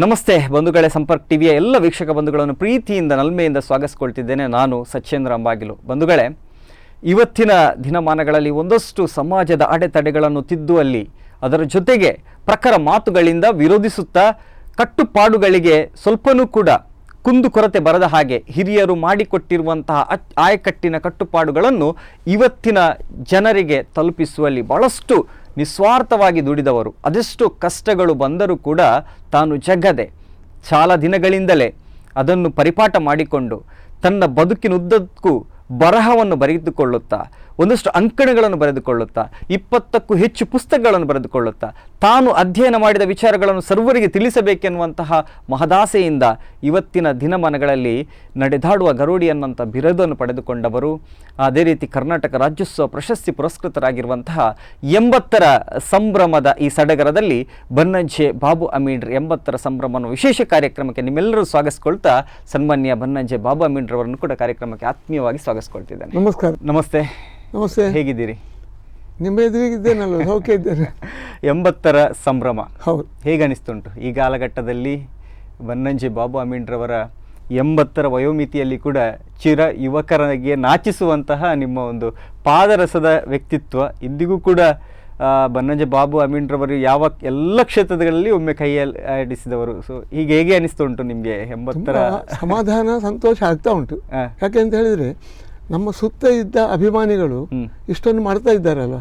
ನಮಸ್ತೆ ಬಂಧುಗಳೇ, ಸಂಪರ್ಕ್ ಟಿವಿಯ ಎಲ್ಲ ವೀಕ್ಷಕ ಬಂಧುಗಳನ್ನು ಪ್ರೀತಿಯಿಂದ ನಲ್ಮೆಯಿಂದ ಸ್ವಾಗತಿಸಿಕೊಳ್ತಿದ್ದೇನೆ. ನಾನು ಸಚೇಂದ್ರ ಅಂಬಾಗಿಲು. ಬಂಧುಗಳೇ, ಇವತ್ತಿನ ದಿನಮಾನಗಳಲ್ಲಿ ಒಂದಷ್ಟು ಸಮಾಜದ ಅಡೆತಡೆಗಳನ್ನು ತಿದ್ದುವಲ್ಲಿ, ಅದರ ಜೊತೆಗೆ ಪ್ರಖರ ಮಾತುಗಳಿಂದ ವಿರೋಧಿಸುತ್ತಾ ಕಟ್ಟುಪಾಡುಗಳಿಗೆ ಸ್ವಲ್ಪನೂ ಕೂಡ ಕುಂದುಕೊರತೆ ಬರದ ಹಾಗೆ ಹಿರಿಯರು ಮಾಡಿಕೊಟ್ಟಿರುವಂತಹ ಆಯಕಟ್ಟಿನ ಕಟ್ಟುಪಾಡುಗಳನ್ನು ಇವತ್ತಿನ ಜನರಿಗೆ ತಲುಪಿಸುವಲ್ಲಿ ಬಹಳಷ್ಟು ನಿಸ್ವಾರ್ಥವಾಗಿ ದುಡಿದವರು. ಅದೆಷ್ಟು ಕಷ್ಟಗಳು ಬಂದರೂ ಕೂಡ ತಾನು ಜಗ್ಗದೆ ಶಾಲಾ ದಿನಗಳಿಂದಲೇ ಅದನ್ನು ಪರಿಪಾಠ ಮಾಡಿಕೊಂಡು ತನ್ನ ಬದುಕಿನುದ್ದಕ್ಕೂ ಬರಹವನ್ನು ಬರೆದುಕೊಳ್ಳುತ್ತಾ, ಒಂದಷ್ಟು ಅಂಕಣಗಳನ್ನು ಬರೆದುಕೊಳ್ಳುತ್ತಾ, 20ಕ್ಕೂ ಹೆಚ್ಚು ಪುಸ್ತಕಗಳನ್ನು ಬರೆದುಕೊಳ್ಳುತ್ತಾ, ತಾನು ಅಧ್ಯಯನ ಮಾಡಿದ ವಿಚಾರಗಳನ್ನು ಸರ್ವರಿಗೆ ತಿಳಿಸಬೇಕೆನ್ನುವಂತಹ ಮಹದಾಸೆಯಿಂದ ಇವತ್ತಿನ ದಿನಮಾನಗಳಲ್ಲಿ ನಡೆದಾಡುವ ಗರೋಡಿ ಅನ್ನುವಂಥ ಬಿರುದನ್ನು ಪಡೆದುಕೊಂಡವರು. ಅದೇ ರೀತಿ ಕರ್ನಾಟಕ ರಾಜ್ಯೋತ್ಸವ ಪ್ರಶಸ್ತಿ ಪುರಸ್ಕೃತರಾಗಿರುವಂತಹ 80ರ ಸಂಭ್ರಮದ ಈ ಸಡಗರದಲ್ಲಿ ಬನ್ನಂಜೆ ಬಾಬು ಅಮೀನ್ರ 80ರ ಸಂಭ್ರಮವನ್ನು ವಿಶೇಷ ಕಾರ್ಯಕ್ರಮಕ್ಕೆ ನಿಮ್ಮೆಲ್ಲರೂ ಸ್ವಾಗತಿಸಿಕೊಳ್ತಾ, ಸನ್ಮಾನ್ಯ ಬನ್ನಂಜೆ ಬಾಬು ಅಮೀನ್ರವರನ್ನು ಕೂಡ ಕಾರ್ಯಕ್ರಮಕ್ಕೆ ಆತ್ಮೀಯವಾಗಿ ಸ್ವಾಗತಿಸಿಕೊಳ್ತಿದ್ದೇನೆ. ನಮಸ್ಕಾರ. ನಮಸ್ತೆ. ನಮಸ್ತೆ. ಹೇಗಿದ್ದೀರಿ? ನಿಮ್ಮ ಎದುರಿಗಿದ್ದೇನಲ್ಲ, ಸೌಖ್ಯ ಇದ್ದೇನೆ. 80ರ ಸಂಭ್ರಮ ಹೌದು, ಹೇಗನಿಸ್ತುಂಟು ಈ ಕಾಲಘಟ್ಟದಲ್ಲಿ? ಬನ್ನಂಜೆ ಬಾಬು ಅಮೀನ್ರವರ 80ರ ವಯೋಮಿತಿಯಲ್ಲಿ ಕೂಡ ಚಿರ ಯುವಕರಿಗೆ ನಾಚಿಸುವಂತಹ ನಿಮ್ಮ ಒಂದು ಪಾದರಸದ ವ್ಯಕ್ತಿತ್ವ ಇಂದಿಗೂ ಕೂಡ ಬನ್ನಂಜೆ ಬಾಬು ಅಮೀನ್ರವರು ಎಲ್ಲ ಕ್ಷೇತ್ರಗಳಲ್ಲಿ ಒಮ್ಮೆ ಕೈಯಲ್ಲಿ ಆಡಿಸಿದವರು. ಸೊ ಹೀಗೆ ಹೇಗೆ ಅನಿಸ್ತುಂಟು ನಿಮಗೆ 80ರ? ಸಮಾಧಾನ, ಸಂತೋಷ ಆಗ್ತಾ ಉಂಟು. ಯಾಕೆಂತ ಹೇಳಿದ್ರೆ ನಮ್ಮ ಸುತ್ತ ಇದ್ದ ಅಭಿಮಾನಿಗಳು ಇಷ್ಟೊಂದು ಮಾಡ್ತಾ ಇದ್ದಾರಲ್ಲ,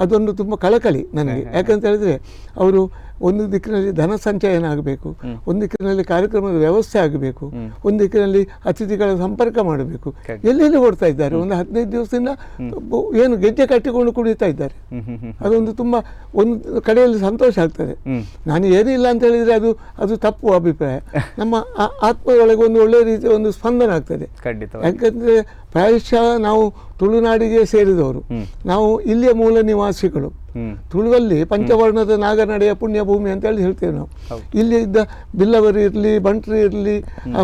ಅದೊಂದು ತುಂಬ ಕಳಕಳಿ ನನಗೆ. ಯಾಕಂತ ಹೇಳಿದ್ರೆ ಅವರು ಒಂದು ದಿಕ್ಕಿನಲ್ಲಿ ಧನ ಸಂಚಯನ ಆಗಬೇಕು, ಒಂದು ದಿಕ್ಕಿನಲ್ಲಿ ಕಾರ್ಯಕ್ರಮದ ವ್ಯವಸ್ಥೆ ಆಗಬೇಕು, ಒಂದು ದಿಕ್ಕಿನಲ್ಲಿ ಅತಿಥಿಗಳ ಸಂಪರ್ಕ ಮಾಡಬೇಕು. ಎಲ್ಲೆಲ್ಲಿ ಓಡ್ತಾ ಇದ್ದಾರೆ. ಒಂದು 15 ದಿವಸದಿಂದ ಏನು ಗೆಜ್ಜೆ ಕಟ್ಟಿಕೊಂಡು ಕುಡಿತಾ ಇದ್ದಾರೆ. ಅದೊಂದು ತುಂಬ ಒಂದು ಕಡೆಯಲ್ಲಿ ಸಂತೋಷ ಆಗ್ತದೆ. ನಾನು ಏನಿಲ್ಲ ಅಂತ ಹೇಳಿದ್ರೆ ಅದು ತಪ್ಪು ಅಭಿಪ್ರಾಯ. ನಮ್ಮ ಆತ್ಮದೊಳಗೆ ಒಂದು ಒಳ್ಳೆಯ ರೀತಿಯ ಒಂದು ಸ್ಪಂದನ ಆಗ್ತದೆ. ಯಾಕಂದ್ರೆ ಪ್ರಾಯಶಃ ನಾವು ತುಳುನಾಡಿಗೆ ಸೇರಿದವರು, ನಾವು ಇಲ್ಲಿಯ ಮೂಲ ನಿವಾಸಿಗಳು. ತುಳುವಲ್ಲಿ ಪಂಚವರ್ಣದ ನಾಗನಡೆಯ ಪುಣ್ಯ ಭೂಮಿ ಅಂತ ಹೇಳಿ ಹೇಳ್ತೇವೆ ನಾವು. ಇಲ್ಲಿ ಇದ್ದ ಬಿಲ್ಲವರು ಇರಲಿ, ಬಂಟ್ರು ಇರಲಿ,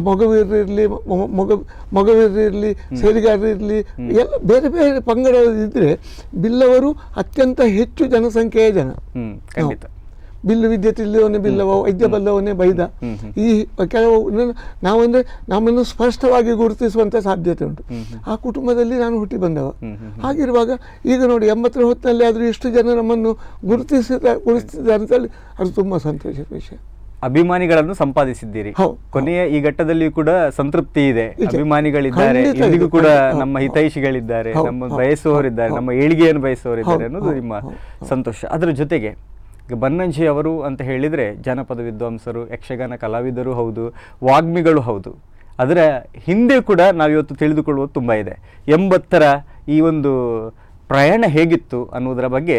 ಮೊಗವೀರರು ಇರಲಿ, ಮೊಗವೀರರು ಇರಲಿ, ಸೇರಿಗಾರರು ಇರಲಿ, ಎಲ್ಲ ಬೇರೆ ಬೇರೆ ಪಂಗಡ ಇದ್ರೆ ಬಿಲ್ಲವರು ಅತ್ಯಂತ ಹೆಚ್ಚು ಜನಸಂಖ್ಯೆಯ ಜನ. ಬಿಲ್ಲು ವಿದ್ಯೆ ತಿಳಿದವನೇ ಬಿಲ್ಲವ, ವೈದ್ಯ ಬಲ್ಲವನೇ ಬೈದ. ಈ ಕೆಲವು ನಾವಂದ್ರೆ ನಮ್ಮನ್ನು ಸ್ಪಷ್ಟವಾಗಿ ಗುರುತಿಸುವಂತ ಸಾಧ್ಯತೆ ಉಂಟು. ಆ ಕುಟುಂಬದಲ್ಲಿ ನಾನು ಹುಟ್ಟಿ ಬಂದವ. ಹಾಗಿರುವಾಗ ಈಗ ನೋಡಿ 80ರ ಹೊತ್ತಿನಲ್ಲಿ ಆದರೂ ಎಷ್ಟು ಜನ ನಮ್ಮನ್ನು ಗುರುತಿಸಿದ್ದಾರೆ ಅಂತ ಹೇಳಿ ಅದು ತುಂಬಾ ಸಂತೋಷದ ವಿಷಯ. ಅಭಿಮಾನಿಗಳನ್ನು ಸಂಪಾದಿಸಿದ್ದೀರಿ. ಕೊನೆಯ ಈ ಘಟ್ಟದಲ್ಲಿ ಕೂಡ ಸಂತೃಪ್ತಿ ಇದೆ. ಅಭಿಮಾನಿಗಳಿದ್ದಾರೆ, ಇಂದಿಗೂ ಕೂಡ ನಮ್ಮ ಹಿತೈಷಿಗಳಿದ್ದಾರೆ, ನಮ್ಮ ಬಯಸುವವರಿದ್ದಾರೆ, ನಮ್ಮ ಏಳಿಗೆಯನ್ನು ಬಯಸುವವರಿದ್ದಾರೆ ಅನ್ನೋದು ನಿಮ್ಮ ಸಂತೋಷ. ಅದರ ಜೊತೆಗೆ ಬನ್ನಂಜೆ ಅವರು ಅಂತ ಹೇಳಿದರೆ ಜಾನಪದ ವಿದ್ವಾಂಸರು, ಯಕ್ಷಗಾನ ಕಲಾವಿದರು ಹೌದು, ವಾಗ್ಮಿಗಳು ಹೌದು. ಅದರ ಹಿಂದೆ ಕೂಡ ನಾವಿವತ್ತು ತಿಳಿದುಕೊಳ್ಳುವುದು ತುಂಬ ಇದೆ. 80ರ ಈ ಒಂದು ಪ್ರಯಾಣ ಹೇಗಿತ್ತು ಅನ್ನೋದರ ಬಗ್ಗೆ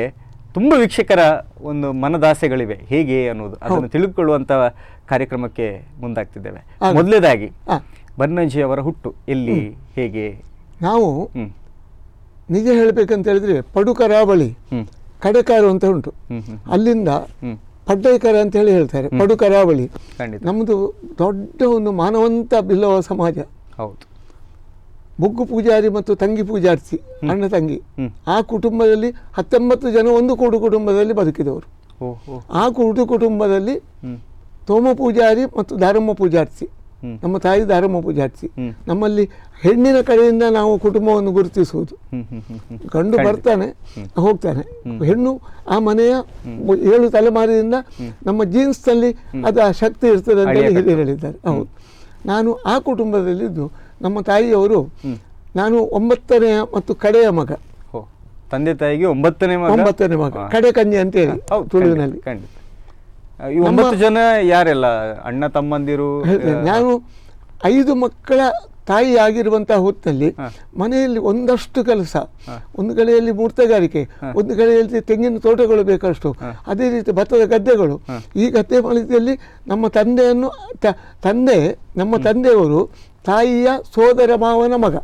ತುಂಬ ವೀಕ್ಷಕರ ಒಂದು ಮನದಾಸೆಗಳಿವೆ. ಹೇಗೆ ಅನ್ನೋದು ಅದನ್ನು ತಿಳಿದುಕೊಳ್ಳುವಂಥ ಕಾರ್ಯಕ್ರಮಕ್ಕೆ ಮುಂದಾಗ್ತಿದ್ದೇವೆ. ಮೊದಲನೇದಾಗಿ ಬನ್ನಂಜೆ ಅವರ ಹುಟ್ಟು ಎಲ್ಲಿ, ಹೇಗೆ? ನಾವು ನಿಜ ಹೇಳಬೇಕಂತ ಹೇಳಿದ್ರೆ ಪಡುಕರಾವಳಿ ಕಡೆಕಾರು ಅಂತ ಉಂಟು, ಅಲ್ಲಿಂದ ಪಡ್ಡೈಕರ ಅಂತ ಹೇಳಿ ಹೇಳ್ತಾರೆ. ಪಡುಕರಾವಳಿ ನಮ್ಮದು ದೊಡ್ಡ ಒಂದು ಮಾನವಂತ ಬಿಲ್ಲವ ಸಮಾಜ. ಹೌದು. ಬುಗ್ಗು ಪೂಜಾರಿ ಮತ್ತು ತಂಗಿ ಪೂಜಾರ್ತಿ, ಅಣ್ಣ ತಂಗಿ. ಆ ಕುಟುಂಬದಲ್ಲಿ 19 ಜನ ಒಂದು ಕುಟುಂಬದಲ್ಲಿ ಬದುಕಿದವರು. ಆ ಕುಟುಂಬದಲ್ಲಿ ತೋಮ ಪೂಜಾರಿ ಮತ್ತು ದಾರಮ್ಮ ಪೂಜಾರ್ತಿ, ನಮ್ಮ ತಾಯಿ ದಾರಮ್ಮ ಪೂಜಾರ್ತಿ. ನಮ್ಮಲ್ಲಿ ಹೆಣ್ಣಿನ ಕಡೆಯಿಂದ ನಾವು ಕುಟುಂಬವನ್ನು ಗುರುತಿಸುವುದು. ಗಂಡು ಬರ್ತಾನೆ ಹೋಗ್ತಾನೆ, ಹೆಣ್ಣು ಆ ಮನೆಯ 7 ತಲೆಮಾರಿನಿಂದ ನಮ್ಮ ಜೀನ್ಸ್ ನಲ್ಲಿ ಅದು ಆ ಶಕ್ತಿ ಇರ್ತದೆ ಅಂತ ಹಿರಿಯರು ಹೇಳಿದ್ದಾರೆ. ಹೌದು. ನಾನು ಆ ಕುಟುಂಬದಲ್ಲಿದ್ದು ನಮ್ಮ ತಾಯಿಯವರು, ನಾನು 9ನೇ ಮತ್ತು ಕಡೆಯ ಮಗ. ತಂದೆ ತಾಯಿಗೆ 9ನೇ ಮಗ, ಕಡೆ ಕನ್ಯೆ ಅಂತ ಹೇಳಿ ತುಳುವಿನಲ್ಲಿ. 9 ಜನ ಯಾರೆಲ್ಲ ಅಣ್ಣ ತಮ್ಮಂದಿರು? ನಾನು 5 ಮಕ್ಕಳ ತಾಯಿ ಆಗಿರುವಂತಹ ಹೊತ್ತಿನಲ್ಲಿ ಮನೆಯಲ್ಲಿ ಒಂದಷ್ಟು ಕೆಲಸ, ಒಂದು ಕಡೆಯಲ್ಲಿ ಮೂರ್ತಗಾರಿಕೆ, ಒಂದು ಕಡೆಯಲ್ಲಿ ತೆಂಗಿನ ತೋಟಗಳು ಬೇಕಷ್ಟು, ಅದೇ ರೀತಿ ಭತ್ತದ ಗದ್ದೆಗಳು. ಈ ಗದ್ದೆ ಮಾಳಿಗೆಯಲ್ಲಿ ನಮ್ಮ ನಮ್ಮ ತಂದೆಯವರು ತಾಯಿಯ ಸೋದರ ಮಾವನ ಮಗ,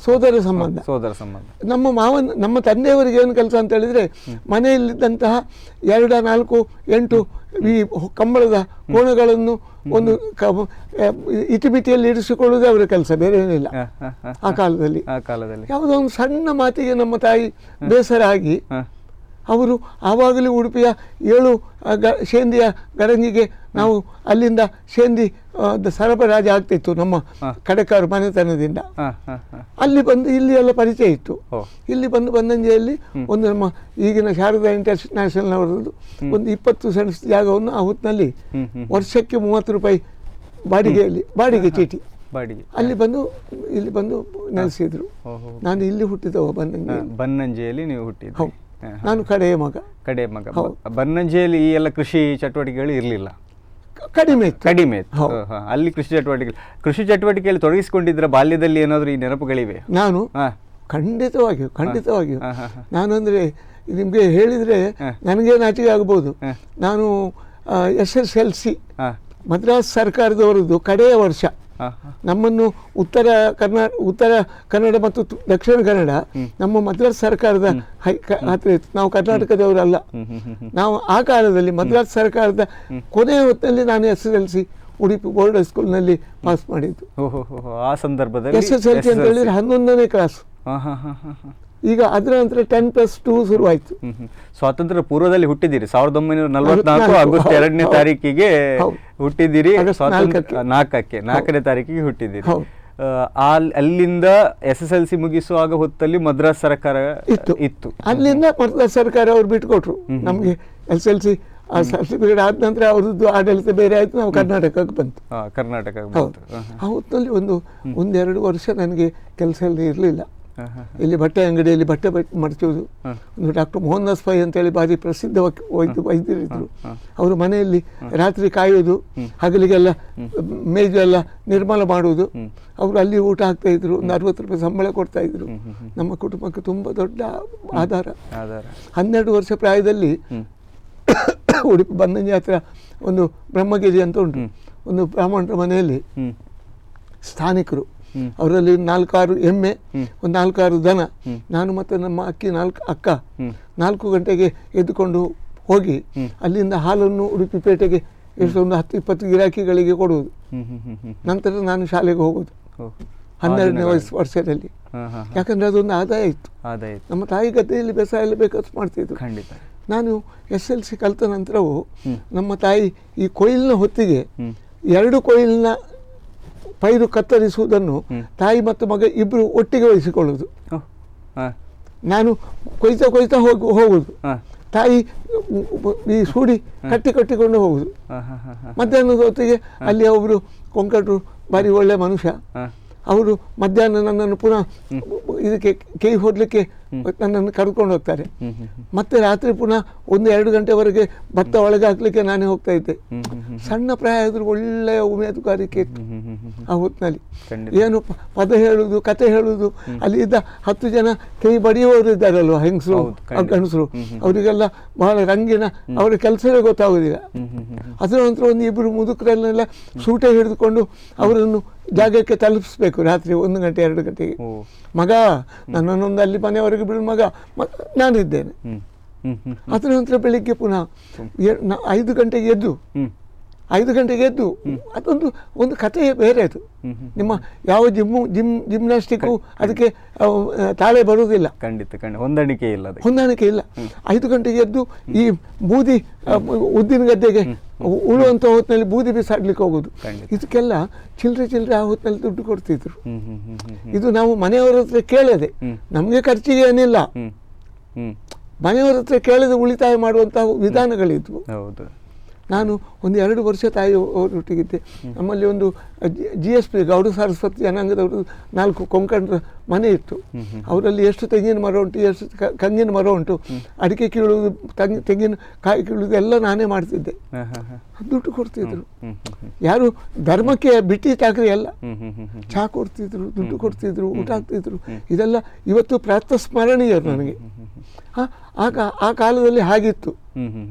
ಸೋದರ ಸಂಬಂಧ. ನಮ್ಮ ತಂದೆಯವರಿಗೆ ಏನು ಕೆಲಸ ಅಂತ ಹೇಳಿದ್ರೆ, ಮನೆಯಲ್ಲಿದ್ದಂತಹ 2, 4, 8 ಈ ಕಂಬಳದ ಕೋಣಗಳನ್ನು ಒಂದು ಇತಿಮಿತಿಯಲ್ಲಿ ಇರಿಸಿಕೊಳ್ಳುವುದೇ ಅವರ ಕೆಲಸ, ಬೇರೆ ಏನಿಲ್ಲ. ಆ ಕಾಲದಲ್ಲಿ ಯಾವುದೋ ಒಂದು ಸಣ್ಣ ಮಾತಿಗೆ ನಮ್ಮ ತಾಯಿ ಬೇಸರ ಆಗಿ ಅವರು ಆವಾಗಲೂ ಉಡುಪಿಯ 7 ಶೇಂದಿಯ ಗರಂಜಿಗೆ ನಾವು ಅಲ್ಲಿಂದ ಶೇಂದಿ ಸರಬರಾಜು ಆಗ್ತಿತ್ತು ನಮ್ಮ ಕಡೆಕಾರು ಮನೆತನದಿಂದ. ಅಲ್ಲಿ ಬಂದು ಇಲ್ಲಿ ಎಲ್ಲ ಪರಿಚಯ ಇತ್ತು. ಇಲ್ಲಿ ಬಂದು ಬನ್ನಂಜೆಯಲ್ಲಿ ಒಂದು ನಮ್ಮ ಈಗಿನ ಶಾರದಾ ಇಂಟರ್ನ್ಯಾಷನಲ್ನವರದ್ದು ಒಂದು 20 ಸೆಂಟ್ಸ್ ಜಾಗವನ್ನು ಆ ಹೊತ್ತಿನಲ್ಲಿ ವರ್ಷಕ್ಕೆ 30 ರೂಪಾಯಿ ಬಾಡಿಗೆ ಚೀಟಿ ಅಲ್ಲಿ ಬಂದು ಇಲ್ಲಿ ಬಂದು ನೆಲೆಸಿದ್ರು. ನಾನು ಇಲ್ಲಿ ಹುಟ್ಟಿದವ ಬನ್ನಂಜೆಯಲ್ಲಿ ನೀವು ಹುಟ್ಟಿದ್ದು. ನಾನು ಕಡೆಯ ಮಗ. ಬನ್ನಂಜೆಯಲ್ಲಿ ಈ ಎಲ್ಲ ಕೃಷಿ ಚಟುವಟಿಕೆಗಳು ಇರಲಿಲ್ಲ, ಕಡಿಮೆ ಇತ್ತು. ಅಲ್ಲಿ ಕೃಷಿ ಚಟುವಟಿಕೆಯಲ್ಲಿ ತೊಡಗಿಸಿಕೊಂಡಿದ್ರ ಬಾಲ್ಯದಲ್ಲಿ ಏನಾದರೂ ಈ ನೆನಪುಗಳಿವೆ? ನಾನು ಖಂಡಿತವಾಗಿಯೂ ನಾನು ಅಂದರೆ ನಿಮಗೆ ಹೇಳಿದರೆ ನನಗೆ ನಾಚಿಕೆ ಆಗ್ಬೋದು. ನಾನು SSLC ಮದ್ರಾಸ್ ಸರ್ಕಾರದವರದ್ದು ಕಡೆಯ ವರ್ಷ ನಮ್ಮನ್ನು ಉತ್ತರ ಕನ್ನಡ ಮತ್ತು ದಕ್ಷಿಣ ಕನ್ನಡ ನಮ್ಮ ಮದ್ರಾಸ್ ಸರ್ಕಾರದ ಹತ್ತಿರ ಇತ್ತು. ನಾವು ಕರ್ನಾಟಕದವರಲ್ಲ. ನಾವು ಆ ಕಾಲದಲ್ಲಿ ಮದ್ರಾಸ್ ಸರ್ಕಾರದ ಕೊನೆಯ ಹೊತ್ತಿನಲ್ಲಿ ನಾನು SSLC ಉಡುಪಿ ಬೋರ್ಡ್ ಹೈಸ್ಕೂಲ್ನಲ್ಲಿ ಪಾಸ್ ಮಾಡಿದ್ದು. ಆ ಸಂದರ್ಭದಲ್ಲಿ SSLC ಅಂತ ಹೇಳಿದ್ರೆ 11ನೇ ಕ್ಲಾಸ್. ಈಗ ಅದರ ನಂತರ 10+2 ಶುರುವಾಯಿತು. ಸ್ವಾತಂತ್ರ್ಯ ಪೂರ್ವದಲ್ಲಿ ಹುಟ್ಟಿದ್ದೀರಿ. 1944 ಆಗಸ್ಟ್ 2ನೇ ತಾರೀಕಿಗೆ ಹುಟ್ಟಿದ್ದೀರಿ. 4ನೇ ತಾರೀಕಿಗೆ ಹುಟ್ಟಿದ್ದೀರಿ. ಅಲ್ಲಿಂದ SSLC ಮುಗಿಸುವಾಗ ಹೊತ್ತಲ್ಲಿ ಮದ್ರಾಸ್ ಸರ್ಕಾರ ಇತ್ತು. ಅಲ್ಲಿಂದ ಮದ್ರಾಸ್ ಸರ್ಕಾರ ಅವ್ರು ಬಿಟ್ಕೊಟ್ರು ನಮಗೆ SSLC ಸರ್ಟಿಫಿಕೇಟ್ ಆದ ನಂತರ ಅವ್ರದ್ದು ಆಡಳಿತ ಬೇರೆ ಆಯ್ತು. ನಾವು ಕರ್ನಾಟಕಕ್ಕೆ ಬಂತು. ಆ ಹೊತ್ತಲ್ಲಿ ಒಂದೆರಡು ವರ್ಷ ನನಗೆ ಕೆಲಸ ಎಲ್ಲ ಇರಲಿಲ್ಲ. ಇಲ್ಲಿ ಬಟ್ಟೆ ಅಂಗಡಿಯಲ್ಲಿ ಬಟ್ಟೆ ಮಡಚೋದು. ಒಂದು ಡಾಕ್ಟರ್ ಮೋಹನ್ದಾಸ್ ಪೈ ಅಂತೇಳಿ ಭಾರಿ ಪ್ರಸಿದ್ಧ ವೈದ್ಯರಿದ್ದರು. ಅವರು ಮನೆಯಲ್ಲಿ ರಾತ್ರಿ ಕಾಯೋದು, ಹಗಲಿಗೆಲ್ಲ ಮೇಜು ಎಲ್ಲ ನಿರ್ಮಲ ಮಾಡುವುದು. ಅವರು ಅಲ್ಲಿ ಊಟ ಹಾಕ್ತಾ ಇದ್ರು. ಒಂದು 60 ರೂಪಾಯಿ ಸಂಬಳ ಕೊಡ್ತಾ ಇದ್ರು. ನಮ್ಮ ಕುಟುಂಬಕ್ಕೆ ತುಂಬ ದೊಡ್ಡ ಆಧಾರ. 12 ವರ್ಷ ಪ್ರಾಯದಲ್ಲಿ ಉಡುಪಿ ಬನ್ನಂಜೆ ಹತ್ರ ಒಂದು ಬ್ರಹ್ಮಗಿರಿ ಅಂತ ಉಂಟು. ಒಂದು ಬ್ರಾಹ್ಮಣರ ಮನೆಯಲ್ಲಿ ಸ್ಥಾನಿಕರು, ಅವರಲ್ಲಿ 4-6 ಎಮ್ಮೆ, ಒಂದು 4-6 ದನ. ನಾನು ಮತ್ತು ನಮ್ಮ ಅಕ್ಕ 4 ಗಂಟೆಗೆ ಎದ್ದುಕೊಂಡು ಹೋಗಿ ಅಲ್ಲಿಂದ ಹಾಲನ್ನು ಉಡುಪಿ ಪೇಟೆಗೆ ಒಂದು 10-20 ಗಿರಾಕಿಗಳಿಗೆ ಕೊಡುವುದು. ನಂತರ ನಾನು ಶಾಲೆಗೆ ಹೋಗೋದು 12ನೇ ವರ್ಷದಲ್ಲಿ. ಯಾಕಂದ್ರೆ ಅದೊಂದು ಆದಾಯ ಇತ್ತು. ನಮ್ಮ ತಾಯಿ ಗದ್ದೆಯಲ್ಲಿ ಬೇಸಾಯ ಎಲ್ಲ ಬೇಕಾದ್ರು ಮಾಡ್ತಿದ್ರು. ನಾನು SSLC ಕಲಿತ ನಂತರವೂ ನಮ್ಮ ತಾಯಿ ಈ ಕೊಯ್ಲಿನ ಹೊತ್ತಿಗೆ 2 ಕೊಯ್ಲಿನ ಪೈರು ಕತ್ತರಿಸುವುದನ್ನು ತಾಯಿ ಮತ್ತು ಮಗ ಇಬ್ಬರು ಒಟ್ಟಿಗೆ ವಹಿಸಿಕೊಳ್ಳುವುದು. ನಾನು ಕೊಯ್ತಾ ಹೋಗುದು, ತಾಯಿ ಈ ಸೂಡಿ ಕಟ್ಟಿಕೊಂಡು ಹೋಗುದು. ಮಧ್ಯಾಹ್ನದ ಹೊತ್ತಿಗೆ ಅಲ್ಲಿ ಒಬ್ಬರು ಕೊಂಕಟರು ಭಾರಿ ಒಳ್ಳೆ ಮನುಷ್ಯ, ಅವರು ಮಧ್ಯಾಹ್ನ ನನ್ನನ್ನು ಪುನಃ ಇದಕ್ಕೆ ಕೈ ಹೊಡ್ಲಿಕ್ಕೆ ನನ್ನನ್ನು ಕರ್ಕೊಂಡು ಹೋಗ್ತಾರೆ. ಮತ್ತೆ ರಾತ್ರಿ ಪುನಃ 1-2 ಗಂಟೆವರೆಗೆ ಭತ್ತ ಒಳಗೆ ಹಾಕ್ಲಿಕ್ಕೆ ನಾನೇ ಹೋಗ್ತಾ ಇದ್ದೆ. ಸಣ್ಣ ಪ್ರಾಯ ಆದ್ರೂ ಒಳ್ಳೆಯ ಉಮೇದುಗಾರಿಕೆ ಇತ್ತು ಆ ಹೊತ್ತಿನಲ್ಲಿ. ಏನು ಪದ ಹೇಳುವುದು, ಕತೆ ಹೇಳುವುದು. ಅಲ್ಲಿ ಇದ್ದ 10 ಜನ ಕೈ ಬಡಿಯುವವರು ಇದ್ದಾರಲ್ವ, ಹೆಂಗಸರು ಗಂಡಸರು, ಅವರಿಗೆಲ್ಲ ಬಹಳ ರಂಗಿನ ಅವರ ಕೆಲಸವೇ ಗೊತ್ತಾಗುವುದಿಲ್ಲ. ಅದರ ನಂತರ 1-2 ಮುದುಕರನ್ನೆಲ್ಲ ಸೂಟೆ ಹಿಡಿದುಕೊಂಡು ಅವರನ್ನು ಜಾಗಕ್ಕೆ ತಲುಪಿಸ್ಬೇಕು ರಾತ್ರಿ 1 ಗಂಟೆ 2 ಗಂಟೆಗೆ. ಮಗ ನನ್ನನ್ನೊಂದು ಅಲ್ಲಿ ಮನೆಯವರೆಗೆ ಬಿಡು ಮಗ, ನಾನಿದ್ದೇನೆ. ಅದರ ನಂತರ ಬೆಳಿಗ್ಗೆ ಪುನಃ 5 ಗಂಟೆಗೆ ಎದ್ದು ಒಂದು ಕಥೆಯೇ ಬೇರೆ ಅದು. ನಿಮ್ಮ ಯಾವ ಜಿಮ್ನಾಸ್ಟಿಕ್ಕು ಅದಕ್ಕೆ ತಾಳೆ ಬರುವುದಿಲ್ಲ, ಹೊಂದಾಣಿಕೆ ಇಲ್ಲ. 5 ಗಂಟೆಗೆ ಎದ್ದು ಈ ಬೂದಿ ಉದ್ದಿನ ಗದ್ದೆಗೆ ಉಳುವಂಥ ಹೊತ್ತಿನಲ್ಲಿ ಬೂದಿ ಬಿಸಾಡ್ಲಿಕ್ಕೆ ಹೋಗೋದು. ಇದಕ್ಕೆಲ್ಲ ಚಿಲ್ಲರೆ ಆ ಹೊತ್ತಿನಲ್ಲಿ ದುಡ್ಡು ಕೊಡ್ತಿದ್ರು. ಇದು ನಾವು ಮನೆಯವರ ಹತ್ರ ಕೇಳದೆ, ನಮಗೆ ಖರ್ಚಿಗೆ ಏನಿಲ್ಲ, ಮನೆಯವರ ಹತ್ರ ಕೇಳದೆ ಉಳಿತಾಯ ಮಾಡುವಂತಹ ವಿಧಾನಗಳಿದ್ವು. ನಾನು 1-2 ವರ್ಷ ತಾಯಿಯವರೊಟ್ಟಿಗಿದ್ದೆ. ನಮ್ಮಲ್ಲಿ ಒಂದು GSP ಗೌಡ ಸರಸ್ವತಿ ಜನಾಂಗದವರು 4 ಕೊಂಕಣರ ಮನೆ ಇತ್ತು. ಅವರಲ್ಲಿ ಎಷ್ಟು ತೆಂಗಿನ ಮರ ಉಂಟು, ಎಷ್ಟು ಕಂಗಿನ ಮರ ಉಂಟು, ಅಡಿಕೆ ಕೀಳುವುದು, ತೆಂಗಿನ ಕಾಯಿ ಕೀಳುವುದು ಎಲ್ಲ ನಾನೇ ಮಾಡ್ತಿದ್ದೆ. ದುಡ್ಡು ಕೊಡ್ತಿದ್ರು. ಯಾರು ಧರ್ಮಕ್ಕೆ ಬಿಟ್ಟಿ ಚಾಕರಿ ಅಲ್ಲ, ಚಹಾ ಕೊಡ್ತಿದ್ರು, ದುಡ್ಡು ಕೊಡ್ತಿದ್ರು, ಊಟ ಆಗ್ತಿದ್ರು. ಇದೆಲ್ಲ ಇವತ್ತು ಪ್ರಾತಸ್ಮರಣೀಯರು ನನಗೆ. ಆ ಕಾಲದಲ್ಲಿ ಹಾಗಿತ್ತು.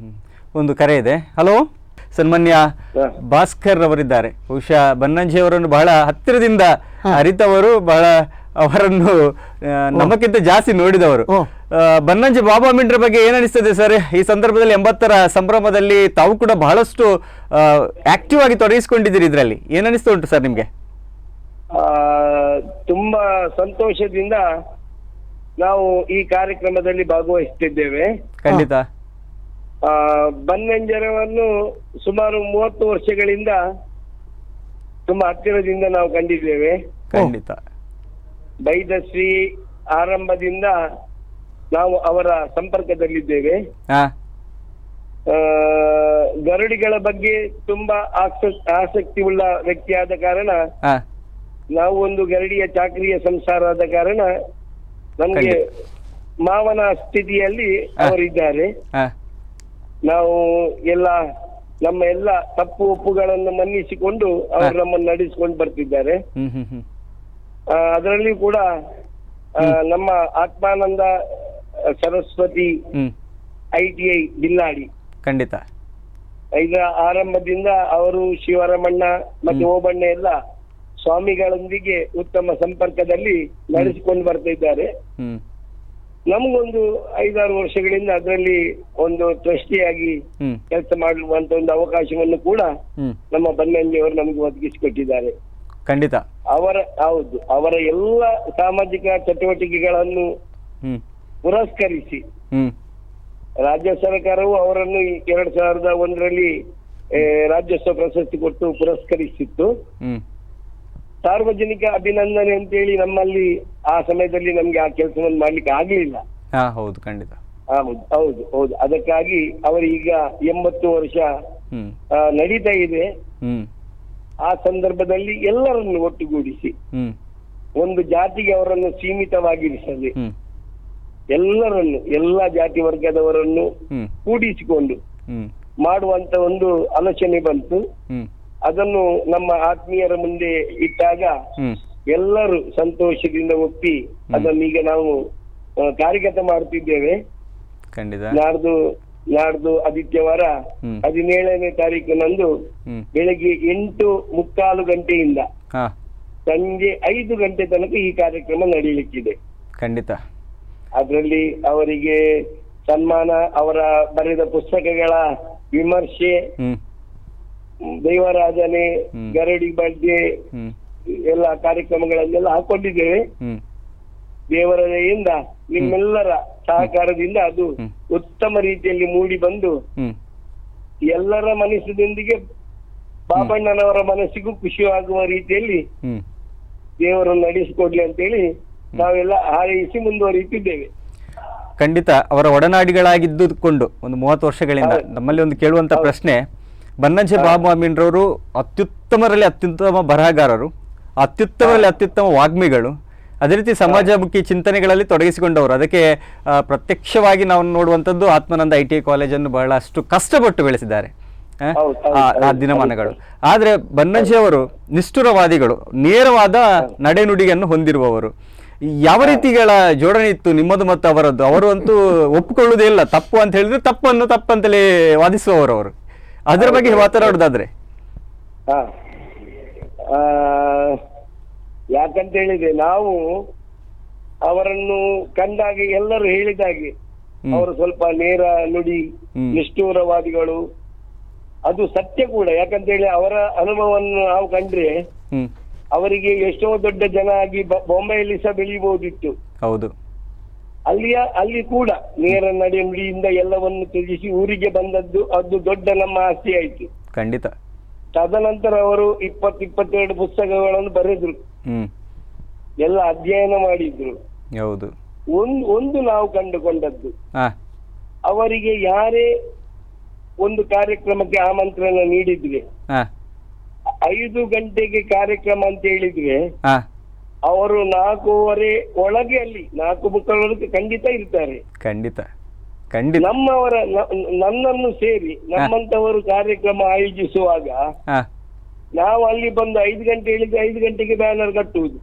ಒಂದು ಕರೆ ಇದೆ. ಹಲೋ, ಸನ್ಮಾನ್ಯ ಭಾಸ್ಕರ್ ಅವರಿದ್ದಾರೆ. ಬಹುಶಃ ಬನ್ನಂಜೆಯವರನ್ನು ಬಹಳ ಹತ್ತಿರದಿಂದ ಅರಿತವರು, ಬಹಳ ಅವರನ್ನು ನಮಗಿಂತ ಜಾಸ್ತಿ ನೋಡಿದವರು. ಬನ್ನಂಜೆ ಬಾಬಾ ಮಿಂಡ್ರ ಬಗ್ಗೆ ಏನಿಸ್ತದೆ ಸರ್? ಈ ಸಂದರ್ಭದಲ್ಲಿ 80ರ ಸಂಭ್ರಮದಲ್ಲಿ ತಾವು ಕೂಡ ಬಹಳಷ್ಟು ಆಕ್ಟಿವ್ ಆಗಿ ತೊಡಗಿಸಿಕೊಂಡಿದ್ದೀರಿ. ಇದರಲ್ಲಿ ಏನನಿಸ್ತಾ ಉಂಟು ಸರ್ ನಿಮ್ಗೆ? ತುಂಬಾ ಸಂತೋಷದಿಂದ ನಾವು ಈ ಕಾರ್ಯಕ್ರಮದಲ್ಲಿ ಭಾಗವಹಿಸುತ್ತಿದ್ದೇವೆ. ಖಂಡಿತ. ಬನ್ನಂಜರವನ್ನು ಸುಮಾರು 30 ವರ್ಷಗಳಿಂದ ತುಂಬಾ ಹತ್ತಿರದಿಂದ ನಾವು ಕಂಡಿದ್ದೇವೆ. ಖಂಡಿತ. ಬೈದಶ್ರೀ ಆರಂಭದಿಂದ ನಾವು ಅವರ ಸಂಪರ್ಕದಲ್ಲಿದ್ದೇವೆ. ಗರುಡಿಗಳ ಬಗ್ಗೆ ತುಂಬಾ ಆಸಕ್ತಿ ಉಳ್ಳ ವ್ಯಕ್ತಿಯಾದ ಕಾರಣ ನಾವು ಒಂದು ಗರಡಿಯ ಚಾಕರಿಯ ಸಂಸಾರ ಆದ ಕಾರಣ ನಮ್ಗೆ ಮಾವನ ಸ್ಥಿತಿಯಲ್ಲಿ ಅವರಿದ್ದಾರೆ. ನಾವು ನಮ್ಮ ಎಲ್ಲ ತಪ್ಪು ಒಪ್ಪುಗಳನ್ನು ಮನ್ನಿಸಿಕೊಂಡು ಅವರು ನಮ್ಮನ್ನು ನಡೆಸಿಕೊಂಡು ಬರ್ತಿದ್ದಾರೆ. ಅದರಲ್ಲಿ ಕೂಡ ನಮ್ಮ ಆತ್ಮಾನಂದ ಸರಸ್ವತಿ ITI ಬಿಲ್ಲಾಡಿ ಖಂಡಿತ ಇದರ ಆರಂಭದಿಂದ ಅವರು ಶಿವರಮಣ್ಣ ಮತ್ತೆ ಓಬಣ್ಣ ಎಲ್ಲ ಸ್ವಾಮಿಗಳೊಂದಿಗೆ ಉತ್ತಮ ಸಂಪರ್ಕದಲ್ಲಿ ನಡೆಸಿಕೊಂಡು ಬರ್ತಾ ಇದ್ದಾರೆ. ನಮಗೊಂದು 5-6 ವರ್ಷಗಳಿಂದ ಅದರಲ್ಲಿ ಒಂದು ಟ್ರಸ್ಟಿಯಾಗಿ ಕೆಲಸ ಮಾಡುವಂತ ಒಂದು ಅವಕಾಶವನ್ನು ಕೂಡ ನಮ್ಮ ಬನ್ನಂಜಿಯವರು ನಮಗೆ ಒದಗಿಸಿಕೊಟ್ಟಿದ್ದಾರೆ. ಖಂಡಿತ. ಅವರ ಎಲ್ಲ ಸಾಮಾಜಿಕ ಚಟುವಟಿಕೆಗಳನ್ನು ಪುರಸ್ಕರಿಸಿ ರಾಜ್ಯ ಸರ್ಕಾರವು ಅವರನ್ನು 2001ರಲ್ಲಿ ರಾಜ್ಯೋತ್ಸವ ಪ್ರಶಸ್ತಿ ಕೊಟ್ಟು ಪುರಸ್ಕರಿಸಿತ್ತು. ಸಾರ್ವಜನಿಕ ಅಭಿನಂದನೆ ಅಂತೇಳಿ ನಮ್ಮಲ್ಲಿ ಆ ಸಮಯದಲ್ಲಿ ನಮ್ಗೆ ಆ ಕೆಲಸವನ್ನು ಮಾಡ್ಲಿಕ್ಕೆ ಆಗ್ಲಿಲ್ಲ. ಹೌದು ಖಂಡಿತ. ಹೌದು ಅದಕ್ಕಾಗಿ ಅವರೀಗ 80 ವರ್ಷ ನಡೀತಾ ಇದೆ. ಆ ಸಂದರ್ಭದಲ್ಲಿ ಎಲ್ಲರನ್ನು ಒಟ್ಟುಗೂಡಿಸಿ ಒಂದು ಜಾತಿಗೆ ಅವರನ್ನು ಸೀಮಿತವಾಗಿರಿಸದೆ ಎಲ್ಲರನ್ನು ಎಲ್ಲ ಜಾತಿ ವರ್ಗದವರನ್ನು ಕೂಡಿಸಿಕೊಂಡು ಮಾಡುವಂತ ಒಂದು ಆಲೋಚನೆ ಬಂತು. ಅದನ್ನು ನಮ್ಮ ಆತ್ಮೀಯರ ಮುಂದೆ ಇಟ್ಟಾಗ ಎಲ್ಲರೂ ಸಂತೋಷದಿಂದ ಒಪ್ಪಿ ಅದನ್ನು ಈಗ ನಾವು ಕಾರ್ಯಗತ ಮಾಡುತ್ತಿದ್ದೇವೆ. ನಾಡ್ದು ಆದಿತ್ಯವಾರ 17ನೇ ತಾರೀಕಿನಂದು ಬೆಳಗ್ಗೆ 8:45 ಗಂಟೆಯಿಂದ ಸಂಜೆ 5 ಗಂಟೆ ತನಕ ಈ ಕಾರ್ಯಕ್ರಮ ನಡೆಯಲಿಕ್ಕಿದೆ. ಖಂಡಿತ. ಅದರಲ್ಲಿ ಅವರಿಗೆ ಸನ್ಮಾನ, ಅವರ ಬರೆದ ಪುಸ್ತಕಗಳ ವಿಮರ್ಶೆ, ದೈವಾರಾಧನೆ, ಗರಡಿ ಬಗ್ಗೆ ಎಲ್ಲ ಕಾರ್ಯಕ್ರಮಗಳನ್ನೆಲ್ಲ ಹಾಕೊಂಡಿದ್ದೇವೆ. ದೇವರ ದಯೆಯಿಂದ ನಿಮ್ಮೆಲ್ಲರ ಸಹಕಾರದಿಂದ ಅದು ಉತ್ತಮ ರೀತಿಯಲ್ಲಿ ಮೂಡಿ ಬಂದು ಎಲ್ಲರ ಮನಸ್ಸಿನೊಂದಿಗೆ ಬಾಬಣ್ಣನವರ ಮನಸ್ಸಿಗೂ ಖುಷಿಯಾಗುವ ರೀತಿಯಲ್ಲಿ ದೇವರು ನಡೆಸಿಕೊಡ್ಲಿ ಅಂತೇಳಿ ನಾವೆಲ್ಲ ಹಾರೈಸಿ ಮುಂದುವರಿಯುತ್ತಿದ್ದೇವೆ. ಖಂಡಿತ. ಅವರ ಒಡನಾಡಿಗಳಾಗಿದ್ದುಕೊಂಡು ಒಂದು 30 ವರ್ಷಗಳಿಂದ ನಮ್ಮಲ್ಲಿ ಒಂದು ಕೇಳುವಂತ ಪ್ರಶ್ನೆ, ಬನ್ನಂಜೆ ಬಾಬು ಅಮೀನ್ರವರು ಅತ್ಯುತ್ತಮರಲ್ಲಿ ಅತ್ಯುತ್ತಮ ಬರಹಗಾರರು, ಅತ್ಯುತ್ತಮರಲ್ಲಿ ಅತ್ಯುತ್ತಮ ವಾಗ್ಮಿಗಳು, ಅದೇ ರೀತಿ ಸಮಾಜಮುಖಿ ಚಿಂತನೆಗಳಲ್ಲಿ ತೊಡಗಿಸಿಕೊಂಡವರು. ಅದಕ್ಕೆ ಪ್ರತ್ಯಕ್ಷವಾಗಿ ನಾವು ನೋಡುವಂಥದ್ದು ಆತ್ಮಾನಂದ ITI ಕಾಲೇಜನ್ನು ಬಹಳಷ್ಟು ಕಷ್ಟಪಟ್ಟು ಬೆಳೆಸಿದ್ದಾರೆ ಆ ದಿನಮಾನಗಳು. ಆದರೆ ಬನ್ನಂಜೆ ಅವರು ನಿಷ್ಠುರವಾದಿಗಳು, ನೇರವಾದ ನಡೆನುಡಿಯನ್ನು ಹೊಂದಿರುವವರು. ಯಾವ ರೀತಿಗಳ ಜೋಡಣೆ ಇತ್ತು ನಿಮ್ಮದು ಮತ್ತು ಅವರದ್ದು? ಅವರು ಅಂತೂ ಒಪ್ಪಿಕೊಳ್ಳುವುದೇ ಇಲ್ಲ, ತಪ್ಪು ಅಂತ ಹೇಳಿದ್ರೆ ತಪ್ಪಂತಲೇ ವಾದಿಸುವವರು ಅವರು. ಅದರ ಬಗ್ಗೆ ಮಾತನಾಡುದಾದ್ರೆ? ಯಾಕಂತ ಹೇಳಿದ್ರೆ ನಾವು ಅವರನ್ನು ಕಂಡಾಗ ಎಲ್ಲರೂ ಹೇಳಿದಾಗೆ ಅವರು ಸ್ವಲ್ಪ ನೇರ ನುಡಿ, ನಿಷ್ಠೂರವಾದಿಗಳು. ಅದು ಸತ್ಯ ಕೂಡ. ಯಾಕಂತ ಹೇಳಿ ಅವರ ಅನುಭವವನ್ನು ನಾವು ಕಂಡ್ರೆ ಅವರಿಗೆ ಎಷ್ಟೋ ದೊಡ್ಡ ಜನ ಆಗಿ ಬೊಂಬೆಯಲ್ಲಿ ಸಹ ಬೆಳೀಬಹುದಿತ್ತು. ಹೌದು. ಅಲ್ಲಿ ಕೂಡ ನೇರ ನಡೆ ನುಡಿಯಿಂದ ಎಲ್ಲವನ್ನು ತ್ಯಜಿಸಿ ಊರಿಗೆ ಬಂದದ್ದು ಅದು ದೊಡ್ಡ ನಮ್ಮ ಆಸ್ತಿ ಆಯ್ತು. ಖಂಡಿತ. ತದನಂತರ ಅವರು 22 ಪುಸ್ತಕಗಳನ್ನು ಬರೆದ್ರು, ಎಲ್ಲ ಅಧ್ಯಯನ ಮಾಡಿದ್ರು. ಹೌದು. ಒಂದು ನಾವು ಕಂಡುಕೊಂಡದ್ದು, ಅವರಿಗೆ ಯಾರೇ ಒಂದು ಕಾರ್ಯಕ್ರಮಕ್ಕೆ ಆಮಂತ್ರಣ ನೀಡಿದ್ರೆ 5 ಗಂಟೆಗೆ ಕಾರ್ಯಕ್ರಮ ಅಂತ ಹೇಳಿದ್ರೆ ಅವರು 4:15 ಒಳಗೆ ಅಲ್ಲಿ 4:30 ಖಂಡಿತ ಇರ್ತಾರೆ. ಖಂಡಿತ. ನನ್ನನ್ನು ಸೇರಿ ನಮ್ಮಂತವರು ಕಾರ್ಯಕ್ರಮ ಆಯೋಜಿಸುವಾಗ ನಾವು ಅಲ್ಲಿ ಬಂದು 5 ಗಂಟೆ ಹೇಳಿದ್ರೆ 5 ಗಂಟೆಗೆ ಬ್ಯಾನರ್ ಕಟ್ಟುವುದು.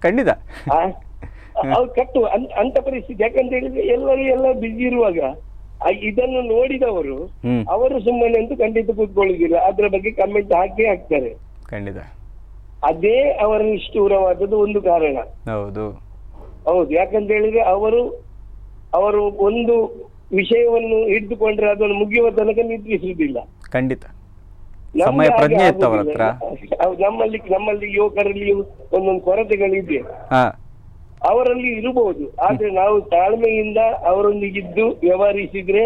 ಖಂಡಿತ ಅವ್ರು ಕಟ್ಟುವ ಅಂತ ಪರಿಸ್ಥಿತಿ. ಯಾಕಂತ ಹೇಳಿದ್ರೆ ಎಲ್ಲ ಬಿಸಿ ಇರುವಾಗ ಇದನ್ನು ನೋಡಿದವರು ಅವರು ಸುಮ್ಮನೆ ಅಂತೂ ಖಂಡಿತ ಕೂತ್ಕೊಳ್ಳುದಿಲ್ಲ, ಅದ್ರ ಬಗ್ಗೆ ಕಮೆಂಟ್ ಹಾಕ್ತಾರೆ. ಖಂಡಿತ. ಅದೇ ಅವರ ನಿಷ್ಠೂರವಾದದ್ದು ಒಂದು ಕಾರಣ. ಹೌದು. ಯಾಕಂತ ಹೇಳಿದ್ರೆ ಅವರು ಒಂದು ವಿಷಯವನ್ನು ಹಿಡಿದುಕೊಂಡ್ರೆ ಅದನ್ನು ಮುಗಿಯುವ ತನಕ ನಿದ್ರಿಸುವುದಿಲ್ಲ. ಖಂಡಿತ. ಸಮಯ ಪ್ರಜ್ಞೆ ಇತ್ತು ಅವರ ಹತ್ರ. ನಮ್ಮಲ್ಲಿ ಯುವಕರಲ್ಲಿ ಒಂದೊಂದು ಕೊರತೆಗಳಿದೆ. ಅವರಲ್ಲಿ ಇರಬಹುದು. ಆದ್ರೆ ನಾವು ತಾಳ್ಮೆಯಿಂದ ಅವರೊಂದಿಗಿದ್ದು ವ್ಯವಹರಿಸಿದ್ರೆ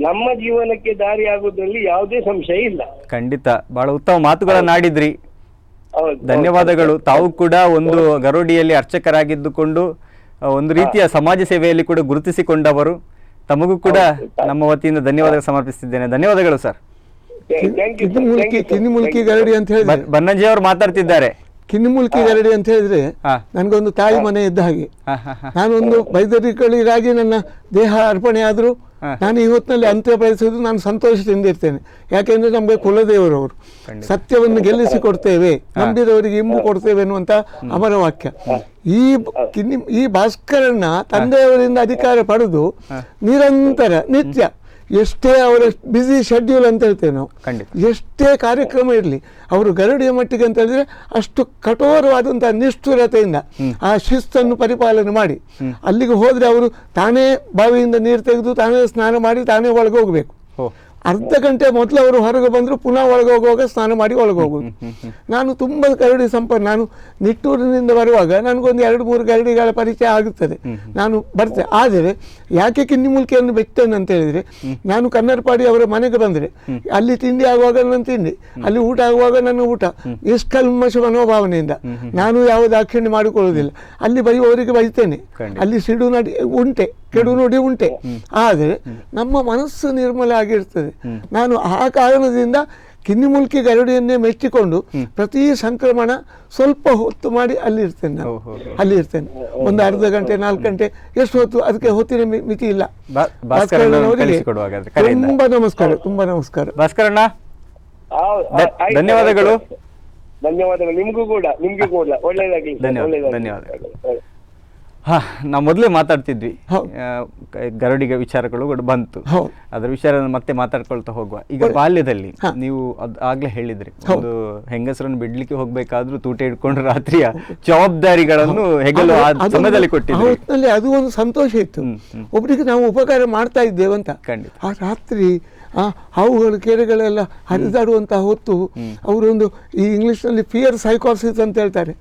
ನಮ್ಮ ಜೀವನಕ್ಕೆ ದಾರಿ ಆಗೋದ್ರಲ್ಲಿ ಯಾವುದೇ ಸಂಶಯ ಇಲ್ಲ. ಖಂಡಿತ ಬಹಳ ಉತ್ತಮ ಮಾತುಗಳನ್ನಾಡಿದ್ರಿ. ಹೌದು. ಧನ್ಯವಾದಗಳು. ತಾವು ಕೂಡ ಒಂದು ಗರುಡಿಯಲ್ಲಿ ಅರ್ಚಕರಾಗಿದ್ದುಕೊಂಡು ಒಂದು ರೀತಿಯ ಸಮಾಜ ಸೇವೆಯಲ್ಲಿ ಕೂಡ ಗುರುತಿಸಿಕೊಂಡವರು. ತಮಗೂ ಕೂಡ ನಮ್ಮ ವತಿಯಿಂದ ಧನ್ಯವಾದ ಸಮರ್ಪಿಸುತ್ತಿದ್ದೇನೆ. ಧನ್ಯವಾದಗಳು ಸರ್. ಕಿನ್ನಿಮುಲ್ಕಿ ಗರಡಿ ಅಂತ ಹೇಳಿದ್ರೆ ಬನ್ನಂಜಿ ಅವರು ಮಾತಾಡ್ತಿದ್ದಾರೆ. ಕಿನ್ನಿಮುಲ್ಕಿ ಗರಡಿ ಅಂತ ಹೇಳಿದ್ರೆ ನನ್ಗೊಂದು ತಾಯಿ ಮನೆ ಇದ್ದ ಹಾಗೆ. ನಾನೊಂದು ವೈದ್ಯರಿಗಳಿಗಾಗಿ ನನ್ನ ದೇಹ ಅರ್ಪಣೆ ಆದ್ರೂ ನಾನು ಈ ಹೊತ್ತಿನಲ್ಲಿ ಅಂತ್ಯ ಬಯಸುವುದು ನಾನು ಸಂತೋಷದಿಂದ ಇರ್ತೇನೆ. ಯಾಕೆಂದ್ರೆ ನಮಗೆ ಕುಲದೇವರವರು ಸತ್ಯವನ್ನು ಗೆಲ್ಲಿಸಿ ಕೊಡ್ತೇವೆ, ನಂಬಿದವರಿಗೆ ಇಂಬು ಕೊಡ್ತೇವೆ ಅನ್ನುವಂತ ಅಮರ ವಾಕ್ಯ. ಈ ಭಾಸ್ಕರನ್ನ ತಂದೆಯವರಿಂದ ಅಧಿಕಾರ ಪಡೆದು ನಿರಂತರ ನಿತ್ಯ ಎಷ್ಟೇ ಅವರ ಬ್ಯುಸಿ ಶೆಡ್ಯೂಲ್ ಅಂತ ಹೇಳ್ತೇವೆ ನಾವು, ಎಷ್ಟೇ ಕಾರ್ಯಕ್ರಮ ಇರಲಿ ಅವರು ಗರುಡಿಯ ಮಟ್ಟಿಗೆ ಅಂತ ಹೇಳಿದ್ರೆ ಅಷ್ಟು ಕಠೋರವಾದಂತಹ ನಿಷ್ಠುರತೆಯಿಂದ ಆ ಶಿಸ್ತನ್ನು ಪರಿಪಾಲನೆ ಮಾಡಿ ಅಲ್ಲಿಗೆ ಹೋದ್ರೆ ಅವರು ತಾನೇ ಬಾವಿಯಿಂದ ನೀರು ತೆಗೆದು ತಾನೇ ಸ್ನಾನ ಮಾಡಿ ತಾನೇ ಒಳಗೆ ಹೋಗ್ಬೇಕು. ಅರ್ಧ ಗಂಟೆ ಮೊದಲು ಅವರು ಹೊರಗೆ ಬಂದರು, ಪುನಃ ಒಳಗೆ ಹೋಗುವಾಗ ಸ್ನಾನ ಮಾಡಿ ಒಳಗೆ ಹೋಗೋದು. ನಾನು ತುಂಬ ಗರಡಿ ನಾನು ನಿಟ್ಟೂರಿನಿಂದ ಬರುವಾಗ ನನಗೊಂದು 2-3 ಗರಡಿಗಳ ಪರಿಚಯ ಆಗುತ್ತದೆ, ನಾನು ಬರ್ತೇನೆ. ಆದರೆ ಯಾಕೆ ಕಿನ್ನಿಮುಲ್ಕಿಯನ್ನು ಬಿಟ್ಟೇನೆ ಅಂತ ಹೇಳಿದರೆ, ನಾನು ಕನ್ನಡಪಾಡಿ ಅವರ ಮನೆಗೆ ಬಂದರೆ ಅಲ್ಲಿ ತಿಂಡಿ ಆಗುವಾಗ ನನ್ನ ತಿಂಡಿ, ಅಲ್ಲಿ ಊಟ ಆಗುವಾಗ ನನ್ನ ಊಟ, ನಿಷ್ಕಲ್ಮಶ ಮನೋಭಾವನೆಯಿಂದ ನಾನು ಯಾವ ದಾಕ್ಷಿಣ್ಯ ಮಾಡಿಕೊಳ್ಳುವುದಿಲ್ಲ. ಅಲ್ಲಿ ಬೈಯುವವರಿಗೆ ಬೈತೇನೆ, ಅಲ್ಲಿ ಸಿಡು ನಡಿ ಉಂಟೆ, ಕೆಡು ನುಡಿ ಉಂಟೆ, ಆದರೆ ನಮ್ಮ ಮನಸ್ಸು ನಿರ್ಮಲ ಆಗಿರ್ತದೆ. ನಾನು ಆ ಕಾರಣದಿಂದ ಕಿನ್ನಿಮುಲ್ಕಿ ಗರುಡಿಯನ್ನೇ ಮೆಚ್ಚಿಕೊಂಡು ಪ್ರತಿ ಸಂಕ್ರಮಣ ಸ್ವಲ್ಪ ಹೊತ್ತು ಮಾಡಿ ಅಲ್ಲಿ ಇರ್ತೇನೆ. ನಾನು ಅಲ್ಲಿ ಇರ್ತೇನೆ ಒಂದು ಅರ್ಧ ಗಂಟೆ 4 ಗಂಟೆ, ಎಷ್ಟು ಹೊತ್ತು, ಅದಕ್ಕೆ ಹೊತ್ತಿನ ಮಿತಿ ಇಲ್ಲ. ತುಂಬಾ ನಮಸ್ಕಾರ, ತುಂಬಾ ನಮಸ್ಕಾರ ಭಾಸ್ಕರಣ್ಣ. ಧನ್ಯವಾದಗಳು. ಧನ್ಯವಾದಗಳು ನಿಮ್ಗೂ ಕೂಡ ಒಳ್ಳೆಯದಾಗಲಿ. ಧನ್ಯವಾದಗಳು. ನಾವು ಮೊದಲೇ ಮಾತಾಡ್ತಿದ್ವಿ, ಗರುಡಿಗೆ ವಿಚಾರಗಳು ಕೂಡ ಬಂತು, ಅದರ ವಿಚಾರ ಮತ್ತೆ ಮಾತಾಡ್ಕೊಳ್ತಾ ಹೋಗುವ. ಈಗ ಬಾಲ್ಯದಲ್ಲಿ ನೀವು ಆಗ್ಲೇ ಹೇಳಿದ್ರಿ, ಒಂದು ಹೆಂಗಸರನ್ನು ಬಿಡ್ಲಿಕ್ಕೆ ಹೋಗ್ಬೇಕಾದ್ರೂ ತೂಟೆ ಇಟ್ಕೊಂಡು ರಾತ್ರಿಯ ಜವಾಬ್ದಾರಿಗಳನ್ನು ಹೆಗಲು ಆ ಸಮಯದಲ್ಲಿ ಕೊಟ್ಟಿದ್ರಿ. ಅದು ಒಂದು ಸಂತೋಷ ಇತ್ತು, ಒಬ್ಬರಿಗೆ ನಾವು ಉಪಕಾರ ಮಾಡ್ತಾ ಇದ್ದೇವಂತ. ಆ ರಾತ್ರಿ ಹಾವುಗಳು ಕೆರೆಗಳೆಲ್ಲ ಹರಿದಾಡುವಂತಹ ಹೊತ್ತು ಅವರೊಂದು ಈ ಇಂಗ್ಲಿಷ್ನಲ್ಲಿ ಫಿಯರ್ ಸೈಕಾಸಿಸ್ ಅಂತ ಹೇಳ್ತಾರೆ,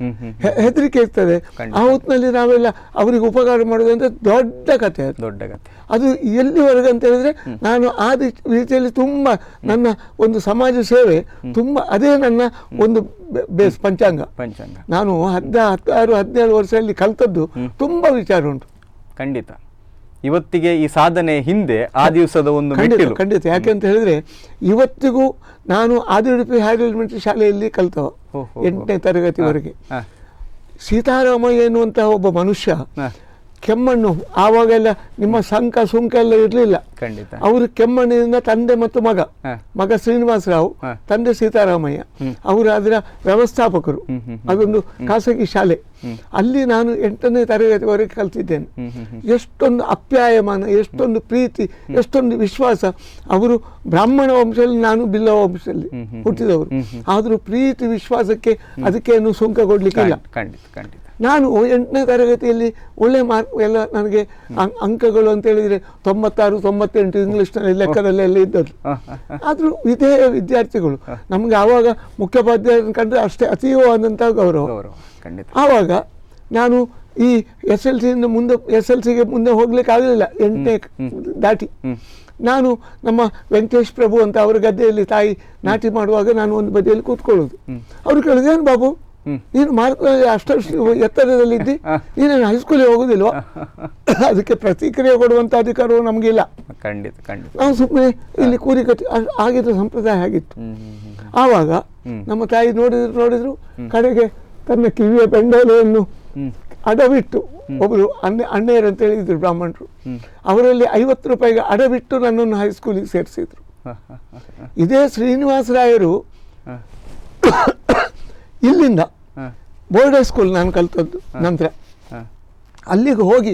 ಹೆದರಿಕೆ ಇರ್ತದೆ. ಆ ಹೊತ್ತಿನಲ್ಲಿ ನಾವೆಲ್ಲ ಅವರಿಗೆ ಉಪಕಾರ ಮಾಡೋದು ಅಂದ್ರೆ ದೊಡ್ಡ ಕಥೆ. ಅದು ಎಲ್ಲಿವರೆಗೆ ಅಂತ ಹೇಳಿದ್ರೆ, ನಾನು ಆ ರೀತಿಯಲ್ಲಿ ತುಂಬ ನನ್ನ ಒಂದು ಸಮಾಜ ಸೇವೆ ತುಂಬ, ಅದೇ ನನ್ನ ಒಂದು ಬೇಸ್ ಪಂಚಾಂಗ. ನಾನು 16-17 ವರ್ಷದಲ್ಲಿ ಕಲ್ತದ್ದು ತುಂಬ ವಿಚಾರ ಉಂಟು. ಖಂಡಿತ ಇವತ್ತಿಗೆ ಈ ಸಾಧನೆ ಹಿಂದೆ ಆ ದಿವಸದ ಒಂದು ಖಂಡಿತ. ಯಾಕೆಂತ ಹೇಳಿದ್ರೆ ಇವತ್ತಿಗೂ ನಾನು ಆದಿಉಡುಪಿ ಹೈಯರ್ ಎಲಿಮೆಂಟರಿ ಶಾಲೆಯಲ್ಲಿ ಕಲ್ತವ 8ನೇ ತರಗತಿವರೆಗೆ. ಸೀತಾರಾಮಯ್ಯ ಎನ್ನುವಂತಹ ಒಬ್ಬ ಮನುಷ್ಯ ಕೆಮ್ಮಣ್ಣು, ಆವಾಗೆಲ್ಲ ನಿಮ್ಮ ಸುಂಕ ಎಲ್ಲ ಇರಲಿಲ್ಲ. ಅವರು ಕೆಮ್ಮಣ್ಣಿನಿಂದ ತಂದೆ ಮತ್ತು ಮಗ ಶ್ರೀನಿವಾಸರಾವ್, ತಂದೆ ಸೀತಾರಾಮಯ್ಯ, ಅವರು ಅದರ ವ್ಯವಸ್ಥಾಪಕರು. ಅದೊಂದು ಖಾಸಗಿ ಶಾಲೆ. ಅಲ್ಲಿ ನಾನು 8ನೇ ತರಗತಿವರೆಗೆ ಕಲ್ತಿದ್ದೇನೆ. ಎಷ್ಟೊಂದು ಅಪ್ಯಾಯಮಾನ, ಎಷ್ಟೊಂದು ಪ್ರೀತಿ, ಎಷ್ಟೊಂದು ವಿಶ್ವಾಸ. ಅವರು ಬ್ರಾಹ್ಮಣ ವಂಶದಲ್ಲಿ, ನಾನು ಬಿಲ್ಲವ ವಂಶದಲ್ಲಿ ಹುಟ್ಟಿದವರು. ಆದರೂ ಪ್ರೀತಿ ವಿಶ್ವಾಸಕ್ಕೆ ಅದಕ್ಕೇನು ಸುಂಕ ಕೊಡ್ಲಿಕ್ಕಿಲ್ಲ. ನಾನು 8ನೇ ತರಗತಿಯಲ್ಲಿ ಒಳ್ಳೆ ಮಾರ್ಕ್ ಎಲ್ಲ, ನನಗೆ ಅಂಕಗಳು ಅಂತ ಹೇಳಿದರೆ 96-98 ಇಂಗ್ಲಿಷ್ನಲ್ಲಿ ಲೆಕ್ಕದಲ್ಲೆಲ್ಲ ಇದ್ದದ್ದು. ಆದರೂ ಇದೇ ವಿದ್ಯಾರ್ಥಿಗಳು ನಮಗೆ ಆವಾಗ ಮುಖ್ಯೋಪಾಧ್ಯಾಯರನ್ನು ಕಂಡ್ರೆ ಅಷ್ಟೇ ಅತೀವವಾದಂತಹ ಗೌರವ. ಆವಾಗ ನಾನು ಈ SLCಗೆ ಮುಂದೆ ಹೋಗ್ಲಿಕ್ಕೆ ಆಗಲಿಲ್ಲ, 8ನೇ ದಾಟಿ. ನಾನು ನಮ್ಮ ವೆಂಕಟೇಶ್ ಪ್ರಭು ಅಂತ ಅವರ ಗದ್ದೆಯಲ್ಲಿ ತಾಯಿ ನಾಟಿ ಮಾಡುವಾಗ ನಾನು ಒಂದು ಬದಿಯಲ್ಲಿ ಕೂತ್ಕೊಳ್ಳೋದು. ಅವರು ಕೇಳಿದೇನು ಬಾಬು, ನೀನು ಮಾರ್ಕ್ನಲ್ಲಿ ಅಷ್ಟು ಎತ್ತರದಲ್ಲಿದ್ದಿ, ನೀನೇನು ಹೈಸ್ಕೂಲಿಗೆ ಹೋಗೋದಿಲ್ವಾ? ಅದಕ್ಕೆ ಪ್ರತಿಕ್ರಿಯೆ ಕೊಡುವಂಥ ಅಧಿಕಾರವು ನಮಗಿಲ್ಲ. ನಾವು ಸುಮ್ಮನೆ ಇಲ್ಲಿ ಕೂರಿಕತಿ ಆಗಿದ್ದ ಸಂಪ್ರದಾಯ ಆಗಿತ್ತು. ಆವಾಗ ನಮ್ಮ ತಾಯಿ ನೋಡಿದ್ರು ಕಡೆಗೆ ತನ್ನ ಕಿವಿಯ ಪೆಂಡಾಲೆಯನ್ನು ಅಡವಿಟ್ಟು, ಒಬ್ಬರು ಅಣ್ಣಯ್ಯರು ಅಂತ ಹೇಳಿದ್ರು ಬ್ರಾಹ್ಮಣರು, ಅವರಲ್ಲಿ 50 ರೂಪಾಯಿಗೆ ಅಡವಿಟ್ಟು ನನ್ನನ್ನು ಹೈಸ್ಕೂಲಿಗೆ ಸೇರಿಸಿದ್ರು. ಇದೇ ಶ್ರೀನಿವಾಸರಾಯರು ಇಲ್ಲಿಂದ ಬೋರ್ಡ್ ಸ್ಕೂಲ್ ನಾನು ಕಲ್ತದ್ದು. ನಂತರ ಅಲ್ಲಿಗೆ ಹೋಗಿ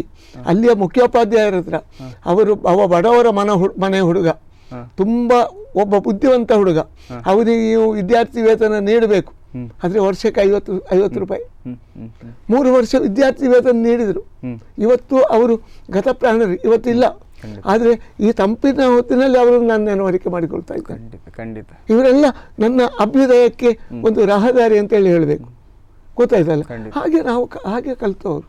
ಅಲ್ಲಿಯ ಮುಖ್ಯೋಪಾಧ್ಯಾಯರ ಹತ್ರ, ಅವ ಬಡವರ ಮನೆ ಹುಡುಗ, ತುಂಬ ಒಬ್ಬ ಬುದ್ಧಿವಂತ ಹುಡುಗ, ಅವರಿಗೆ ನೀವು ವಿದ್ಯಾರ್ಥಿ ವೇತನ ನೀಡಬೇಕು, ಆದರೆ ವರ್ಷಕ್ಕೆ 50 ರೂಪಾಯಿ. 3 ವರ್ಷ ವಿದ್ಯಾರ್ಥಿ ವೇತನ ನೀಡಿದರು. ಇವತ್ತು ಅವರು ಗತಪ್ರಾಣರು, ಇವತ್ತಿಲ್ಲ. ಆದರೆ ಈ ತಂಪಿನ ಹೊತ್ತಿನಲ್ಲಿ ಅವರನ್ನು ನಾನು ನೆನವರಿಕೆ ಮಾಡಿಕೊಳ್ತಾ ಇದ್ದೇನೆ. ಇವರೆಲ್ಲ ನನ್ನ ಅಭ್ಯುದಯಕ್ಕೆ ಒಂದು ರಹದಾರಿ ಅಂತೇಳಿ ಹೇಳಬೇಕು, ಗೊತ್ತಾಯ್ತಲ್ಲ? ಹಾಗೆ ನಾವು ಹಾಗೆ ಕಲ್ತವರು.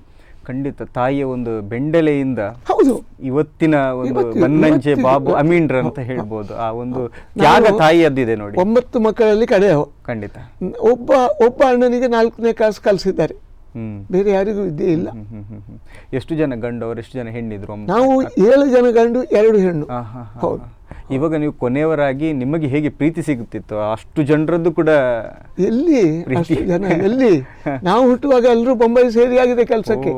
ಖಂಡಿತ ತಾಯಿಯ ಒಂದು ಬೆಂಡಲೆಯಿಂದ ಹೌದು ಇವತ್ತಿನ ಒಂದು ಬನ್ನಂಜೆ ಬಾಬು ಅಮೀನ್ರ ಅಂತ ಹೇಳ್ಬೋದು. ಆ ಒಂದು ತ್ಯಾಗ ತಾಯಿಯದ್ದಿದೆ ನೋಡಿ. 9 ಮಕ್ಕಳಲ್ಲಿ ಕಡೆಯವ. ಖಂಡಿತ. ಒಬ್ಬ ಅಣ್ಣನಿಗೆ 4ನೇ ಕ್ಲಾಸ್ ಕಲಿಸಿದ್ದಾರೆ, ಬೇರೆ ಯಾರಿಗೂ ವಿದ್ಯೆ ಇಲ್ಲ. ಎಷ್ಟು ಜನ ಗಂಡು ಅವರು, ಎಷ್ಟು ಜನ ಹೆಣ್ಣಿದ್ರು? ನಾವು 7 ಜನ ಗಂಡು 2 ಹೆಣ್ಣು. ಹೌದು. ಇವಾಗ ನೀವು ಕೊನೆಯವರಾಗಿ ನಿಮಗೆ ಹೇಗೆ ಪ್ರೀತಿ ಸಿಗುತ್ತಿತ್ತು? ಅಷ್ಟು ಜನರದ್ದು ಕೂಡ ಎಲ್ಲಿ ಅಷ್ಟು ಜನ ಎಲ್ಲಿ? ನಾವು ಹುಟ್ಟುವಾಗ ಎಲ್ಲರೂ ಬೊಂಬೈ ಸೇರಿ ಆಗಿದೆ ಕೆಲಸಕ್ಕೆ.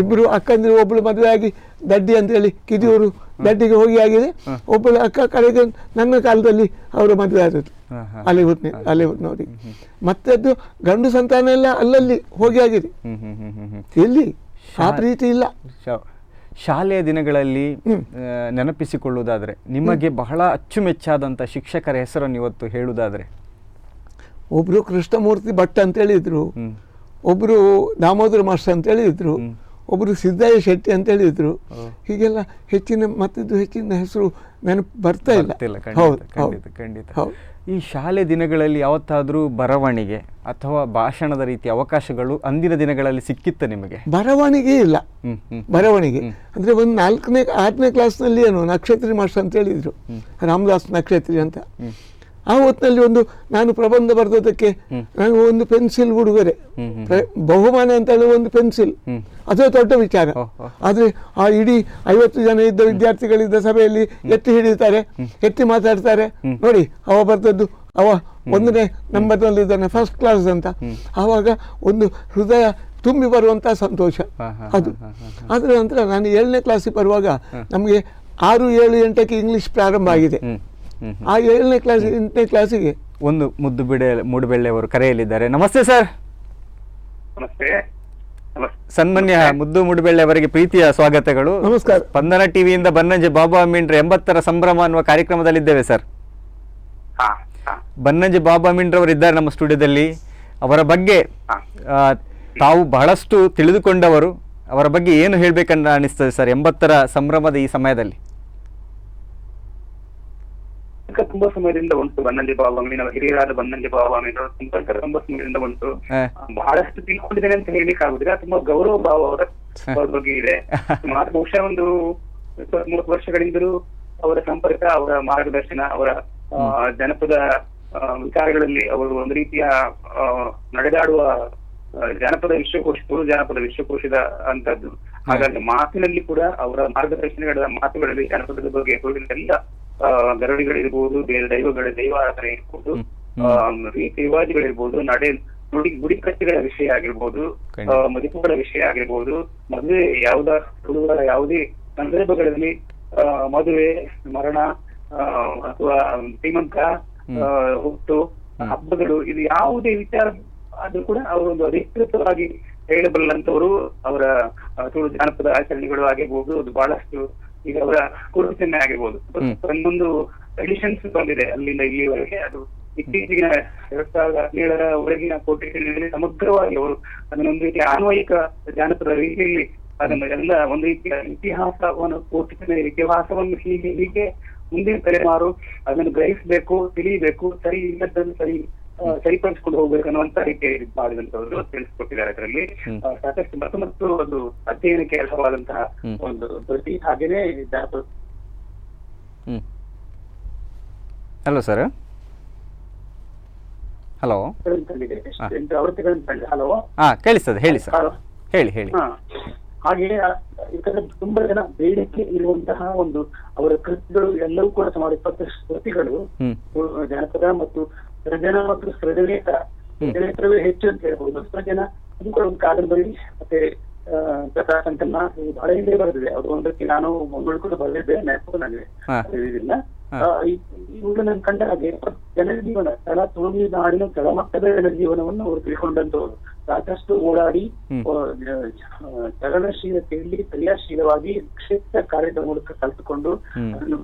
ಇಬ್ರು ಅಕ್ಕಂದಿರು, ಒಬ್ಳು ಮದುವೆ ಆಗಿ ದಡ್ಡಿ ಅಂತ ಹೇಳಿ ಕಿದಿಯೂರು ದಡ್ಡಿಗೆ ಹೋಗಿ ಆಗಿದೆ. ಒಬ್ಬಳು ಅಕ್ಕ ಕಡೆಗೆ ನನ್ನ ಕಾಲದಲ್ಲಿ ಅವರು ಮದುವೆ ಆದದ್ದು ಅಲಿವುಡ್ನವರಿಗೆ. ಮತ್ತೆ ಅದು ಗಂಡು ಸಂತಾನ ಎಲ್ಲ ಅಲ್ಲಲ್ಲಿ ಹೋಗಿ ಆಗಿದೆ. ಎಲ್ಲಿ ಆ ಪ್ರೀತಿ ಇಲ್ಲ. ಶಾಲೆಯ ದಿನಗಳಲ್ಲಿ ನೆನಪಿಸಿಕೊಳ್ಳುವುದಾದ್ರೆ ನಿಮಗೆ ಬಹಳ ಅಚ್ಚುಮೆಚ್ಚಾದಂಥ ಶಿಕ್ಷಕರ ಹೆಸರನ್ನು ಇವತ್ತು ಹೇಳುವುದಾದ್ರೆ? ಒಬ್ರು ಕೃಷ್ಣಮೂರ್ತಿ ಭಟ್ ಅಂತ ಹೇಳಿದ್ರು, ಒಬ್ರು ದಾಮೋದರ ಮಾಸ್ಟರ್ ಅಂತ ಹೇಳಿದ್ರು, ಒಬ್ರು ಸಿದ್ದಯ್ಯ ಶೆಟ್ಟಿ ಅಂತ ಹೇಳಿದ್ರು. ಹೀಗೆಲ್ಲ ಹೆಚ್ಚಿನ ಹೆಸರು ನೆನಪು ಬರ್ತಾ ಇಲ್ಲ. ಖಂಡಿತ. ಈ ಶಾಲೆ ದಿನಗಳಲ್ಲಿ ಯಾವತ್ತಾದ್ರೂ ಬರವಣಿಗೆ ಅಥವಾ ಭಾಷಣದ ರೀತಿಯ ಅವಕಾಶಗಳು ಅಂದಿನ ದಿನಗಳಲ್ಲಿ ಸಿಕ್ಕಿತ್ತ ನಿಮಗೆ? ಬರವಣಿಗೆ ಇಲ್ಲ. ಬರವಣಿಗೆ ಅಂದ್ರೆ ಒಂದು 4ನೇ 6ನೇ ಕ್ಲಾಸ್ನಲ್ಲಿ ಏನು ನಕ್ಷತ್ರಿ ಮಾಸ್ಟರ್ ಅಂತ ಹೇಳಿದ್ರು, ರಾಮದಾಸ್ ನಕ್ಷತ್ರಿ ಅಂತ. ಆ ಹೊತ್ತಿನಲ್ಲಿ ನಾನು ಪ್ರಬಂಧ ಬರೆದೋದಕ್ಕೆ ನನಗೆ ಒಂದು ಪೆನ್ಸಿಲ್ ಉಡುಗೊರೆ, ಬಹುಮಾನ ಅಂತ ಹೇಳುವ ಒಂದು ಪೆನ್ಸಿಲ್, ಅದು ದೊಡ್ಡ ವಿಚಾರ. ಆದ್ರೆ ಆ ಇಡೀ 50 ಜನ ಇದ್ದ ವಿದ್ಯಾರ್ಥಿಗಳಿದ್ದ ಸಭೆಯಲ್ಲಿ ಎತ್ತಿ ಹಿಡಿತಾರೆ, ಎತ್ತಿ ಮಾತಾಡ್ತಾರೆ. ನೋಡಿ ಅವ ಬರ್ತದ್ದು, ಅವ 1ನೇ ನಂಬರ್ನಲ್ಲಿದ್ದಾನೆ, ಫಸ್ಟ್ ಕ್ಲಾಸ್ ಅಂತ. ಆವಾಗ ಒಂದು ಹೃದಯ ತುಂಬಿ ಬರುವಂತಹ ಸಂತೋಷ ಅದು. ಅದರ ನಂತರ ನಾನು 7ನೇ ಕ್ಲಾಸಿಗೆ ಬರುವಾಗ ನಮಗೆ 6, 7, 8ಕ್ಕೆ ಇಂಗ್ಲಿಷ್ ಪ್ರಾರಂಭ ಆಗಿದೆ. ಆ 7ನೇ ಕ್ಲಾಸ್ 8ನೇ ಕ್ಲಾಸಿಗೆ ಒಂದು ಮೂಡುಬೆಳ್ಳೆ ಅವರು ಕರೆಯಲಿದ್ದಾರೆ. ನಮಸ್ತೆ ಸರ್. ನಮಸ್ತೆ. ಸನ್ಮಾನ್ಯ ಮುದ್ದು ಮೂಡುಬೆಳ್ಳೆ ಅವರಿಗೆ ಪ್ರೀತಿಯ ಸ್ವಾಗತಗಳು. ನಮಸ್ಕಾರ. ಸ್ಪಂದನ ಟಿವಿಯಿಂದ ಬನ್ನಂಜೆ ಬಾಬು ಅಮೀನ್ರ 80ರ ಸಂಭ್ರಮ ಅನ್ನುವ ಕಾರ್ಯಕ್ರಮದಲ್ಲಿದ್ದೇವೆ ಸರ್. ಬನ್ನಂಜೆ ಬಾಬು ಅಮೀನ್ರವರು ಇದ್ದಾರೆ ನಮ್ಮ ಸ್ಟುಡಿಯೋದಲ್ಲಿ. ಅವರ ಬಗ್ಗೆ ತಾವು ಬಹಳಷ್ಟು ತಿಳಿದುಕೊಂಡವರು. ಅವರ ಬಗ್ಗೆ ಏನು ಹೇಳ್ಬೇಕಂತ ಅನಿಸ್ತದೆ ಸರ್ 80ರ ಸಂಭ್ರಮದ ಈ ಸಮಯದಲ್ಲಿ? ತುಂಬಾ ಸಮಯದಿಂದ ಉಂಟು ಬನ್ನಂಜೆ ಬಾಬು ಅಮೀನ್, ಹಿರಿಯರಾದ ಬನ್ನಂಜೆ ಬಾಬು ಅಮೀನ್ ಅವರ ಸಂಪರ್ಕ ತುಂಬಾ ಸಮಯದಿಂದ ಉಂಟು. ಬಹಳಷ್ಟು ತಿಳ್ಕೊಂಡಿದ್ದೇನೆ ಅಂತ ಹೇಳಿಕ್ ಆಗುದಿಲ್ಲ, ತುಂಬಾ ಗೌರವ ಭಾವ ಅವರ ಬಗ್ಗೆ ಇದೆ. ಸುಮಾರು ಬಹುಶಃ ಒಂದು 23 ವರ್ಷಗಳಿಂದಲೂ ಅವರ ಸಂಪರ್ಕ, ಅವರ ಮಾರ್ಗದರ್ಶನ, ಅವರ ಜನಪದ ವಿಚಾರಗಳಲ್ಲಿ ಅವರು ಒಂದು ರೀತಿಯ ನಡೆದಾಡುವ ಜಾನಪದ ವಿಶ್ವಕೋಶ, ತುಳು ಜಾನಪದ ವಿಶ್ವಕೋಶದ ಅಂತದ್ದು. ಹಾಗಾಗಿ ಮಾತಿನಲ್ಲಿ ಕೂಡ ಅವರ ಮಾರ್ಗದರ್ಶನಗಳ ಮಾತುಗಳಲ್ಲಿ ಜಾನಪದದ ಬಗ್ಗೆ ಎಲ್ಲ ಗರಡಿಗಳಿರ್ಬೋದು, ಬೇರೆ ದೈವಾರಾಧನೆ ಇರ್ಬೋದು, ರೀತಿ ರಿವಾಜುಗಳಿರ್ಬೋದು, ಗುಡಿ ಕಟ್ಟೆಗಳ ವಿಷಯ ಆಗಿರ್ಬೋದು, ಮದುವೆಗಳ ವಿಷಯ ಆಗಿರ್ಬೋದು, ಮದುವೆ ಯಾವುದೇ ಸಂದರ್ಭಗಳಲ್ಲಿ ಮದುವೆ, ಮರಣ ಅಥವಾ ಶ್ರೀಮಂತ, ಹುಟ್ಟು, ಹಬ್ಬಗಳು, ಇದು ಯಾವುದೇ ವಿಚಾರ ಅದು ಕೂಡ ಅವರೊಂದು ಅಧಿಕೃತವಾಗಿ ಹೇಳಬಲ್ಲಂತವರು. ಅವರ ತುಳು ಜಾನಪದ ಆಚರಣೆಗಳು ಆಗಿರ್ಬೋದು, ಅದು ಬಹಳಷ್ಟು ಈಗ ಅವರ ಕುರುಚನೆ ಆಗಿರ್ಬೋದು, ಒಂದೊಂದು ಎಡಿಷನ್ಸ್ ಬಂದಿದೆ ಅಲ್ಲಿಂದ ಇಲ್ಲಿವರೆಗೆ. ಅದು ಇತ್ತೀಚೆಗಿನ 2017ರ ಒಳಗಿನ ಕೋಟೆಗಳಲ್ಲಿ ಸಮಗ್ರವಾಗಿ ಅವರು ಅದನ್ನೊಂದು ರೀತಿಯ ಅನ್ವಯಿಕ ಜಾನಪದ ರೀತಿಯಲ್ಲಿ ಅದನ್ನು ಎಲ್ಲ ಒಂದು ರೀತಿಯ ಇತಿಹಾಸವನ್ನು ಇತಿಹಾಸವನ್ನು ಹೀಗೆ ಮುಂದಿನ ತಲೆಮಾರು ಅದನ್ನು ಗ್ರಹಿಸಬೇಕು, ತಿಳಿಯಬೇಕು, ಸರಿ ಇಲ್ಲದನ್ನು ಸರಿಪಡಿಸಿಕೊಂಡು ಹೋಗ್ಬೇಕು ಅನ್ನುವಂತ ರೀತಿಯಲ್ಲಿ ಮಾಡಿದಂತವರು ತಿಳಿಸ್ಕೊಟ್ಟಿದ್ದಾರೆ. ಅದರಲ್ಲಿ ಸಾಕಷ್ಟು ಮತ್ತು ಒಂದು ಅಧ್ಯಯನಕ್ಕೆ ಅರ್ಹವಾದಂತಹ ಒಂದು ಕೃತಿ. ಹಾಗೇನೆ ಹಲೋ ಸರ್. ಹಲೋ. ಹಲೋ. ಕೇಳಿಸ್ತದೆ, ಹೇಳಿ ಸರ್, ಹೇಳಿ. ಹಾಗೆ ತುಂಬಾ ಜನ ಬೇಡಿಕೆ ಇರುವಂತಹ ಒಂದು ಅವರ ಕೃತಿಗಳು ಎಲ್ಲವೂ ಕೂಡ ಸುಮಾರು 20 ಕೃತಿಗಳು ಜನಪದ ಮತ್ತು ಸೃಜನ ಮತ್ತು ಸೃಜನೇತರವೇ ಹೆಚ್ಚು ಅಂತ ಹೇಳ್ಬೋದು. ಸೃಜನ ಅದು ಕೂಡ ಒಂದು ಕಾದಂಬರಿ, ಮತ್ತೆ ಕಥಾ ಸಂಕಲನ ಬಹಳ ಹಿಂದೆ ಬರೆದಿದೆ. ಅದು ಒಂದಕ್ಕೆ ನಾನು ಮಂಗಳು ಕೂಡ ಬರೆದಿದ್ದೆ, ನೆನಪು ನನಗೆ ತಿಳಿದಿಲ್ಲ. ಇವುಗಳು ನಾನು ಕಂಡ ಹಾಗೆ ಜನರ ಜೀವನ, ತುಳು ನಾಡಿನ ಕೆಳಮಟ್ಟದ ಜನರ ಜೀವನವನ್ನು ಅವರು ತಿಳ್ಕೊಂಡಂತವರು. ಸಾಕಷ್ಟು ಓಡಾಡಿ ಚಲನಶೀಲತೆಯಲ್ಲಿ ಕ್ರಿಯಾಶೀಲವಾಗಿ ಕ್ಷೇತ್ರ ಕಾರ್ಯದ ಮೂಲಕ ಕಲಿತುಕೊಂಡು ಅದನ್ನು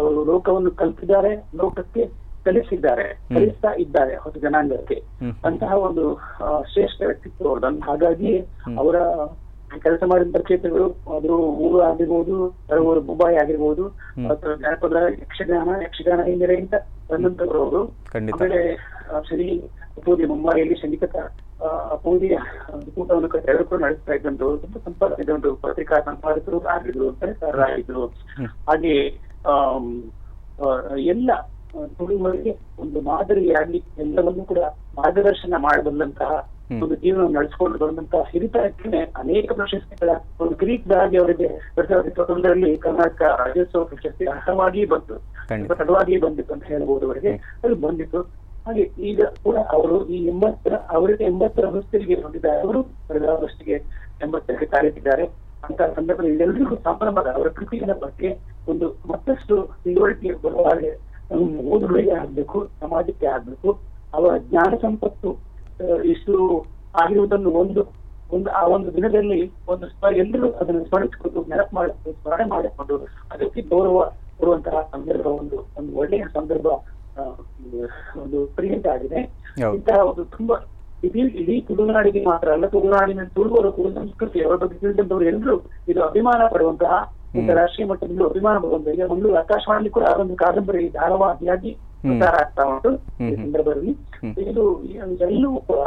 ಅವರು ಲೋಕವನ್ನು ಕಲಿತಿದ್ದಾರೆ, ಲೋಕಕ್ಕೆ ಕಲಿಸಿದ್ದಾರೆ, ಕಲಿಸ್ತಾ ಇದ್ದಾರೆ ಹೊಸ ಜನಾಂಗಕ್ಕೆ. ಅಂತಹ ಒಂದು ಶ್ರೇಷ್ಠ ವ್ಯಕ್ತಿತ್ವ ಅವ್ರದ್ದು. ಹಾಗಾಗಿ ಅವರ ಕೆಲಸ ಮಾಡಿದಂತ ಕ್ಷೇತ್ರಗಳು ಅದು ಊರು ಆಗಿರ್ಬೋದು, ಊರು ಮುಂಬೈ ಆಗಿರ್ಬೋದು, ಅಥವಾ ಜನಪದ ಯಕ್ಷಗಾನ ಹಿನ್ನೆಲೆಯಿಂದ ಬಂದಂತವರು ಅವರು. ಖಂಡಿತ. ಆಮೇಲೆ ಶನಿ ಪೂಜೆ ಮುಂಬೈಯಲ್ಲಿ ಶನಿಕತ ಪೂಜೆಯ ಕೂಟವನ್ನು ಕೂಡ ನಡೆಸ್ತಾ ಇದ್ದಂತವರು, ತುಂಬಾ ಸಂಪರ್ಕ ಇದ್ದಂತ ಪತ್ರಿಕಾ ಸಂಪಾದಕರು ಆಗಿದ್ರು, ಸಲಹೆಗಾರರಾಗಿದ್ರು. ಹಾಗೆ ಎಲ್ಲ ತುಳುವರಿಗೆ ಒಂದು ಮಾದರಿಯಾಗಿ ಎಲ್ಲವನ್ನೂ ಕೂಡ ಮಾರ್ಗದರ್ಶನ ಮಾಡಬಲ್ಲಂತಹ ಒಂದು ಜೀವನ ನಡೆಸಿಕೊಂಡು ಬಂದಂತಹ ಹಿರಿತನಕ್ಕೆ ಅನೇಕ ಪ್ರಶಸ್ತಿಗಳ ಒಂದು ಕಿರೀಟವಾಗಿ ಅವರಿಗೆ 2021ರಲ್ಲಿ ಕರ್ನಾಟಕ ರಾಜ್ಯೋತ್ಸವ ಪ್ರಶಸ್ತಿ ಅರ್ಹವಾಗಿ ಬಂತು, ತಡವಾಗಿ ಬಂದಿತ್ತು ಅಂತ ಹೇಳ್ಬೋದು ಅವರಿಗೆ, ಅದು ಬಂದಿತ್ತು. ಹಾಗೆ ಈಗ ಕೂಡ ಅವರು ಈ 80ರ ಹೊಸ್ತಿಗೆ ಬಂದಿದ್ದಾರೆ. ಅವರು 80ಕ್ಕೆ ಕಾಲಿಟ್ಟಿದ್ದಾರೆ. ಅಂತ ಸಂದರ್ಭದಲ್ಲಿ ಎಲ್ಲರಿಗೂ ಸಂಭ್ರಮದ ಅವರ ಕೃತಿಗಳ ಬಗ್ಗೆ ಒಂದು ಮತ್ತಷ್ಟು ತಿಳುವಳಿಕೆ ಬರುವ ಹಾಗೆ ಓದುಗಳಿಗೆ ಆಗ್ಬೇಕು, ಸಮಾಜಕ್ಕೆ ಆಗ್ಬೇಕು. ಅವರ ಜ್ಞಾನ ಸಂಪತ್ತು ಇಷ್ಟು ಆಗಿರುವುದನ್ನು ಆ ಒಂದು ದಿನದಲ್ಲಿ ಎಲ್ಲರೂ ಅದನ್ನು ಸ್ಮರಿಸಿಕೊಂಡು ಸ್ಮರಣೆ ಮಾಡಿಕೊಂಡು ಅದಕ್ಕೆ ಗೌರವ ಕೊಡುವಂತಹ ಸಂದರ್ಭ ಒಂದು ಒಳ್ಳೆಯ ಸಂದರ್ಭ ಒಂದು ಪ್ರಿಯಂತ ಆಗಿದೆ. ಇಂತಹ ಒಂದು ತುಂಬಾ ಇಡೀ ತುಳುನಾಡಿಗೆ ಮಾತ್ರ ಅಲ್ಲ, ತುಳುನಾಡಿನ ತುಳುವರು, ತುಳು ಸಂಸ್ಕೃತಿ ಅವರ ಬಗ್ಗೆ ತಿಳಿದಂತವರು ಎಲ್ಲರೂ ಇದು ಅಭಿಮಾನ ಪಡುವಂತಹ, ರಾಷ್ಟ್ರೀಯ ಮಟ್ಟದಲ್ಲಿ ಅಭಿಮಾನ ಪಡುವಂತಹ. ಈಗ ಮಂಗಳೂರು ಆಕಾಶವಾಣಿ ಕೂಡ ಒಂದು ಕಾದಂಬರಿ ಧಾರಾವಾಹಿಯಾಗಿ ಪ್ರಚಾರ ಆಗ್ತಾ ಉಂಟು ಈ ಸಂದರ್ಭದಲ್ಲಿ. ಇದು ಎಲ್ಲವೂ ಕೂಡ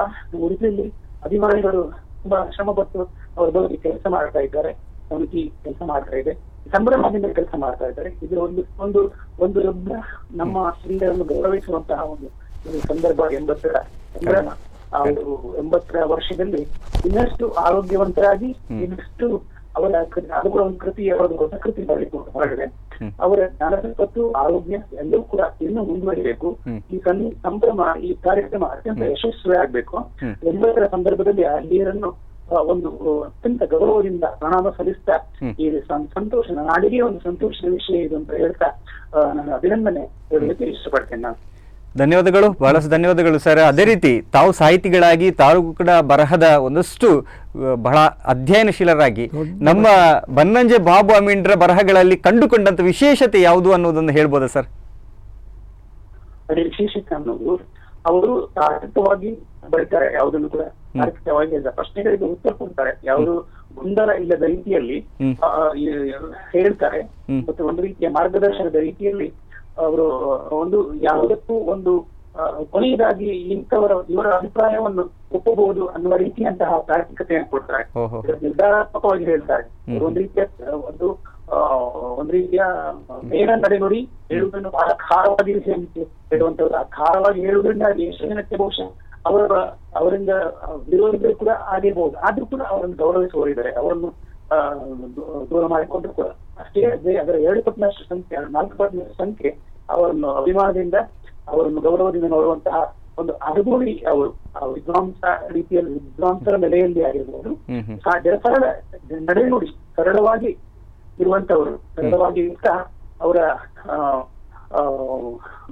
ಉಡುಪಿಯಲ್ಲಿ ಅಭಿಮಾನಿಗಳು ತುಂಬಾ ಶ್ರಮಪಟ್ಟು ಅವರ ಬಗ್ಗೆ ಕೆಲಸ ಮಾಡ್ತಾ ಇದ್ದಾರೆ, ಸಮಿತಿ ಕೆಲಸ ಮಾಡ್ತಾ ಇದೆ, ಸಂಭ್ರಮದಿಂದ ಕೆಲಸ ಮಾಡ್ತಾ ಇದ್ದಾರೆ. ಇದು ಒಂದು ದೊಡ್ಡ ನಮ್ಮ ಹಿರಿಯರನ್ನು ಗೌರವಿಸುವಂತಹ ಒಂದು ಸಂದರ್ಭ. 80ರ ಸಂಭ್ರಮ. ಆ 80ರ ವರ್ಷದಲ್ಲಿ ಇನ್ನಷ್ಟು ಆರೋಗ್ಯವಂತರಾಗಿ, ಇನ್ನಷ್ಟು ಅವರ ಅದು ಕೂಡ ಒಂದು ಕೃತಿ, ಅವರದ್ದು ಹೊಸ ಕೃತಿ ಬರಲಿಕ್ಕೆ ಹೊರಗಡೆ. ಅವರ ಜ್ಞಾನ ಸಂಪತ್ತು, ಆರೋಗ್ಯ ಎಲ್ಲವೂ ಕೂಡ ಇನ್ನೂ ಮುಂದುವರಿಬೇಕು. ಈ ಸಂಭ್ರಮ, ಈ ಕಾರ್ಯಕ್ರಮ ಅತ್ಯಂತ ಯಶಸ್ವಿ ಆಗ್ಬೇಕು. 80ರ ಸಂದರ್ಭದಲ್ಲಿ ಆ ಹಿರಿಯರನ್ನು ಒಂದು ಅತ್ಯಂತ ಗೌರವದಿಂದ ಪ್ರಣಾಮ ಸಲ್ಲಿಸ್ತಾ ಈ ಸಂತೋಷ, ನಾಡಿಗೆ ಒಂದು ಸಂತೋಷದ ವಿಷಯ ಇದು ಅಂತ ಹೇಳ್ತಾ ನಾನು ಅಭಿನಂದನೆ ಹೇಳಲಿಕ್ಕೆ ಇಷ್ಟಪಡ್ತೇನೆ. ನಾನು ಧನ್ಯವಾದಗಳು, ಬಹಳಷ್ಟು ಧನ್ಯವಾದಗಳು ಸರ್. ಅದೇ ರೀತಿ ತಾವು ಸಾಹಿತಿಗಳಾಗಿ ತಾವು ಕೂಡ ಬರಹದ ಒಂದಷ್ಟು ಬಹಳ ಅಧ್ಯಯನಶೀಲರಾಗಿ ನಮ್ಮ ಬನ್ನಂಜೆ ಬಾಬು ಅಮೀನ್ರ ಬರಹಗಳಲ್ಲಿ ಕಂಡುಕೊಂಡಂತ ವಿಶೇಷತೆ ಯಾವುದು ಅನ್ನೋದನ್ನು ಹೇಳ್ಬೋದಾ ಸರ್? ಅದೇ ವಿಶೇಷತೆ ಅನ್ನೋದು, ಅವರು ತಾರ್ಕಿಕವಾಗಿ ಬರೀತಾರೆ, ಯಾವುದನ್ನು ಕೂಡ ತಾರ್ಕಿಕವಾಗಿ ಪ್ರಶ್ನೆಗಳಿಗೆ ಉತ್ತರ ಕೊಡ್ತಾರೆ, ಯಾವುದು ಗೊಂದಲ ಇಲ್ಲದ ರೀತಿಯಲ್ಲಿ ಹೇಳ್ತಾರೆ. ಮತ್ತೆ ಒಂದು ರೀತಿಯ ಮಾರ್ಗದರ್ಶನದ ರೀತಿಯಲ್ಲಿ ಅವರು ಯಾವುದಕ್ಕೂ ಕೊನೆಯದಾಗಿ ಇವರ ಅಭಿಪ್ರಾಯವನ್ನು ಒಪ್ಪಬಹುದು ಅನ್ನುವ ರೀತಿಯಂತಹ ತಾರ್ಕಿಕತೆಯನ್ನು ಕೊಡ್ತಾರೆ, ನಿರ್ಧಾರಾತ್ಮಕವಾಗಿ ಹೇಳ್ತಾರೆ. ಒಂದು ರೀತಿಯ ನೇರ ನಡೆನುಡಿ ಹೇಳುವುದನ್ನು ಬಹಳ ಖಾರವಾಗಿ ಹೇಳುವಂತದ್ದು. ಆ ಖಾರವಾಗಿ ಹೇಳುವುದರಿಂದಾಗಿ ಎಷ್ಟು ಜನಕ್ಕೆ ಬಹುಶಃ ಅವರಿಂದ ವಿರೋಧಿಗಳು ಕೂಡ ಆಗಿರ್ಬೋದು, ಆದ್ರೂ ಕೂಡ ಅವರನ್ನು ಗೌರವಿಸುವವರಿದ್ದಾರೆ. ಅವರನ್ನು ದೂರ ಮಾಡಿಕೊಂಡ್ರು ಕೂಡ ಅಷ್ಟೇ. ಅದರ 2 ಪಟ್ಟಿನಷ್ಟು ಸಂಖ್ಯೆ, 4 ಪಟ್ಟಿನಷ್ಟು ಸಂಖ್ಯೆ ಅವರನ್ನು ಅಭಿಮಾನದಿಂದ, ಅವರನ್ನು ಗೌರವದಿಂದ ನೋಡುವಂತಹ ಒಂದು ಅನುಭವಿ ಅವರು. ವಿದ್ವಾಂಸ ರೀತಿಯಲ್ಲಿ, ವಿದ್ವಾಂಸರ ನೆಲೆಯಲ್ಲಿ ಆಗಿರ್ಬೋದು, ಸರಳ ನಡೆನುಡಿ, ಸರಳವಾಗಿ ಇರುವಂತವರು, ಸರಳವಾಗಿ ಇರ್ತಾ ಅವರ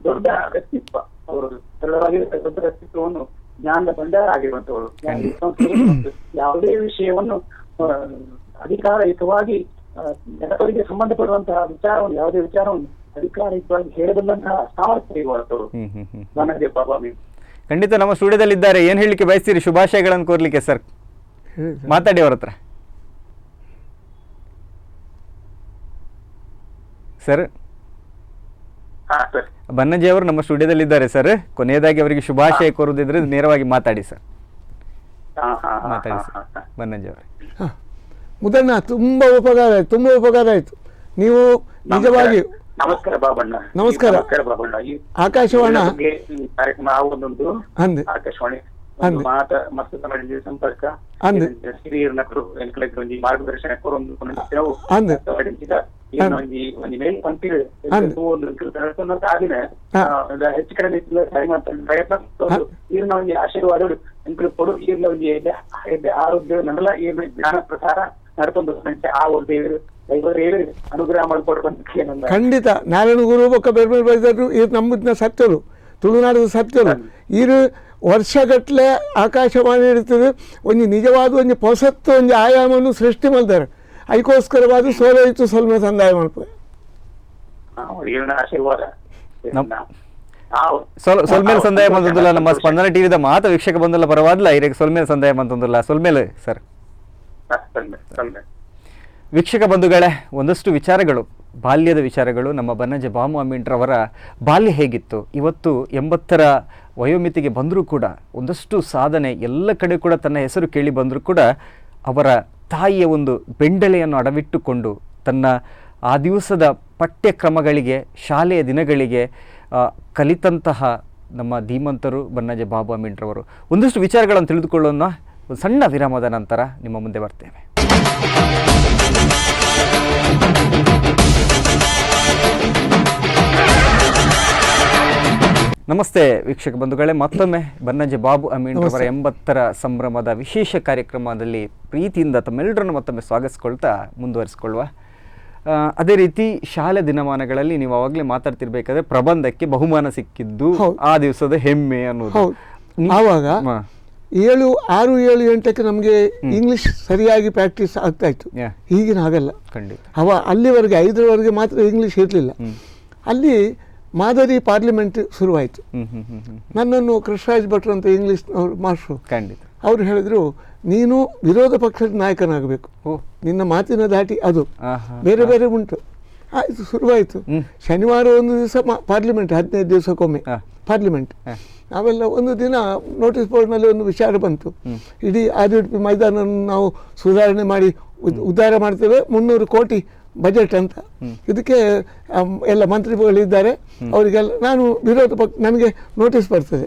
ದೊಡ್ಡ ವ್ಯಕ್ತಿತ್ವ, ಅವರು ಸರಳವಾಗಿ ದೊಡ್ಡ ವ್ಯಕ್ತಿತ್ವವನ್ನು, ಜ್ಞಾನದ ಭಂಡಾರ ಆಗಿರುವಂತವರು. ಯಾವುದೇ ವಿಷಯವನ್ನು ಅಧಿಕಾರಯುತವಾಗಿ ಜನರಿಗೆ ಸಂಬಂಧಪಡುವಂತಹ ವಿಚಾರವನ್ನು, ಯಾವುದೇ ವಿಚಾರವನ್ನು ಅಧಿಕಾರಯುತವಾಗಿ ಹೇಳಬಲ್ಲಂತಹ ಸಾಮರ್ಥ್ಯ ಇರುವಂತವರು ಬನ್ನಂಜೆ ಬಾಬು ಅಮೀನ್. ಖಂಡಿತ ನಮ್ಮ ಸ್ಟುಡಿಯೋದಲ್ಲಿ ಇದ್ದಾರೆ. ಏನ್ ಹೇಳಲಿಕ್ಕೆ ಬಯಸ್ತೀರಿ? ಶುಭಾಶಯಗಳನ್ನು ಕೋರ್ಲಿಕ್ಕೆ ಸರ್, ಮಾತಾಡಿ ಅವ್ರ ಹತ್ರ ಸರ್. ಬನ್ನಂಜೆ ಅವರು ನಮ್ಮ ಸ್ಟುಡಿಯೋದಲ್ಲಿ ಇದ್ದಾರೆ ಸರ್. ಕೊನೆಯದಾಗಿ ಅವರಿಗೆ ಶುಭಾಶಯ ಕೋರುವುದಿದ್ರೆ ನೇರವಾಗಿ ಮಾತಾಡಿ ಸರ್. ಮಾತಾಡಿ ಸರ್ ಬನ್ನಂಜೆ ಅವರೇ. ಮುದಣ್ಣ, ತುಂಬಾ ಉಪಕಾರ ಆಯ್ತು. ನೀವು ನಿಜವಾಗಿ ನಮಸ್ಕಾರ ಬಾಬಣ್ಣ. ನಮಸ್ಕಾರ ಬಾಬಣ್ಣ. ಆಕಾಶವಾಣಿ ಕಾರ್ಯಕ್ರಮ ಆಗುವುದೊಂದು ಆಕಾಶವಾಣಿ ಮಸ್ತ್ ಸಮಾಜ ಸಂಪರ್ಕ ಹಿರಿಯರ ನಕರು ಒಂಜಿ ಮಾರ್ಗದರ್ಶನ ಕೊರೊಂದು ಮೇಲ್ ಪಂಕ್ತಿಗಳು ಆಗಿನ ಹೆಚ್ಚು ಕಡಿಮೆ ಸರಿ ಮಾಡ್ತಾರೆ ಪ್ರಯತ್ನ ಈರಿನ ಒಂದು ಆಶೀರ್ವಾದಗಳು ಎಂಕಲು ಕೊಡು. ಈರಿನ ಒಂದು ಆರೋಗ್ಯ ನಡಲ ಈರಿನ ಜ್ಞಾನ ಪ್ರಸಾರ ನಡ್ಕೊಂಡು ಆ ಒಂದು ದೇವರು ಅನುಗ್ರಹ ಮಾಡಿಕೊಡ್ಬೇಕು. ಖಂಡಿತ ನಾರಾಯಣ ಗುರು ಬೊಕ್ಕ ಬೇರೆ ಬೇರೆ ಬೈದರು. ಇದು ನಮ್ಮದನ್ನ ಸತ್ಯರು, ತುಳುನಾಡದ ಸತ್ಯರು. ಇದು ವರ್ಷಗಟ್ಟಲೆ ಆಕಾಶವಾಣಿ ಇರ್ತದೆ. ಒಂದು ನಿಜವಾದ ಒಂದು ಹೊಸತ್ತು ಒಂದು ಆಯಾಮವನ್ನು ಸೃಷ್ಟಿ ಮಾಡ್ತಾರೆ. ಅದಕ್ಕೋಸ್ಕರವಾದ ಸೋಲೈತು ಸೊಲ್ಮೆ ಸಂದಾಯ ಮಾಡ್ತಾರೆ. ಸೊಲ್ಮೇಲೆ ಸಂದಾಯ ಬಂತಂದಿಲ್ಲ. ನಮ್ಮ ಸ್ಪಂದನ ಟಿವಿದ ಮಾತ ವೀಕ್ಷಕ ಬಂದಲ್ಲ ಪರವಾಗಿಲ್ಲ. ಇರಕ್ಕೆ ಸೊಲ್ಮೇಲೆ ಸಂದಾಯ ಬಂತಂದಿಲ್ಲ. ಸೊಲ್ಮೇಲೆ ಸರ್. ವೀಕ್ಷಕ ಬಂಧುಗಳೇ, ಒಂದಷ್ಟು ವಿಚಾರಗಳು ಬಾಲ್ಯದ ವಿಚಾರಗಳು. ನಮ್ಮ ಬನ್ನಂಜೆ ಬಾಮು ಅಮೀನ್ರವರ ಬಾಲ್ಯ ಹೇಗಿತ್ತು, ಇವತ್ತು 80ರ ವಯೋಮಿತಿಗೆ ಬಂದರೂ ಕೂಡ ಒಂದಷ್ಟು ಸಾಧನೆ ಎಲ್ಲ ಕಡೆ ಕೂಡ ತನ್ನ ಹೆಸರು ಕೇಳಿ ಬಂದರೂ ಕೂಡ ಅವರ ತಾಯಿಯ ಒಂದು ಬೆಂಡಳೆಯನ್ನು ಅಡವಿಟ್ಟುಕೊಂಡು ತನ್ನ ಆ ದಿವಸದ ಪಠ್ಯಕ್ರಮಗಳಿಗೆ ಶಾಲೆಯ ದಿನಗಳಿಗೆ ಕಲಿತಂತಹ ನಮ್ಮ ಧೀಮಂತರು ಬನ್ನಂಜೆ ಬಾಬು ಅಮೀನ್ರವರು. ಒಂದಷ್ಟು ವಿಚಾರಗಳನ್ನು ತಿಳಿದುಕೊಳ್ಳೋಣ. ಒಂದು ಸಣ್ಣ ವಿರಾಮದ ನಂತರ ನಿಮ್ಮ ಮುಂದೆ ಬರ್ತೇವೆ. ನಮಸ್ತೆ ವೀಕ್ಷಕ ಬಂಧುಗಳೇ, ಮತ್ತೊಮ್ಮೆ ಬನ್ನಂಜೆ ಬಾಬು ಅಮೀನ್ರವರ 80ರ ಸಂಭ್ರಮದ ವಿಶೇಷ ಕಾರ್ಯಕ್ರಮದಲ್ಲಿ ಪ್ರೀತಿಯಿಂದ ತಮ್ಮೆಲ್ಲರನ್ನು ಮತ್ತೊಮ್ಮೆ ಸ್ವಾಗತಿಸ್ಕೊಳ್ತಾ ಮುಂದುವರಿಸ್ಕೊಳ್ಳುವ. ಅದೇ ರೀತಿ ಶಾಲೆ ದಿನಮಾನಗಳಲ್ಲಿ ನೀವು ಅವಾಗಲೇ ಮಾತಾಡ್ತಿರ್ಬೇಕಾದ್ರೆ ಪ್ರಬಂಧಕ್ಕೆ ಬಹುಮಾನ ಸಿಕ್ಕಿದ್ದು ಆ ದಿವಸದ ಹೆಮ್ಮೆ ಅನ್ನೋದು. ಆವಾಗ 6, 7, 8ಕ್ಕೆ ನಮಗೆ ಇಂಗ್ಲಿಷ್ ಸರಿಯಾಗಿ ಪ್ರಾಕ್ಟೀಸ್ ಆಗ್ತಾ ಇತ್ತು. ಈಗಿನ ಹಾಗಲ್ಲ. ಖಂಡಿತ. ಅಲ್ಲಿವರೆಗೆ 5ರವರೆಗೆ ಮಾತ್ರ ಇಂಗ್ಲಿಷ್ ಇರಲಿಲ್ಲ. ಅಲ್ಲಿ ಮಾದರಿ ಪಾರ್ಲಿಮೆಂಟ್ ಶುರುವಾಯಿತು. ನನ್ನನ್ನು ಕೃಷ್ಣರಾಜ್ ಭಟ್ರು ಅಂತ ಇಂಗ್ಲಿಷ್ ಮಾಸ್ಟ್ರು ಖಂಡಿತ ಅವರು ಹೇಳಿದ್ರು, ನೀನು ವಿರೋಧ ಪಕ್ಷದ ನಾಯಕನಾಗಬೇಕು, ನಿನ್ನ ಮಾತಿನ ದಾಟಿ ಅದು ಬೇರೆ ಬೇರೆ ಉಂಟು. ಆಯಿತು, ಶುರುವಾಯಿತು. ಶನಿವಾರ ಒಂದು ದಿವಸ ಪಾರ್ಲಿಮೆಂಟ್, 15 ದಿವಸಕ್ಕೊಮ್ಮೆ ಪಾರ್ಲಿಮೆಂಟ್. ನಾವೆಲ್ಲ ಒಂದು ದಿನ ನೋಟಿಸ್ ಬೋರ್ಡ್ನಲ್ಲಿ ಒಂದು ವಿಚಾರ ಬಂತು, ಇಡೀ ಆದಿಉಡುಪಿ ಮೈದಾನ ನಾವು ಸುಧಾರಣೆ ಮಾಡಿ ಉದ್ಧಾರ ಮಾಡ್ತೇವೆ, 300 ಕೋಟಿ ಬಜೆಟ್ ಅಂತ. ಇದಕ್ಕೆ ಎಲ್ಲ ಮಂತ್ರಿಗಳಿದ್ದಾರೆ, ಅವರಿಗೆಲ್ಲ ನಾನು ವಿರೋಧ ಪಕ್ಷ, ನನಗೆ ನೋಟಿಸ್ ಬರ್ತದೆ.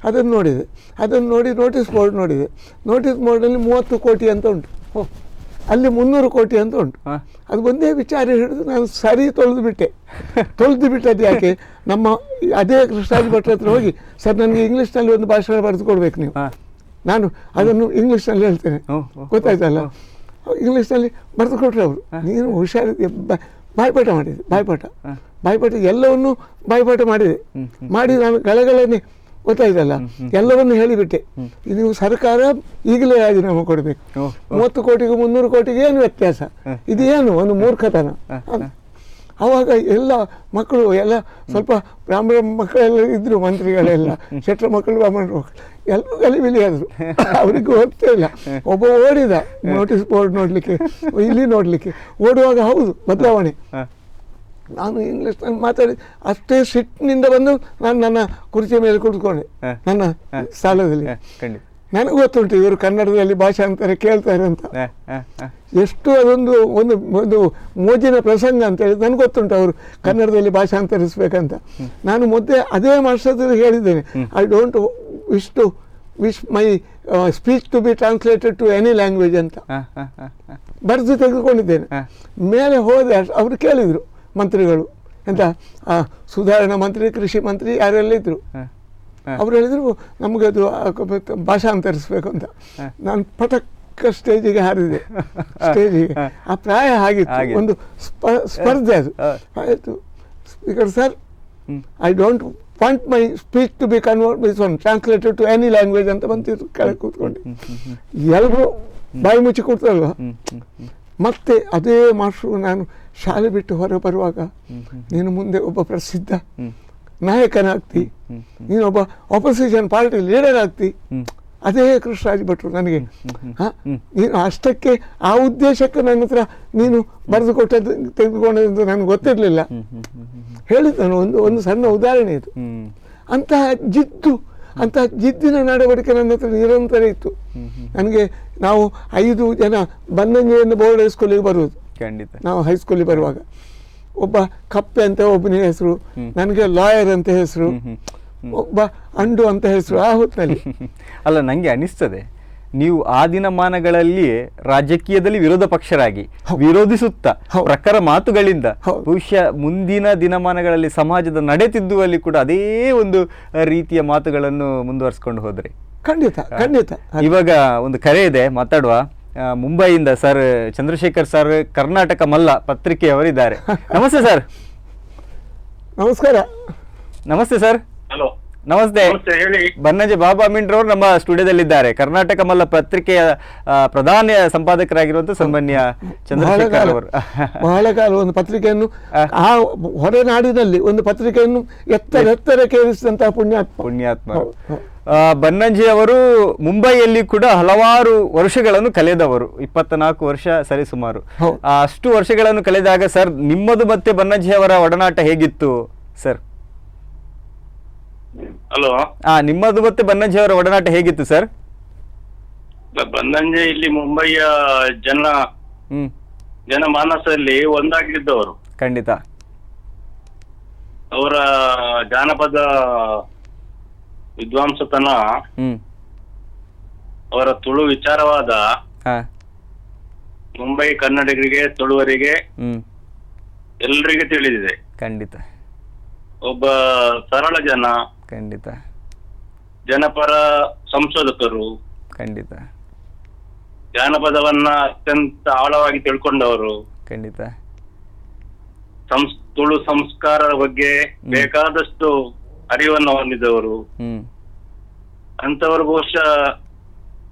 ಅದನ್ನು ನೋಡಿದೆ, ಅದನ್ನು ನೋಡಿ ನೋಟಿಸ್ ಬೋರ್ಡ್ ನೋಡಿದೆ. ನೋಟಿಸ್ ಬೋರ್ಡಲ್ಲಿ 30 ಕೋಟಿ ಅಂತ ಉಂಟು, ಅಲ್ಲಿ 300 ಕೋಟಿ ಅಂತ ಉಂಟು. ಅದು ಒಂದೇ ವಿಚಾರ ಹಿಡಿದು ನಾನು ಸರಿ ತೊಳೆದು ಬಿಟ್ಟದ್ದು. ಯಾಕೆ, ನಮ್ಮ ಅದೇ ಕೃಷ್ಣರಾಜ್ ಭಟ್ರ ಹತ್ರ ಹೋಗಿ, ಸರ್ ನನಗೆ ಇಂಗ್ಲೀಷ್ನಲ್ಲಿ ಒಂದು ಭಾಷಣ ಬರೆದು ಕೊಡ್ಬೇಕು ನೀವು, ನಾನು ಅದನ್ನು ಇಂಗ್ಲೀಷ್ನಲ್ಲಿ ಹೇಳ್ತೇನೆ, ಗೊತ್ತಾಯ್ತಲ್ಲ. ಇಂಗ್ಲೀಷ್ನಲ್ಲಿ ಬರೆದು ಕೊಟ್ಟರೆ ಅವರು, ನೀನು ಹುಷಾರಿದ್ದೆ, ಬಾಯ್ಪಾಠ ಮಾಡಿದೆ, ಬಾಯ್ಪಾಠ ಎಲ್ಲವನ್ನು ಬಾಯ್ಪಾಠ ಮಾಡಿ ನಾನು ಗಳೆಗಳನ್ನೇ, ಗೊತ್ತಾಯ್ತಲ್ಲ, ಎಲ್ಲವನ್ನು ಹೇಳಿಬಿಟ್ಟೆ. ನೀವು ಸರ್ಕಾರ ಈಗಲೇ ರಾಜೀನಾಮೆ ಕೊಡಬೇಕು, 30 ಕೋಟಿಗೂ 300 ಕೋಟಿಗೆ ಏನು ವ್ಯತ್ಯಾಸ, ಇದೇನು ಒಂದು ಮೂರ್ಖತನ. ಆವಾಗ ಎಲ್ಲ ಮಕ್ಕಳು ಎಲ್ಲ ಸ್ವಲ್ಪ ಬ್ರಾಹ್ಮಣ ಮಕ್ಕಳೆಲ್ಲ ಇದ್ದರು, ಮಂತ್ರಿಗಳೆಲ್ಲ, ಶೆಟ್ರ ಮಕ್ಕಳು, ಬ್ರಾಹ್ಮಣ ಮಕ್ಕಳು ಎಲ್ಲರೂ ಗಲಿಬಿಲಿ ಆದರು. ಅವರಿಗೂ ಗೊತ್ತೇ ಇಲ್ಲ. ಒಬ್ಬ ಓಡಿದ ನೋಟಿಸ್ ಬೋರ್ಡ್ ನೋಡಲಿಕ್ಕೆ, ಇಲ್ಲಿ ನೋಡಲಿಕ್ಕೆ ಓಡುವಾಗ ಹೌದು ಬದಲಾವಣೆ. ನಾನು ಇಂಗ್ಲೀಷ್ನಲ್ಲಿ ಮಾತಾಡಿ ಅಷ್ಟೇ ಸಿಟ್ಟಿನಿಂದ ಬಂದು ನಾನು ನನ್ನ ಕುರ್ಚಿಯ ಮೇಲೆ ಕುಳಿತುಕೊಂಡೆ ನನ್ನ ಸ್ಥಳದಲ್ಲಿ. ನನಗೆ ಗೊತ್ತುಂಟು ಇವರು ಕನ್ನಡದಲ್ಲಿ ಭಾಷಾಂತರ ಕೇಳ್ತಾರೆ ಅಂತ. ಎಷ್ಟು ಅದೊಂದು ಒಂದು ಮೋಜಿನ ಪ್ರಸಂಗ ಅಂತ ಹೇಳಿ ನನಗೆ ಗೊತ್ತುಂಟು, ಅವರು ಕನ್ನಡದಲ್ಲಿ ಭಾಷಾಂತರಿಸ್ಬೇಕಂತ. ನಾನು ಅದೇ ಮಾಸ್ಟರ್ದಲ್ಲಿ ಹೇಳಿದ್ದೇನೆ, I don't wish my speech to be translated to any language ಅಂತ ಬರೆದು ತೆಗೆದುಕೊಂಡಿದ್ದೇನೆ. ಮೇಲೆ ಹೋದೆ, ಅವರು ಕೇಳಿದರು ಮಂತ್ರಿಗಳು, ಎಂತ ಸುಧಾರಣಾ ಮಂತ್ರಿ, ಕೃಷಿ ಮಂತ್ರಿ ಯಾರೆಲ್ಲ ಇದ್ರು. ಅವ್ರು ಹೇಳಿದ್ರು ನಮಗೆ ಅದು ಭಾಷಾಂತರಿಸ್ಬೇಕು ಅಂತ. ನಾನು ಪಟಕ್ಕ ಸ್ಟೇಜಿಗೆ ಹಾರಿದೆ. ಸ್ಟೇಜಿಗೆ ಆ ಪ್ರಾಯ ಆಗಿತ್ತು, ಒಂದು ಸ್ಪರ್ಧೆ ಅದು ಆಯಿತು. Speaker sir, I don't want my speech to be translated to any language ಅಂತ ಬಂತಿದ್ರು. ಕೆಳಗೆ ಕೂತ್ಕೊಂಡು ಎಲ್ಲರೂ ಬಾಯಿ ಮುಚ್ಚಿ ಕೂತಲ್ವ. ಮತ್ತೆ ಅದೇ ಮಾಸ್ಟ್ರು ನಾನು ಶಾಲೆ ಬಿಟ್ಟು ಹೊರ ಬರುವಾಗ, ನೀನು ಮುಂದೆ ಒಬ್ಬ ಪ್ರಸಿದ್ಧ ನಾಯಕನಾಗ್ತಿ, ನೀನೊಬ್ಬ ಆಪೋಸಿಷನ್ ಪಾರ್ಟಿ ಲೀಡರ್ ಆಗ್ತಿ. ಅದೇ ಕೃಷ್ಣರಾಜ್ ಭಟ್ರು ನನಗೆ, ನೀನು ಅಷ್ಟಕ್ಕೆ ಆ ಉದ್ದೇಶಕ್ಕೆ ನನ್ನ ಹತ್ರ ನೀನು ಬರೆದು ಕೊಟ್ಟದ್ದು ತೆಗೆದುಕೊಂಡದ್ದು ನನಗೆ ಗೊತ್ತಿರಲಿಲ್ಲ. ಹೇಳಿದ್ದನು. ಒಂದು ಸಣ್ಣ ಉದಾಹರಣೆ ಇದು. ಅಂತಹ ಜಿದ್ದಿನ ನಡವಳಿಕೆ ನನ್ನ ಹತ್ರ ನಿರಂತರ ಇತ್ತು. ನನಗೆ ನಾವು 5 ಜನ ಬನ್ನಂಜೆಯನ್ನು ಬೋರ್ಡ್ ಹೈಸ್ಕೂಲಿಗೆ ಬರುವುದು. ನಾವು ಹೈಸ್ಕೂಲಿಗೆ ಬರುವಾಗ ಒಬ್ಬ ಕಪ್ಪೆ ಅಂತ ಒಬ್ಬನಿಗೆ ಹೆಸರು, ನನಗೆ ಲಾಯರ್ ಅಂತ ಹೆಸರು, ಒಬ್ಬ ಅಂಡು ಅಂತ ಹೆಸರು. ಆ ಹೊತ್ತಿನಲ್ಲಿ ಅಲ್ಲ, ನನಗೆ ಅನಿಸ್ತದೆ ನೀವು ಆ ದಿನಮಾನಗಳಲ್ಲಿ ರಾಜಕೀಯದಲ್ಲಿ ವಿರೋಧ ಪಕ್ಷರಾಗಿ ವಿರೋಧಿಸುತ್ತಾ ಪ್ರಖರ ಮಾತುಗಳಿಂದ ಬಹುಶಃ ಮುಂದಿನ ದಿನಮಾನಗಳಲ್ಲಿ ಸಮಾಜದ ನಡೆತಿದ್ದುವಲ್ಲಿ ಕೂಡ ಅದೇ ಒಂದು ರೀತಿಯ ಮಾತುಗಳನ್ನು ಮುಂದುವರಿಸಿಕೊಂಡು ಹೋದ್ರಿ. ಖಂಡಿತ. ಇವಾಗ ಒಂದು ಕರೆ ಇದೆ, ಮಾತಾಡುವ. ಮುಂಬೈಯಿಂದ ಸರ್ ಚಂದ್ರಶೇಖರ್ ಸರ್ ಕರ್ನಾಟಕ ಮಲ್ಲ ಪತ್ರಿಕೆಯವರಿದ್ದಾರೆ. ನಮಸ್ತೆ ಸರ್. ನಮಸ್ಕಾರ. ನಮಸ್ತೆ ಸರ್. ನಮಸ್ತೆ. ಬನ್ನಂಜೆ ಬಾಬು ಅಮೀನ್ರವರು ನಮ್ಮ ಸ್ಟುಡಿಯೋದಲ್ಲಿದ್ದಾರೆ. ಕರ್ನಾಟಕ ಮಲ್ಲ ಪತ್ರಿಕೆಯ ಪ್ರಧಾನ ಸಂಪಾದಕರಾಗಿರುವಂತ ಸನ್ಮಾನ್ಯ ಚಂದ್ರಶೇಖರ್ ಅವರು. ಬಹಳ ಕಾಲ ಒಂದು ಪತ್ರಿಕೆಯನ್ನು, ಆ ಹೊರನಾಡಿನಲ್ಲಿ ಒಂದು ಪತ್ರಿಕೆಯನ್ನು ಎತ್ತರಕ್ಕೆ ಏರಿಸಿದಂತಹ ಪುಣ್ಯಾತ್ಮ. ಬನ್ನಂಜೆ ಅವರು ಮುಂಬೈಯಲ್ಲಿ ಕೂಡ ಹಲವಾರು ವರ್ಷಗಳನ್ನು ಕಳೆದವರು, 24 ವರ್ಷ ಸರಿಸುಮಾರು. ಅಷ್ಟು ವರ್ಷಗಳನ್ನು ಕಳೆದಾಗ ಸರ್ ನಿಮ್ಮದು ಮತ್ತೆ ಬನ್ನಂಜೆ ಅವರ ಒಡನಾಟ ಹೇಗಿತ್ತು ಸರ್? ಹಲೋ, ನಿಮ್ಮದು ಮತ್ತೆ ಬನ್ನಂಜೆ ಅವರ ಒಡನಾಟ ಹೇಗಿತ್ತು ಸರ್? ಬನ್ನಂಜೆ ಇಲ್ಲಿ ಮುಂಬೈಯ ಜನಮಾನಸದಲ್ಲಿ ಒಂದಾಗಿದ್ದವರು. ಖಂಡಿತ. ಅವರ ಜಾನಪದ ವಿದ್ವಾಂಸತನ, ಅವರ ತುಳು ವಿಚಾರವಾದ ಮುಂಬೈ ಕನ್ನಡಿಗರಿಗೆ, ತುಳುವರಿಗೆ ಎಲ್ರಿಗೆ ತಿಳಿದಿದೆ. ಖಂಡಿತ. ಒಬ್ಬ ಸರಳ ಜನ, ಖಂಡಿತ. ಜನಪರ ಸಂಶೋಧಕರು, ಖಂಡಿತ. ಜಾನಪದವನ್ನ ಅತ್ಯಂತ ಆಳವಾಗಿ ತಿಳ್ಕೊಂಡವರು. ಖಂಡಿತ. ತುಳು ಸಂಸ್ಕಾರದ ಬಗ್ಗೆ ಬೇಕಾದಷ್ಟು ಅರಿವನ್ನು ಹೊಂದಿದವರು. ಅಂತವರು ಬಹುಶಃ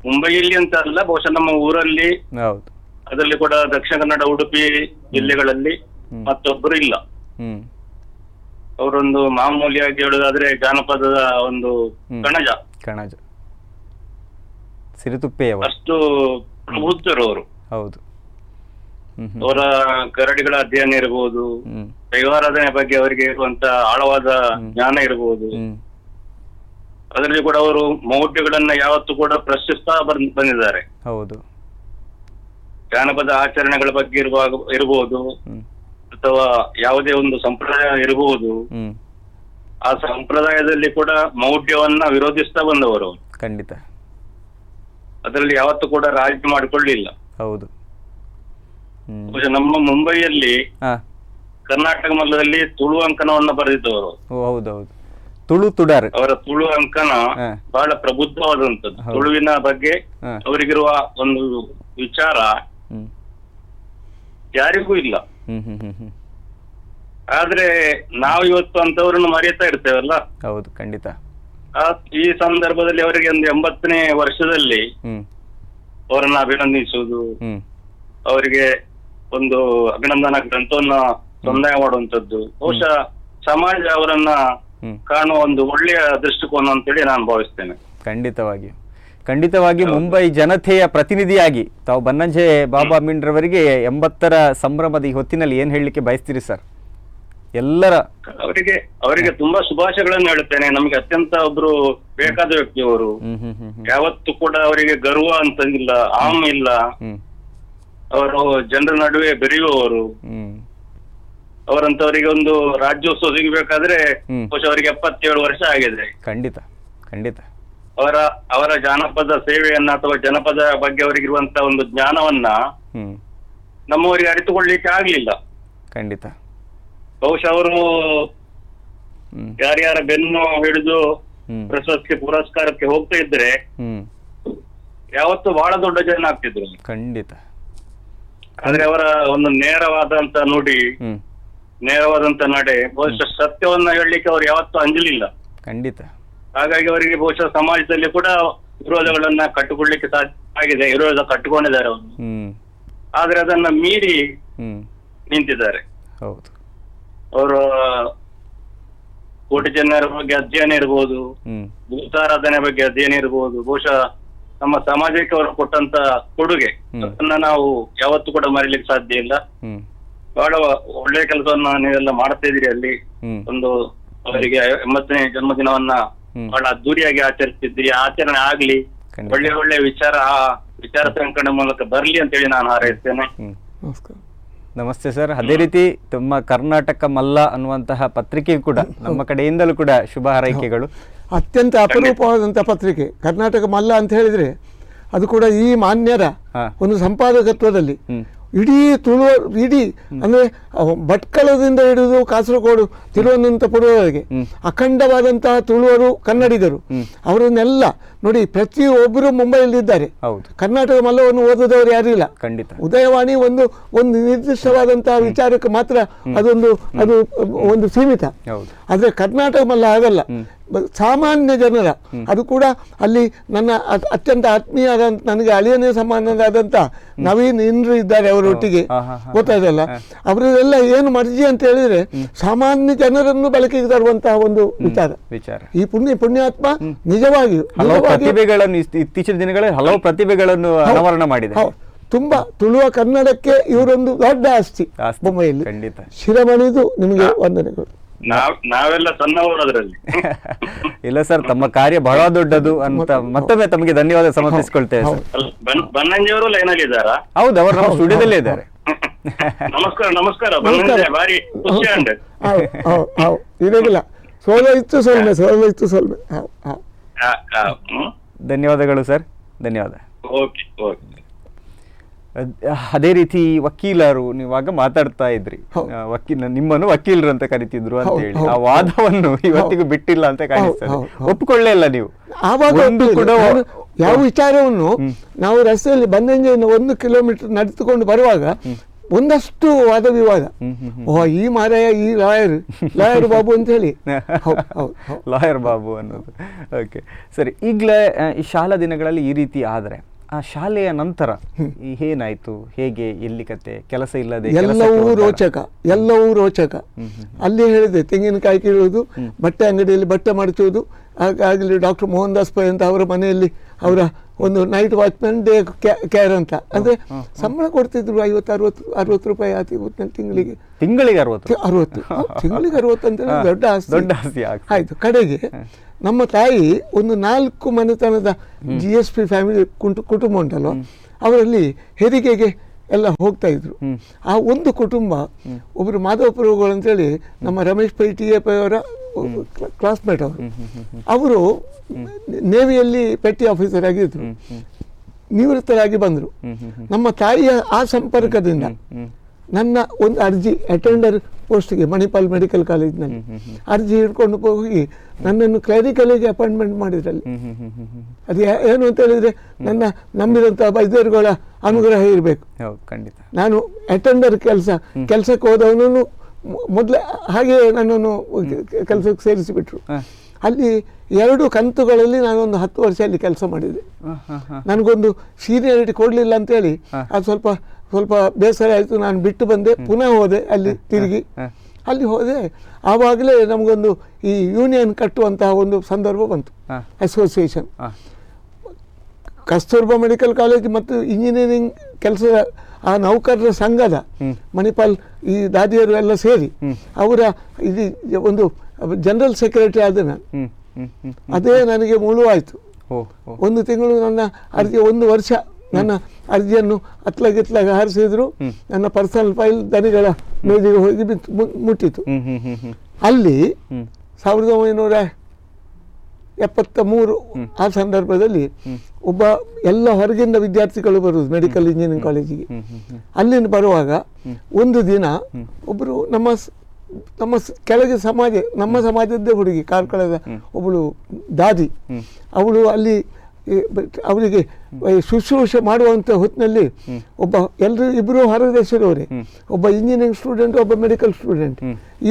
ಮುಂಬೈಯಲ್ಲಿ ಅಂತ ಅಲ್ಲ, ಬಹುಶಃ ನಮ್ಮ ಊರಲ್ಲಿ, ಅದರಲ್ಲಿ ಕೂಡ ದಕ್ಷಿಣ ಕನ್ನಡ, ಉಡುಪಿ ಜಿಲ್ಲೆಗಳಲ್ಲಿ ಮತ್ತೊಬ್ಬರು ಇಲ್ಲ. ಅವರೊಂದು ಮಾಮೂಲಿಯಾಗಿ ಹೇಳುದಾದ್ರೆ ಜಾನಪದದ ಒಂದು ಕಣಜ, ಸಿರಿತುಪ್ಪೆಯವರು, ಅಷ್ಟು ಪ್ರಬುದ್ಧರು ಅವರು. ಹೌದು. ಅವರ ಕರಡಿಗಳ ಅಧ್ಯಯನ ಇರಬಹುದು, ದೈವಾರಾಧನೆ ಬಗ್ಗೆ ಅವರಿಗೆ ಇರುವಂತ ಆಳವಾದ ಜ್ಞಾನ ಇರಬಹುದು. ಅದರಲ್ಲಿ ಕೂಡ ಅವರು ಮೌಢ್ಯಗಳನ್ನ ಯಾವತ್ತೂ ಕೂಡ ಪ್ರಶ್ನಿಸ್ತಾ ಬಂದಿದ್ದಾರೆ. ಹೌದು. ಜಾನಪದ ಆಚರಣೆಗಳ ಬಗ್ಗೆ ಇರಬಹುದು, ಅಥವಾ ಯಾವುದೇ ಒಂದು ಸಂಪ್ರದಾಯ ಇರಬಹುದು, ಆ ಸಂಪ್ರದಾಯದಲ್ಲಿ ಕೂಡ ಮೌಢ್ಯವನ್ನ ವಿರೋಧಿಸ್ತಾ ಬಂದವರು. ಖಂಡಿತ. ಅದರಲ್ಲಿ ಯಾವತ್ತೂ ಕೂಡ ರಾಜಿ ಮಾಡಿಕೊಳ್ಳಿಲ್ಲ. ಹೌದು. ನಮ್ಮ ಮುಂಬೈಯಲ್ಲಿ ಕರ್ನಾಟಕ ಮಲ್ಲದಲ್ಲಿ ತುಳು ಅಂಕನವನ್ನ ಬರೆದಿದ್ದವರು. ಹೌದೌದು. ತುಳು ತುಡಾರ್, ಅವರ ತುಳು ಅಂಕನ ಬಹಳ ಪ್ರಬುದ್ಧವಾದಂತದ್ದು. ತುಳುವಿನ ಬಗ್ಗೆ ಅವರಿಗಿರುವ ಒಂದು ವಿಚಾರ ಯಾರಿಗೂ ಇಲ್ಲ. ಆದ್ರೆ ನಾವು ಇವತ್ತು ಅಂತವ್ರನ್ನು ಮರೆಯುತ್ತಾ ಇರ್ತೇವಲ್ಲ. ಹೌದು, ಖಂಡಿತ. ಈ ಸಂದರ್ಭದಲ್ಲಿ ಅವರಿಗೆ ಒಂದು 80ನೇ ವರ್ಷದಲ್ಲಿ ಅವರನ್ನ ಅಭಿನಂದಿಸುವುದು, ಅವರಿಗೆ ಒಂದು ಅಭಿನಂದನಾ ಗ್ರಂಥವನ್ನ ಸಂದಾಯ ಮಾಡುವಂತದ್ದು ಬಹುಶಃ ಸಮಾಜ ಅವರನ್ನ ಕಾಣುವ ಒಂದು ಒಳ್ಳೆಯ ದೃಷ್ಟಿಕೋನ ಅಂತೇಳಿ ನಾನು ಭಾವಿಸ್ತೇನೆ. ಖಂಡಿತವಾಗಿ ಮುಂಬೈ ಜನತೆಯ ಪ್ರತಿನಿಧಿಯಾಗಿ ತಾವು ಬನ್ನಂಜೆ ಬಾಬಾ ಅಮೀನ್ರವರಿಗೆ 80ರ ಸಂಭ್ರಮದ ಈ ಹೊತ್ತಿನಲ್ಲಿ ಏನ್ ಹೇಳಲಿಕ್ಕೆ ಬಯಸ್ತೀರಿ ಸರ್? ಎಲ್ಲರ ಅವರಿಗೆ ತುಂಬಾ ಶುಭಾಶಯಗಳನ್ನು ಹೇಳುತ್ತೇನೆ. ನಮಗೆ ಅತ್ಯಂತ ಒಬ್ರು ಬೇಕಾದ ವ್ಯಕ್ತಿ ಅವರು. ಯಾವತ್ತೂ ಕೂಡ ಅವರಿಗೆ ಗರ್ವ ಅಂತ ಇಲ್ಲ, ಆಮ್ ಇಲ್ಲ. ಅವರು ಜನರ ನಡುವೆ ಬೆರೆಯುವವರು. ಅವರಂತವರಿಗೆ ಒಂದು ರಾಜ್ಯೋತ್ಸವ ಸಿಗಬೇಕಾದ್ರೆ ಬಹುಶಃ ಅವರಿಗೆ 77 ವರ್ಷ ಆಗಿದೆ. ಖಂಡಿತ. ಅವರ ಜಾನಪದ ಸೇವೆಯನ್ನ ಅಥವಾ ಜನಪದ ಬಗ್ಗೆ ಅವರಿಗಿರುವಂತ ಒಂದು ಜ್ಞಾನವನ್ನ ನಮ್ಮವರಿಗೆ ಅರಿತುಕೊಳ್ಳಿಕ್ಕೆ ಆಗ್ಲಿಲ್ಲ. ಖಂಡಿತ. ಬಹುಶಃ ಅವರು ಯಾರ್ಯಾರ ಬೆನ್ನು ಹಿಡಿದು ಪ್ರಶಸ್ತಿ ಪುರಸ್ಕಾರಕ್ಕೆ ಹೋಗ್ತಾ ಇದ್ರೆ ಯಾವತ್ತು ಬಹಳ ದೊಡ್ಡ ಜನ ಆಗ್ತಿದ್ರು. ಖಂಡಿತ. ಆದ್ರೆ ಅವರ ಒಂದು ನೇರವಾದಂತ ನುಡಿ, ನೇರವಾದಂತ ನಡೆ, ಬಹುಶಃ ಸತ್ಯವನ್ನ ಹೇಳಲಿಕ್ಕೆ ಅವರು ಯಾವತ್ತೂ ಅಂಜಲಿಲ್ಲ. ಖಂಡಿತ. ಹಾಗಾಗಿ ಅವರಿಗೆ ಬಹುಶಃ ಸಮಾಜದಲ್ಲಿ ಕೂಡ ವಿರೋಧಗಳನ್ನ ಕಟ್ಟಿಕೊಳ್ಳಿಕ್ಕೆ ಸಾಧ್ಯ ಆಗಿದೆ. ವಿರೋಧ ಕಟ್ಟಿಕೊಂಡಿದ್ದಾರೆ ಅವರು. ಆದ್ರೆ ಅದನ್ನ ಮೀರಿ ನಿಂತಿದ್ದಾರೆ. ಹೌದು. ಅವರು ಕೋಟಿ ಜನರ ಬಗ್ಗೆ ಅಧ್ಯಯನ ಇರಬಹುದು, ಭೂತಾರಾಧನೆ ಬಗ್ಗೆ ಅಧ್ಯಯನ ಇರಬಹುದು, ಬಹುಶಃ ನಮ್ಮ ಸಮಾಜಕ್ಕೆ ಅವರು ಕೊಟ್ಟಂತ ಕೊಡುಗೆ ಅದನ್ನ ನಾವು ಯಾವತ್ತೂ ಕೂಡ ಮರೀಲಿಕ್ಕೆ ಸಾಧ್ಯ ಇಲ್ಲ. ಬಹಳ ಒಳ್ಳೆಯ ಕೆಲಸವನ್ನ ನೀವೆಲ್ಲ ಮಾಡ್ತಾ ಇದೀರಿ. ಅಲ್ಲಿ ಒಂದು ಅವರಿಗೆ 80ನೇ ಜನ್ಮದಿನವನ್ನ ಬಹಳ ಅದ್ದೂರಿಯಾಗಿ ಆಚರಿಸ್ತಿದ್ರಿ. ಆಚರಣೆ ಆಗ್ಲಿ, ಒಳ್ಳೆ ಒಳ್ಳೆ ವಿಚಾರ ಸಂಕಲನ ಮೂಲಕ ಬರ್ಲಿ ಅಂತೇಳಿ ನಾನು ಹಾರೈಸ್ತೇನೆ. ನಮಸ್ತೆ ಸರ್. ಅದೇ ರೀತಿ ತಮ್ಮ ಕರ್ನಾಟಕ ಮಲ್ಲ ಅನ್ನುವಂತಹ ಪತ್ರಿಕೆ ಕೂಡ ನಮ್ಮ ಕಡೆಯಿಂದಲೂ ಕೂಡ ಶುಭ ಹಾರೈಕೆಗಳು. ಅತ್ಯಂತ ಅಪರೂಪವಾದಂಥ ಪತ್ರಿಕೆ ಕರ್ನಾಟಕ ಮಲ್ಲ ಅಂತ ಹೇಳಿದ್ರೆ ಅದು ಕೂಡ ಈ ಮಾನ್ಯರ ಒಂದು ಸಂಪಾದಕತ್ವದಲ್ಲಿ ಇಡೀ ಅಂದ್ರೆ ಭಟ್ಕಳದಿಂದ ಹಿಡಿದು ಕಾಸರಗೋಡು, ತಿರುವನಂತಪುರವರೆಗೆ ಅಖಂಡವಾದಂತಹ ತುಳುವರು, ಕನ್ನಡಿಗರು ಅವರನ್ನೆಲ್ಲ ನೋಡಿ. ಪ್ರತಿಯೊಬ್ಬರು ಮುಂಬೈಯಲ್ಲಿದ್ದಾರೆ. ಕರ್ನಾಟಕ ಮಲ್ಲವನ್ನು ಓದಿದವರು ಯಾರು ಇಲ್ಲ. ಖಂಡಿತ. ಉದಯವಾಣಿ ಒಂದು ನಿರ್ದಿಷ್ಟವಾದಂತಹ ವಿಚಾರಕ್ಕೆ ಮಾತ್ರ ಅದು ಒಂದು ಸೀಮಿತ. ಆದ್ರೆ ಕರ್ನಾಟಕ ಮಲ್ಲ ಆಗಲ್ಲ. ಸಾಮಾನ್ಯ ಜನರ, ಅದು ಕೂಡ ಅಲ್ಲಿ ನನ್ನ ಅತ್ಯಂತ ಆತ್ಮೀಯರಾದ ನನಗೆ ಅಳಿಯನೇ ಸಮಾನರಾದಂಥ ನವೀನ್ ಇಂದ್ರ ಇದ್ದಾರೆ ಅವರೊಟ್ಟಿಗೆ, ಗೊತ್ತಾಯ್ತಲ್ಲ. ಅವರೆಲ್ಲ ಏನು ಮರ್ಜಿ ಅಂತ ಹೇಳಿದ್ರೆ ಸಾಮಾನ್ಯ ಜನರನ್ನು ಬಳಕೆಗೆ ತರುವಂತಹ ಒಂದು ವಿಚಾರ. ಈ ಪುಣ್ಯಾತ್ಮ ನಿಜವಾಗಿಯೂ ಪ್ರತಿಭೆಗಳನ್ನು ಇತ್ತೀಚಿನ ದಿನಗಳಲ್ಲಿ ಹಲವು ಪ್ರತಿಭೆಗಳನ್ನು ಅನಾವರಣ ಮಾಡಿದೆ. ತುಂಬಾ ತುಳುವ ಕನ್ನಡಕ್ಕೆ ಇವರೊಂದು ದೊಡ್ಡ ಆಸ್ತಿ ಬೊಂಬೈಯಲ್ಲಿ. ಖಂಡಿತ ಶಿರಮಣಿದು ನಿಮಗೆ ವಂದನೆಗಳು. ನಾವೆಲ್ಲ ಸಣ್ಣವರು ಅದರಲ್ಲಿ. ಇಲ್ಲ ಸರ್, ತಮ್ಮ ಕಾರ್ಯ ಬಹಳ ದೊಡ್ಡದು ಅಂತ ಮತ್ತೊಮ್ಮೆ ತಮಗೆ ಧನ್ಯವಾದ ಸಮರ್ಪಿಸಿಕೊಳ್ತೇವೆ ಸರ್. ಬನ್ನಂಜಿಯವರು ಲೈನ್ ಅಲ್ಲಿ ಇದ್ದಾರಾ? ಹೌದು, ಅವರು ನಮ್ಮ ಸ್ಟುಡಿಯೋದಲ್ಲೇ ಇದ್ದಾರೆ. ನಮಸ್ಕಾರ ಬನ್ನಂಜಿ, ಬಾರಿ ಖುಷಿ ಅಂಡೆ. ಇರಲಿಲ್ಲ, ಸೋಲು ಇತ್ತು ಸೊಲ್ಮೆ. ಧನ್ಯವಾದಗಳು ಸರ್, ಧನ್ಯವಾದ. Okay okay. ಅದೇ ರೀತಿ ವಕೀಲರು ನೀವಾಗ ಮಾತಾಡ್ತಾ ಇದ್ರಿ, ನಿಮ್ಮನ್ನು ವಕೀಲರು ಅಂತ ಕರಿತಿದ್ರು ಅಂತ ಹೇಳಿ, ಆ ವಾದವನ್ನು ಇವತ್ತಿಗೂ ಬಿಟ್ಟಿಲ್ಲ ಅಂತ ಕಾಣಿಸ್ತದೆ. ಒಪ್ಪಿಕೊಳ್ಳೇ ಇಲ್ಲ ನೀವು. ಯಾವ ವಿಚಾರವನ್ನು ನಾವು ರಸ್ತೆಯಲ್ಲಿ ಬನ್ನಂಜೆಯನ್ನು 1 ಕಿಲೋಮೀಟರ್ ನಡೆದುಕೊಂಡು ಬರುವಾಗ ಒಂದಷ್ಟು ವಾದ ವಿವಾದ. ಈ ಮಾರಾಯ, ಈ ಲಾಯರ್ ಬಾಬು ಅಂತ ಹೇಳಿ, ಲಾಯರ್ ಬಾಬು ಅನ್ನೋದು. ಓಕೆ ಸರಿ, ಈಗಲೇ ಈ ಶಾಲಾ ದಿನಗಳಲ್ಲಿ ಈ ರೀತಿ ಆದರೆ ಆ ಶಾಲೆಯ ನಂತರ ಏನಾಯ್ತು, ಹೇಗೆ, ಎಲ್ಲಿ ಕತೆ, ಕೆಲಸ ಇಲ್ಲದೆ ಎಲ್ಲವೂ ರೋಚಕ. ಅಲ್ಲಿ ಹೇಳಿದೆ, ತೆಂಗಿನಕಾಯಿ ಕೀಳುವುದು, ಬಟ್ಟೆ ಅಂಗಡಿಯಲ್ಲಿ ಬಟ್ಟೆ ಮಡಚುವುದು. ಹಾಗಾಗಲಿ ಡಾಕ್ಟರ್ ಮೋಹನ್ ದಾಸ್ ಪೈ ಅಂತ ಅವರ ಮನೆಯಲ್ಲಿ ಅವರ ಒಂದು ನೈಟ್ ವಾಚ್ಮನ್ ಡೇ ಕೇರ್ ಅಂತ, ಅಂದ್ರೆ ಸಂಬಳ ಕೊಡ್ತಿದ್ರು 50-60 ರೂಪಾಯಿ ತಿಂಗಳಿಗೆ 60 ಅಂತ ದೊಡ್ಡ ಆಸ್ತಿ ಆಯ್ತು. ಕಡೆಗೆ ನಮ್ಮ ತಾಯಿ ಒಂದು 4 ಮನೆತನದ GSP ಫ್ಯಾಮಿಲಿ ಕುಟುಂಬ ಉಂಟಲ್ವ, ಅವರಲ್ಲಿ ಹೆರಿಗೆಗೆ ಎಲ್ಲ ಹೋಗ್ತಾ ಇದ್ರು. ಆ ಒಂದು ಕುಟುಂಬ, ಒಬ್ಬರು ಮಾಧವ ಪ್ರಭುಗಳು ಅಂತೇಳಿ ನಮ್ಮ ರಮೇಶ್ ಪೈ TAP ಅವರ ಕ್ಲಾಸ್ಮೇಟ್ ಅವರು ನೇವಿಯಲ್ಲಿ ಪೆಟ್ಟಿ ಆಫೀಸರ್ ಆಗಿದ್ರು, ನಿವೃತ್ತರಾಗಿ ಬಂದರು. ನಮ್ಮ ತಾಯಿಯ ಆ ಸಂಪರ್ಕದಿಂದ ನನ್ನ ಒಂದು ಅರ್ಜಿ ಅಟೆಂಡರ್ ಪೋಸ್ಟ್ಗೆ ಮಣಿಪಾಲ್ ಮೆಡಿಕಲ್ ಕಾಲೇಜ್ನಲ್ಲಿ ಅರ್ಜಿ ಹಿಡ್ಕೊಂಡು ಹೋಗಿ ನನ್ನನ್ನು ಕ್ಲರಿಕಲಿಗೆ ಅಪಾಯಿಂಟ್ಮೆಂಟ್ ಮಾಡಿದ್ರಲ್ಲಿ. ಅದು ಏನು ಅಂತ ಹೇಳಿದ್ರೆ, ನನ್ನ ನಂಬಿದಂಥ ವೈದ್ಯರುಗಳ ಅನುಗ್ರಹ ಇರಬೇಕು. ನಾನು ಅಟೆಂಡರ್ ಕೆಲಸಕ್ಕೆ ಹೋದವನನ್ನು ಮೊದಲೇ ಹಾಗೆ ನನ್ನನ್ನು ಕೆಲಸಕ್ಕೆ ಸೇರಿಸಿಬಿಟ್ರು. ಅಲ್ಲಿ 2 ಕಂತುಗಳಲ್ಲಿ ನಾನೊಂದು 10 ವರ್ಷ ಅಲ್ಲಿ ಕೆಲಸ ಮಾಡಿದೆ. ನನಗೊಂದು ಸೀನಿಯಾರಿಟಿ ಕೊಡಲಿಲ್ಲ ಅಂತೇಳಿ ಅದು ಸ್ವಲ್ಪ ಬೇಸರ ಆಯಿತು. ನಾನು ಬಿಟ್ಟು ಬಂದೆ, ಪುನಃ ಹೋದೆ ಅಲ್ಲಿ ತಿರುಗಿ. ಅಲ್ಲಿ ಹೋದೆ, ಆವಾಗಲೇ ನಮಗೊಂದು ಈ ಯೂನಿಯನ್ ಕಟ್ಟುವಂತಹ ಒಂದು ಸಂದರ್ಭ ಬಂತು, ಅಸೋಸಿಯೇಷನ್. ಕಸ್ತೂರ್ಬಾ ಮೆಡಿಕಲ್ ಕಾಲೇಜ್ ಮತ್ತು ಇಂಜಿನಿಯರಿಂಗ್ ಕೆಲಸದ ಆ ನೌಕರರ ಸಂಘದ ಮಣಿಪಾಲ್ ಈ ದಾದಿಯರು ಎಲ್ಲ ಸೇರಿ ಅವರ ಇದು ಒಂದು ಜನರಲ್ ಸೆಕ್ರೆಟರಿ ಆದ ನಾನು. ಅದೇ ನನಗೆ ಮುಳುವಾಯಿತು. 1 ತಿಂಗಳು ನನ್ನ ಅರ್ಜಿ, 1 ವರ್ಷ ನನ್ನ ಅರ್ಜಿಯನ್ನು ಅತ್ಲಾಗ ಹಾರಿಸಿದ್ರು. ನನ್ನ ಪರ್ಸನಲ್ ಫೈಲ್ ದನಿಗಳ ಮೇಜಿಗೆ ಹೋಗಿ ಮುಟ್ಟಿತು. ಅಲ್ಲಿ 1973 ಆ ಸಂದರ್ಭದಲ್ಲಿ ಒಬ್ಬ ಎಲ್ಲ ಹೊರಗಿಂದ ವಿದ್ಯಾರ್ಥಿಗಳು ಬರುವುದು ಮೆಡಿಕಲ್ ಇಂಜಿನಿಯರಿಂಗ್ ಕಾಲೇಜಿಗೆ. ಅಲ್ಲಿಂದ ಬರುವಾಗ ಒಂದು ದಿನ ಒಬ್ಬರು ನಮ್ಮ ಕೆಳಗೆ ನಮ್ಮ ಸಮಾಜದ್ದೇ ಹುಡುಗಿ, ಕಾರ್ಕಳದ ಒಬ್ಬಳು ದಾದಿ, ಅವಳು ಅಲ್ಲಿ ಅವರಿಗೆ ಶುಶ್ರೂಷೆ ಮಾಡುವಂಥ ಹೊತ್ತಿನಲ್ಲಿ ಇಬ್ಬರು ಹೊರ ದೇಶದವರೇ, ಒಬ್ಬ ಇಂಜಿನಿಯರಿಂಗ್ ಸ್ಟೂಡೆಂಟ್, ಒಬ್ಬ ಮೆಡಿಕಲ್ ಸ್ಟೂಡೆಂಟ್,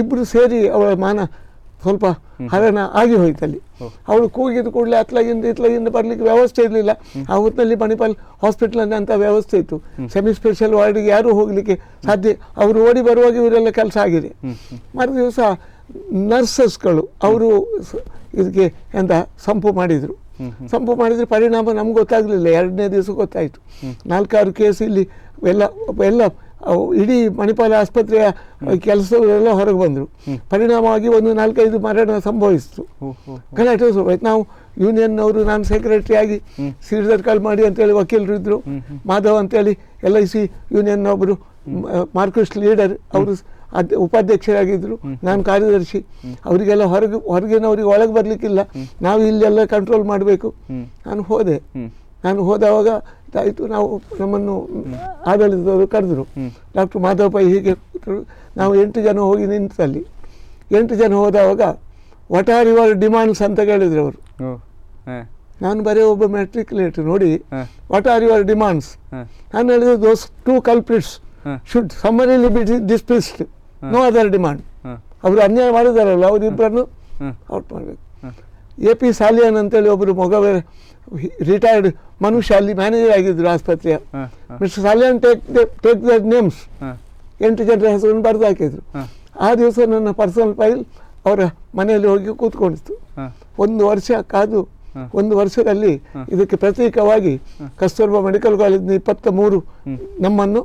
ಇಬ್ಬರು ಸೇರಿ ಅವಳ ಮಾನ ಸ್ವಲ್ಪ ಹರಣ ಆಗಿ ಹೋಯ್ತಲ್ಲಿ. ಅವಳು ಕೂಗಿದ ಕೂಡಲೇ ಇತ್ಲಾಗಿಂದ ಬರಲಿಕ್ಕೆ ವ್ಯವಸ್ಥೆ ಇರಲಿಲ್ಲ. ಆ ಹೊತ್ತಿನಲ್ಲಿ ಮಣಿಪಾಲ್ ಹಾಸ್ಪಿಟಲ್ ಅಂತ ವ್ಯವಸ್ಥೆ ಇತ್ತು. ಸೆಮಿ ಸ್ಪೆಷಲ್ ವಾರ್ಡಿಗೆ ಯಾರೂ ಹೋಗಲಿಕ್ಕೆ ಸಾಧ್ಯ. ಅವರು ಓಡಿ ಬರುವಾಗ ಇವರೆಲ್ಲ ಕೆಲಸ ಆಗಿದೆ. ಮರು ದಿವಸ ನರ್ಸಸ್ಗಳು ಅವರು ಇದಕ್ಕೆ ಸಂಪು ಮಾಡಿದರು. ಪರಿಣಾಮ ನಮ್ಗೆ ಗೊತ್ತಾಗಲಿಲ್ಲ. 2ನೇ ದಿವಸ ಗೊತ್ತಾಯಿತು. 4-6 ಕೇಸ್ ಇಲ್ಲಿ ಎಲ್ಲ ಇಡೀ ಮಣಿಪಾಲ ಆಸ್ಪತ್ರೆಯ ಕೆಲಸಗಳೆಲ್ಲ ಹೊರಗೆ ಬಂದರು. ಪರಿಣಾಮವಾಗಿ ಒಂದು 4-5 ಮರಣ ಸಂಭವಿಸಿತು. ಗಲಾಟೆ ಶುರುವಾಯ್ತು. ನಾವು ಯೂನಿಯನ್ನವರು, ನಾನು ಸೆಕ್ರೆಟರಿ ಆಗಿ ಸಿರಿದರ್ಕಾಲ್ ಮಾಡಿ ಅಂತೇಳಿ ವಕೀಲರು ಇದ್ದರು, ಮಾಧವ್ ಅಂತೇಳಿ LIC ಯೂನಿಯನ್ನ ಒಬ್ಬರು ಮಾರ್ಕ್ಸಿಸ್ಟ್ ಲೀಡರ್, ಅವರು ಉಪಾಧ್ಯಕ್ಷರಾಗಿದ್ದರು, ನಾನು ಕಾರ್ಯದರ್ಶಿ. ಅವರಿಗೆಲ್ಲ ಹೊರಗಿನವ್ರಿಗೆ ಒಳಗೆ ಬರಲಿಕ್ಕಿಲ್ಲ, ನಾವು ಇಲ್ಲೆಲ್ಲ ಕಂಟ್ರೋಲ್ ಮಾಡಬೇಕು. ನಾನು ಹೋದವಾಗ ಆಯಿತು. ನಮ್ಮನ್ನು ಆಡಳಿತದವರು ಕರೆದರು, ಡಾಕ್ಟರ್ ಮಾಧವ್ ಪೈ ಹೀಗೆ. ನಾವು 8 ಜನ ಹೋಗಿ ನಿಂತಲ್ಲಿ. 8 ಜನ ಹೋದವಾಗ ವಾಟ್ ಆರ್ ಯುವರ್ ಡಿಮಾಂಡ್ಸ್ ಅಂತ ಕೇಳಿದ್ರು ಅವರು. ನಾನು ಬರೀ ಒಬ್ಬ ಮೆಟ್ರಿಕ್ಯುಲೇಟ್ ನೋಡಿ, ವಾಟ್ ಆರ್ ಯುವರ್ ಡಿಮಾಂಡ್ಸ್? ನಾನು ಹೇಳಿದೆ, those 2 culprits should summarily be dismissed, no other demand. ಅವರು ಅನ್ಯಾಯ ಮಾಡಿದಾರಲ್ಲ, ಅವರಿಬ್ಬರನ್ನು ಔಟ್ ಮಾಡಬೇಕು. AP ಸಾಲಿಯನ್ ಅಂತೇಳಿ ಒಬ್ಬರು ಮೊಗವೇ ರಿಟೈರ್ಡ್ ಮನುಷ್ಯ ಅಲ್ಲಿ ಮ್ಯಾನೇಜರ್ ಆಗಿದ್ರು ಆಸ್ಪತ್ರೆಯ. Mister Salian take the names, 8 ಜನರ ಹೆಸರನ್ನು ಬರೆದು ಹಾಕಿದ್ರು. ಆ ದಿವಸ ನನ್ನ ಪರ್ಸನಲ್ ಫೈಲ್ ಅವರ ಮನೆಯಲ್ಲಿ ಹೋಗಿ ಕೂತ್ಕೊಂಡಿತ್ತು. 1 ವರ್ಷ ಕಾದು 1 ವರ್ಷದಲ್ಲಿ ಇದಕ್ಕೆ ಪ್ರತೀಕವಾಗಿ ಕಸ್ತೂರ್ಬಾ ಮೆಡಿಕಲ್ ಕಾಲೇಜಿನ 23 ನಮ್ಮನ್ನು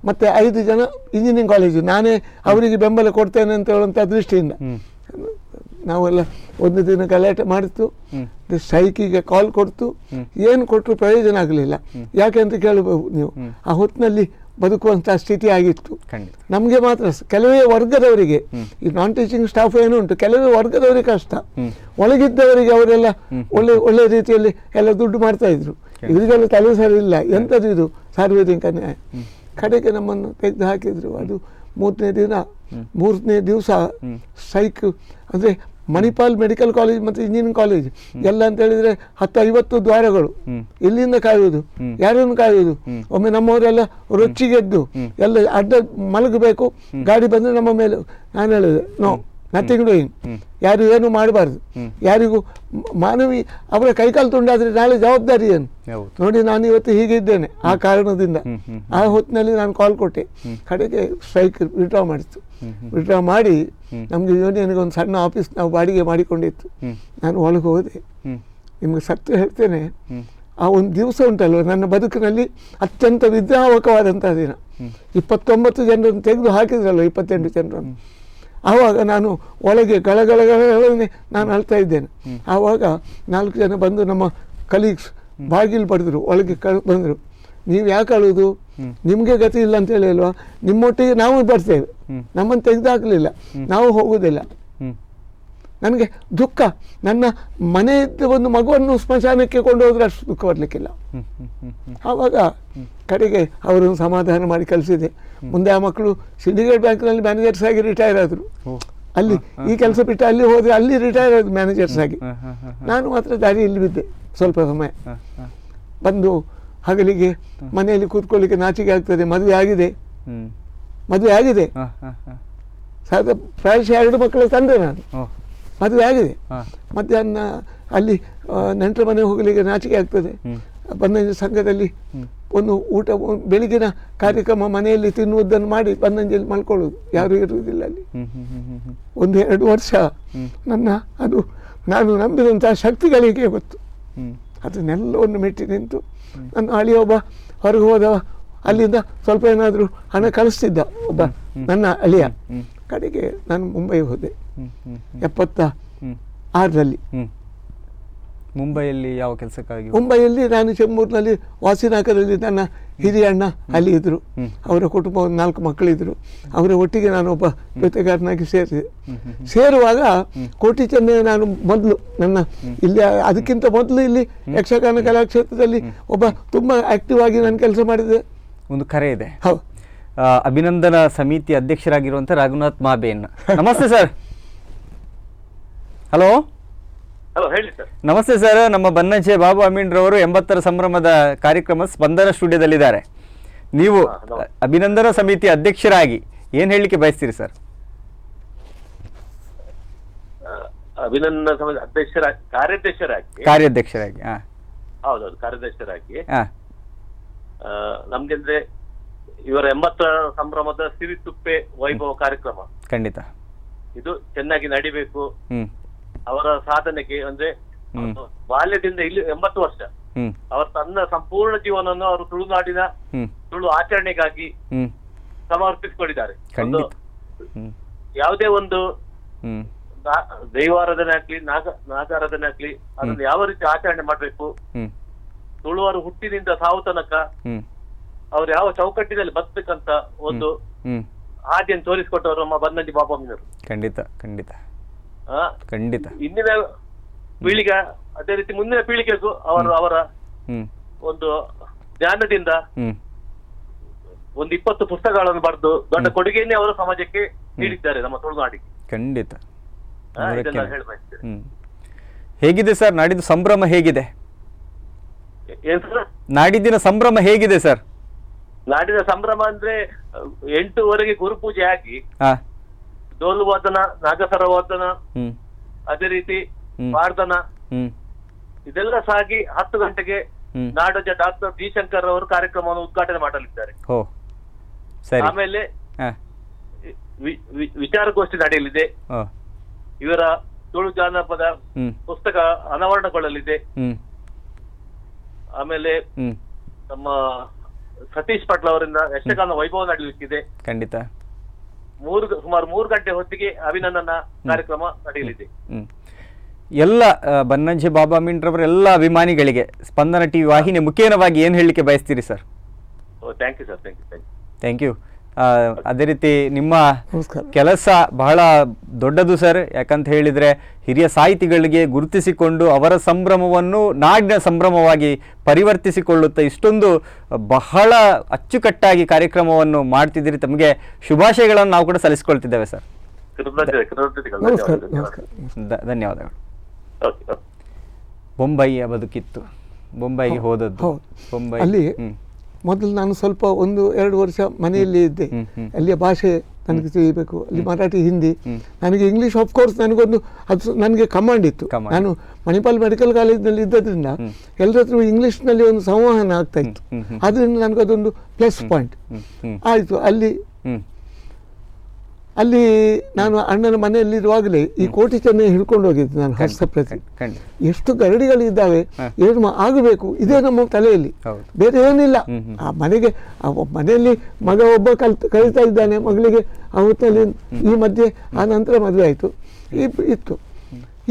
ಮತ್ತೆ 5 ಜನ ಇಂಜಿನಿಯರಿಂಗ್ ಕಾಲೇಜು ನಾನೇ ಅವರಿಗೆ ಬೆಂಬಲ ಕೊಡ್ತೇನೆ ಅಂತ ಹೇಳುವಂಥ ದೃಷ್ಟಿಯಿಂದ ನಾವೆಲ್ಲ ಒಂದು ದಿನ ಗಲಾಟೆ ಮಾಡಿತ್ತು. ಸ್ಟ್ರೈಕಿಗೆ ಕಾಲ್ ಕೊಡ್ತು. ಏನು ಕೊಟ್ಟರು ಪ್ರಯೋಜನ ಆಗಲಿಲ್ಲ. ಯಾಕೆ ಅಂತ ಕೇಳಬಹುದು ನೀವು. ಆ ಹೊತ್ತಿನಲ್ಲಿ ಬದುಕುವಂಥ ಸ್ಥಿತಿ ಆಗಿತ್ತು. ನಮಗೆ ಮಾತ್ರ ಕೆಲವೇ ವರ್ಗದವರಿಗೆ, ಈ ನಾನ್ ಟೀಚಿಂಗ್ ಸ್ಟಾಫ್ ಏನು ಉಂಟು, ಕೆಲವೇ ವರ್ಗದವರಿಗೆ ಕಷ್ಟ. ಒಳಗಿದ್ದವರಿಗೆ ಅವರೆಲ್ಲ ಒಳ್ಳೆ ರೀತಿಯಲ್ಲಿ ಎಲ್ಲ ದುಡ್ಡು ಮಾಡ್ತಾ ಇದ್ರು. ಇವರಿಗೆಲ್ಲ ತಲೆ ಸರಿ ಇಲ್ಲ. ಎಂಥದ್ದು ಇದು ಸಾರ್ವಜನಿಕ ನ್ಯಾಯ. ಕಡೆಗೆ ನಮ್ಮನ್ನು ತೆಗೆದು ಹಾಕಿದ್ರು. ಅದು 3ನೇ ದಿವಸ ಸ್ಟ್ರೈಕ್. ಅಂದರೆ ಮಣಿಪಾಲ್ ಮೆಡಿಕಲ್ ಕಾಲೇಜ್ ಮತ್ತು ಇಂಜಿನಿಯರಿಂಗ್ ಕಾಲೇಜ್ ಎಲ್ಲ ಅಂತ ಹೇಳಿದರೆ 10-50 ದ್ವಾರಗಳು. ಇಲ್ಲಿಂದ ಕಾಯುವುದು, ಯಾರನ್ನು ಕಾಯುವುದು. ಒಮ್ಮೆ ನಮ್ಮವರೆಲ್ಲ ರೊಚ್ಚಿಗೆದ್ದು ಎಲ್ಲ ಅಡ್ಡ ಮಲಗಬೇಕು. ಗಾಡಿ ಬಂದರೆ ನಮ್ಮ ಮೇಲೆ. ನಾನು ಹೇಳಿದೆ ನೋ, ನಥಿಂಗ್ ಡೂಯಿಂಗ್. ಯಾರು ಏನು ಮಾಡಬಾರ್ದು. ಯಾರಿಗೂ ಮಾನವಿ ಅವರ ಕೈಕಾಲು ತುಂಡಾದರೆ ನಾಳೆ ಜವಾಬ್ದಾರಿ ಏನು ನೋಡಿ. ನಾನು ಇವತ್ತು ಹೀಗಿದ್ದೇನೆ ಆ ಕಾರಣದಿಂದ. ಆ ಹೊತ್ತಿನಲ್ಲಿ ನಾನು ಕಾಲ್ ಕೊಟ್ಟೆ. ಕಡೆಗೆ ಸ್ಟ್ರೈಕ್ ವಿಡ್ರಾ ಮಾಡಿತ್ತು. ವಿಡ್ರಾ ಮಾಡಿ ನಮಗೆ ಯೂನಿಯನ್ಗೆ ಒಂದು ಸಣ್ಣ ಆಫೀಸ್ ನಾವು ಬಾಡಿಗೆ ಮಾಡಿಕೊಂಡಿತ್ತು. ನಾನು ಒಳಗೆ ಹೋದೆ. ನಿಮಗೆ ಸತ್ಯ ಹೇಳ್ತೇನೆ, ಆ ಒಂದು ದಿವಸ ಉಂಟಲ್ವ ನನ್ನ ಬದುಕಿನಲ್ಲಿ ಅತ್ಯಂತ ವಿದ್ರಾವಕವಾದಂಥ ದಿನ. 29 ಜನರನ್ನು ತೆಗೆದು ಹಾಕಿದ್ರಲ್ವ, 28 ಜನರನ್ನು. ಆವಾಗ ನಾನು ಒಳಗೆ ಗಳಗಳಗಳನ್ನೇ ನಾನು ಅಳ್ತಾ ಇದ್ದೇನೆ. ಆವಾಗ 4 ಜನ ಬಂದು ನಮ್ಮ ಕಲೀಗ್ಸ್ ಬಾಗಿಲು ಪಡೆದ್ರು, ಒಳಗೆ ಬಂದರು. ನೀವು ಯಾಕೆ ಅಳುವುದು, ನಿಮಗೆ ಗತಿ ಇಲ್ಲ ಅಂತ ಹೇಳಿ ಅಲ್ವಾ, ನಿಮ್ಮೊಟ್ಟಿಗೆ ನಾವು ಬರ್ತೇವೆ, ನಮ್ಮನ್ನು ತೆಗೆದುಹಾಕಲಿಲ್ಲ, ನಾವು ಹೋಗುವುದಿಲ್ಲ. ನನಗೆ ದುಃಖ. ನನ್ನ ಮನೆಯಿದ್ದ ಒಂದು ಮಗುವನ್ನು ಸ್ಮಶಾನಕ್ಕೆ ಕೊಂಡು ಹೋದ್ರೆ ಅಷ್ಟು ದುಃಖ ಬರಲಿಕ್ಕಿಲ್ಲ. ಆವಾಗ ಕಡೆಗೆ ಅವರನ್ನು ಸಮಾಧಾನ ಮಾಡಿ ಕಲಿಸಿದೆ. ಮುಂದೆ ಆ ಮಕ್ಕಳು ಸಿಂಡಿಕೇಟ್ ಬ್ಯಾಂಕ್ನಲ್ಲಿ ಮ್ಯಾನೇಜರ್ಸ್ ಆಗಿ ರಿಟೈರ್ ಆದರು. ಅಲ್ಲಿ ಈ ಕೆಲಸ ಬಿಟ್ಟು ಅಲ್ಲಿ ಹೋದರೆ ಅಲ್ಲಿ ರಿಟೈರ್ ಆದ್ರು ಮ್ಯಾನೇಜರ್ಸ್ ಆಗಿ. ನಾನು ಮಾತ್ರ ದಾರಿಯಲ್ಲಿ ಬಿದ್ದೆ. ಸ್ವಲ್ಪ ಸಮಯ ಬಂದು ಹಗಲಿಗೆ ಮನೆಯಲ್ಲಿ ಕೂತ್ಕೊಳ್ಳಿಕ್ಕೆ ನಾಚಿಕೆ ಆಗ್ತದೆ. ಮದುವೆ ಆಗಿದೆ ಪ್ರಾಯಶಃ 2 ಮಕ್ಕಳ ತಂದೆ ನಾನು. ಮದುವೆ ಆಗಿದೆ. ಮಧ್ಯಾಹ್ನ ಅಲ್ಲಿ ನೆಂಟರ ಮನೆ ಹೋಗಲಿಕ್ಕೆ ನಾಚಿಕೆ ಆಗ್ತದೆ. ಬನ್ನಂಜಿ ಸಂಘದಲ್ಲಿ ಒಂದು ಊಟ, ಬೆಳಗಿನ ಕಾರ್ಯಕ್ರಮ ಮನೆಯಲ್ಲಿ ತಿನ್ನುವುದನ್ನು ಮಾಡಿ ಬನ್ನಂಜಿಯಲ್ಲಿ ಮಲ್ಕೊಳ್ಳೋದು, ಯಾರು ಇರುವುದಿಲ್ಲ ಅಲ್ಲಿ. 1-2 ವರ್ಷ ಅದು ನಾನು ನಂಬಿದಂತಹ ಶಕ್ತಿಗಳಿಗೆ ಗೊತ್ತು. ಅದನ್ನೆಲ್ಲವನ್ನು ಮೆಟ್ಟಿ ನಿಂತು ನನ್ನ ಅಳಿಯೊಬ್ಬ ಹೊರಗೆ ಹೋದವ. ಅಲ್ಲಿಂದ ಸ್ವಲ್ಪ ಏನಾದರೂ ಹಣ ಕಳಿಸ್ತಿದ್ದ ಒಬ್ಬ ನನ್ನ ಅಳಿಯ. ಕಡೆಗೆ ನಾನು ಮುಂಬೈ ಹೋದೆ 76ರಲ್ಲಿ. ಮುಂಬೈಯಲ್ಲಿ ಯಾವ ಕೆಲಸಕ್ಕಾಗಿ? ಮುಂಬೈಯಲ್ಲಿ ನಾನು ಚೆಂಬೂರಿನಲ್ಲಿ ವಾಸಿನಾಕದಲ್ಲಿ ನನ್ನ ಹಿರಿಯ ಅಣ್ಣ ಅಲ್ಲಿ ಇದ್ದರು. ಅವರ ಕುಟುಂಬ 4 ಮಕ್ಕಳಿದ್ರು. ಅವರ ಒಟ್ಟಿಗೆ ನಾನು ಒಬ್ಬ ಜೊತೆಗಾರನಾಗಿ ಸೇರಿದೆ. ಸೇರುವಾಗ ಕೋಟಿ ಚೆನ್ನೈ ನಾನು ಮೊದಲು ನನ್ನ ಇಲ್ಲಿ ಅದಕ್ಕಿಂತ ಮೊದಲು ಇಲ್ಲಿ ಯಕ್ಷಗಾನ ಕಲಾಕ್ಷೇತ್ರದಲ್ಲಿ ಒಬ್ಬ ತುಂಬ ಆಕ್ಟಿವ್ ಆಗಿ ನಾನು ಕೆಲಸ ಮಾಡಿದೆ. ಒಂದು ಕರೆ ಇದೆ. ಹೌದು, ಅಭಿನಂದನಾ ಸಮಿತಿ ಅಧ್ಯಕ್ಷರಾಗಿರುವಂಥ ರಘುನಾಥ್ ಮಾಬೇನ್. ನಮಸ್ತೆ ಸರ್. ಹಲೋ ಹಲೋ, ಹೇಳಿ ಸರ್. ನಮಸ್ತೆ ಸರ್. ನಮ್ಮ ಬನ್ನಂಜೆ ಬಾಬು ಅಮೀನ್ ರವರು 80ರ ಸಂಭ್ರಮದ ಕಾರ್ಯಕ್ರಮ ಸ್ಪಂದನ ಸ್ಟುಡಿಯೋದಲ್ಲಿದ್ದಾರೆ. ನೀವು ಅಭಿನಂದನಾ ಸಮಿತಿ ಅಧ್ಯಕ್ಷರಾಗಿ ಏನು ಹೇಳಲಿಕ್ಕೆ ಬಯಸ್ತೀರಿ ಸರ್? ಅಭಿನಂದನಾ ಸಮಿತಿ ಕಾರ್ಯಾಧ್ಯಕ್ಷರಾಗಿ ಹೌದೌದು, ಕಾರ್ಯಾಧ್ಯಕ್ಷರಾಗಿ ನಮ್ಗೆ ಅಂದ್ರೆ ಇವರ 80ರ ಸಂಭ್ರಮದ ಸಿರಿತುಪ್ಪೆ ವೈಭವ ಕಾರ್ಯಕ್ರಮ ಖಂಡಿತ ಇದು ಚೆನ್ನಾಗಿ ನಡಿಬೇಕು. ಅವರ ಸಾಧನೆಗೆ ಅಂದ್ರೆ ಬಾಲ್ಯದಿಂದ ಇಲ್ಲಿ 80 ವರ್ಷ ಅವರ ತನ್ನ ಸಂಪೂರ್ಣ ಜೀವನವನ್ನು ಅವರು ತುಳುನಾಡಿನ ತುಳು ಆಚರಣೆಗಾಗಿ ಸಮರ್ಪಿಸಿಕೊಂಡಿದ್ದಾರೆ. ಯಾವುದೇ ಒಂದು ದೈವಾರಾಧನೆ ಆಗ್ಲಿ ನಾಗಾರಾಧನೆ ಆಗ್ಲಿ ಅದನ್ನು ಯಾವ ರೀತಿ ಆಚರಣೆ ಮಾಡ್ಬೇಕು, ತುಳುವರು ಹುಟ್ಟಿನಿಂದ ಸಾವು ತನಕ ಅವ್ರು ಯಾವ ಚೌಕಟ್ಟಿನಲ್ಲಿ ಬದುಕಬೇಕಂತ ಒಂದು ಹಾದಿಯನ್ನು ತೋರಿಸಿಕೊಟ್ಟವರು ನಮ್ಮ ಬನ್ನಂಜಿ ಬಾಬು ಅಮೀನರು. ಖಂಡಿತ ಖಂಡಿತ ಖಂಡಿತ. ಇಂದಿನ ಪೀಳಿಗೆ ಅದೇ ರೀತಿ ಮುಂದಿನ ಪೀಳಿಗೆಗೂ ಅವರ ಒಂದು ಜ್ಞಾನದಿಂದ ಒಂದು 20 ಪುಸ್ತಕಗಳನ್ನು ಬರೆದು ದೊಡ್ಡ ಕೊಡುಗೆಯನ್ನೇ ಅವರು ಸಮಾಜಕ್ಕೆ ನೀಡಿದ್ದಾರೆ ನಮ್ಮ ತುಳುನಾಡಿಗೆ. ಖಂಡಿತ. ಇದನ್ನ ಹೇಳ್ಬಯಸ್ತೇನೆ. ಹೇಗಿದೆ ಸರ್ ನಾಡಿದ್ದು ಸಂಭ್ರಮ ಹೇಗಿದೆ? ಏನ್ ಸರ್? ನಾಡಿದ್ದಿನ ಸಂಭ್ರಮ ಹೇಗಿದೆ ಸರ್? ನಾಡಿನ ಸಂಭ್ರಮ ಅಂದ್ರೆ 8ವರೆಗೆ ಗುರುಪೂಜೆ ಆಗಿ ಡೋಲು ವಾದನ, ನಾಗಸರ ವಾದನ, ಅದೇ ರೀತಿ ಪ್ರಾರ್ಥನ ಹ್ಮ್ ಇದೆಲ್ಲ ಸಾಗಿ 10 ಗಂಟೆಗೆ ಹ್ಮ್. ನಾಡೋಜ ಡಾಕ್ಟರ್ ಜಿ ಶಂಕರ್ ಅವರು ಕಾರ್ಯಕ್ರಮವನ್ನು ಉದ್ಘಾಟನೆ ಮಾಡಲಿದ್ದಾರೆ. ಹೋ ಸರಿ. ಆಮೇಲೆ ಹಾ. ವಿಚಾರಗೋಷ್ಠಿ ನಡೆಯಲಿದೆ. ಓ. ಇವರ ತುಳು ಜಾನಪದ ಹ್ಮ್ ಪುಸ್ತಕ ಅನಾವರಣಗೊಳ್ಳಲಿದೆ. ಹ್ಮ್ ಆಮೇಲೆ ಹ್ಮ್ ನಮ್ಮ ಸತೀಶ್ ಪಟ್ಲ ಅವರಿಂದ ಯಕ್ಷಗಾನ ವೈಭವ ನಡೆಯಲಿಕ್ಕಿದೆ. ಖಂಡಿತ. ಸುಮಾರು 3 ಗಂಟೆ ಹೊತ್ತಿಗೆ ಅಭಿನಂದನಾ ಕಾರ್ಯಕ್ರಮ ನಡೆಯಲಿದೆ. ಹ್ಮ್ ಎಲ್ಲ ಬನ್ನಂಜೆ ಬಾಬಾ ಅಮೀನ್ರವರ ಎಲ್ಲ ಅಭಿಮಾನಿಗಳಿಗೆ ಸ್ಪಂದನ ಟಿವಿ ವಾಹಿನಿ ಮುಖೇನವಾಗಿ ಏನು ಹೇಳಲಿಕ್ಕೆ ಬಯಸ್ತೀರಿ sir? Thank you sir, thank you. Thank you. ಅದೇ ರೀತಿ ನಿಮ್ಮ ನಮಸ್ಕಾರ. ಕೆಲಸ ಬಹಳ ದೊಡ್ಡದು ಸರ್. ಯಾಕಂತ ಹೇಳಿದರೆ ಹಿರಿಯ ಸಾಹಿತಿಗಳಿಗೆ ಗುರುತಿಸಿಕೊಂಡು ಅವರ ಸಂಭ್ರಮವನ್ನು ನಾಡಿನ ಸಂಭ್ರಮವಾಗಿ ಪರಿವರ್ತಿಸಿಕೊಳ್ಳುತ್ತಾ ಇಷ್ಟೊಂದು ಬಹಳ ಅಚ್ಚುಕಟ್ಟಾಗಿ ಕಾರ್ಯಕ್ರಮವನ್ನು ಮಾಡ್ತಿದ್ದೀರಿ. ತಮಗೆ ಶುಭಾಶಯಗಳನ್ನು ನಾವು ಕೂಡ ಸಲ್ಲಿಸ್ಕೊಳ್ತಿದ್ದೇವೆ ಸರ್. ಕೃತಜ್ಞತೆಗಳು. ನಮಸ್ಕಾರ. ಧನ್ಯವಾದಗಳು. ಓಕೆ. ಬೊಂಬೈಯ ಬದುಕಿತ್ತು, ಬೊಂಬೈಗೆ ಹೋದದ್ದು. ಹೌದು. ಬೊಂಬೈ ಅಲ್ಲಿ ಮೊದಲು ನಾನು ಸ್ವಲ್ಪ 1-2 ವರ್ಷ ಮನೆಯಲ್ಲಿ ಇದ್ದೆ. ಅಲ್ಲಿಯ ಭಾಷೆ ನನಗೆ ತಿಳಿಯಬೇಕು. ಅಲ್ಲಿ ಮರಾಠಿ, ಹಿಂದಿ, ನನಗೆ ಇಂಗ್ಲೀಷ್ ಆಫ್ಕೋರ್ಸ್ ನನಗೊಂದು ಅದು ನನಗೆ ಕಮಾಂಡ್ ಇತ್ತು. ನಾನು ಮಣಿಪಾಲ್ ಮೆಡಿಕಲ್ ಕಾಲೇಜ್ನಲ್ಲಿ ಇದ್ದದ್ರಿಂದ ಎಲ್ಲರ ಹತ್ರ ಇಂಗ್ಲೀಷ್ನಲ್ಲಿ ಒಂದು ಸಂವಹನ ಆಗ್ತಾ ಇತ್ತು. ಆದ್ದರಿಂದ ನನಗದೊಂದು ಪ್ಲಸ್ ಪಾಯಿಂಟ್ ಆಯಿತು. ಅಲ್ಲಿ ನಾನು ಅಣ್ಣನ ಮನೆಯಲ್ಲಿರುವಾಗಲೇ ಈ ಕೋಟಿ ಚೆನ್ನೈ ಹಿಡ್ಕೊಂಡು ಹೋಗಿದ್ದೆ ನಾನು ಹಸ್ತಪ್ರತಿ. ಎಷ್ಟು ಗರಡಿಗಳಿದ್ದಾವೆ, ಏನು ಆಗಬೇಕು ಇದೇ ನಮ್ಮ ತಲೆಯಲ್ಲಿ, ಬೇರೆ ಏನಿಲ್ಲ. ಆ ಮನೆಯಲ್ಲಿ ಮಗ ಒಬ್ಬ ಕಲಿತಾ ಇದ್ದಾನೆ, ಮಗಳಿಗೆ ಅವತ್ತಲ್ಲಿ ಈ ಮಧ್ಯೆ ಆ ನಂತರ ಮದುವೆ ಆಯಿತು ಇತ್ತು.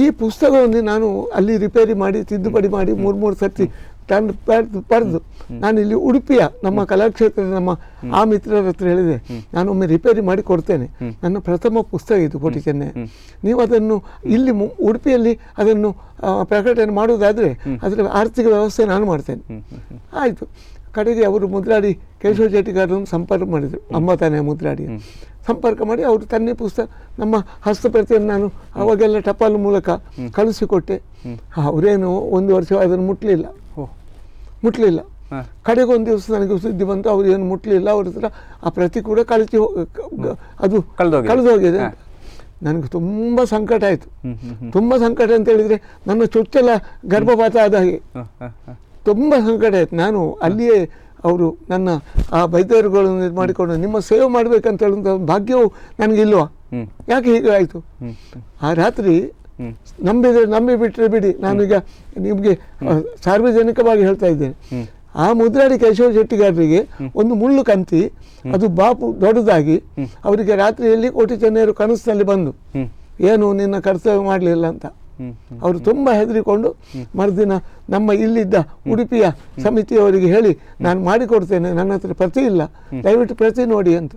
ಈ ಪುಸ್ತಕವನ್ನು ನಾನು ಅಲ್ಲಿ ರಿಪೇರಿ ಮಾಡಿ ತಿದ್ದುಪಡಿ ಮಾಡಿ 3 ಸರ್ತಿ ಪಡೆದು ನಾನು ಇಲ್ಲಿ ಉಡುಪಿಯ ನಮ್ಮ ಕಲಾಕ್ಷೇತ್ರದ ನಮ್ಮ ಆ ಮಿತ್ರರ ಹತ್ರ ಹೇಳಿದೆ, ನಾನೊಮ್ಮೆ ರಿಪೇರಿ ಮಾಡಿ ಕೊಡ್ತೇನೆ. ನನ್ನ ಪ್ರಥಮ ಪುಸ್ತಕ ಇದು ಕೋಟಿ ಚೆನ್ನೈ. ನೀವು ಅದನ್ನು ಇಲ್ಲಿ ಉಡುಪಿಯಲ್ಲಿ ಅದನ್ನು ಪ್ರಕಟಣೆ ಮಾಡುವುದಾದರೆ ಅದರ ಆರ್ಥಿಕ ವ್ಯವಸ್ಥೆ ನಾನು ಮಾಡ್ತೇನೆ. ಆಯಿತು. ಕಡೆಗೆ ಅವರು ಮುದ್ರಾಡಿ ಕೇಶವ ಶೆಟ್ಟಿಗಾರರನ್ನು ಸಂಪರ್ಕ ಮಾಡಿದರು, ಅಂಬತಾನೆ ಮುದ್ರಾಡಿ ಸಂಪರ್ಕ ಮಾಡಿ ಅವರು ತನ್ನೇ ಪುಸ್ತಕ ನಮ್ಮ ಹಸ್ತಪ್ರತಿಯನ್ನು ನಾನು ಅವಾಗೆಲ್ಲ ಟಪಾಲು ಮೂಲಕ ಕಳಿಸಿಕೊಟ್ಟೆ. ಅವರೇನು 1 ವರ್ಷ ಅದನ್ನು ಮುಟ್ಟಲಿಲ್ಲ. ಕಡೆಗೆ ಒಂದು ದಿವಸ ನನಗೆ ಸುದ್ದಿ ಬಂತು, ಅವ್ರು ಏನು ಮುಟ್ಟಲಿಲ್ಲ, ಅವ್ರ ಹತ್ರ ಆ ಪ್ರತಿ ಕೂಡ ಅದು ಕಳೆದೋಗಿದೆ. ನನಗೆ ತುಂಬ ಸಂಕಟ ಆಯಿತು. ತುಂಬ ಸಂಕಟ ಅಂತ ಹೇಳಿದರೆ ನನ್ನ ಚೊಚ್ಚಲ ಗರ್ಭಪಾತ ಆದ ಹಾಗೆ ತುಂಬ ಸಂಕಟ ಆಯಿತು. ನಾನು ಅಲ್ಲಿಯೇ ಅವರು ನನ್ನ ಆ ವೈದ್ಯರುಗಳನ್ನು ಇದು ಮಾಡಿಕೊಂಡು ನಿಮ್ಮ ಸೇವೆ ಮಾಡಬೇಕಂತ ಹೇಳುವಂಥ ಭಾಗ್ಯವು ನನಗಿಲ್ವಾ, ಯಾಕೆ ಹೀಗೆ ಆಯಿತು? ಆ ರಾತ್ರಿ ನಂಬಿ ಬಿಟ್ಟರೆ ಬಿಡಿ, ನಾನೀಗ ನಿಮಗೆ ಸಾರ್ವಜನಿಕವಾಗಿ ಹೇಳ್ತಾ ಇದ್ದೇನೆ. ಆ ಮುದ್ರಾಡಿ ಕೇಶವ ಶೆಟ್ಟಿಗಾರರಿಗೆ ಒಂದು ಮುಳ್ಳು ಕಂತಿ, ಅದು ಬಾಪು ದೊಡ್ಡದಾಗಿ ಅವರಿಗೆ ರಾತ್ರಿಯಲ್ಲಿ ಕೋಟಿ ಚೆನ್ನೈಯರು ಕನಸಿನಲ್ಲಿ ಬಂದು ಏನು ನಿನ್ನ ಕರ್ತವ್ಯ ಮಾಡಲಿಲ್ಲ ಅಂತ ಅವರು ತುಂಬ ಹೆದರಿಕೊಂಡು ಮರುದಿನ ನಮ್ಮ ಇಲ್ಲಿದ್ದ ಉಡುಪಿಯ ಸಮಿತಿಯವರಿಗೆ ಹೇಳಿ ನಾನು ಮಾಡಿಕೊಡ್ತೇನೆ, ನನ್ನ ಹತ್ರ ಪ್ರತಿ ಇಲ್ಲ, ದಯವಿಟ್ಟು ಪ್ರತಿ ನೋಡಿ ಅಂತ.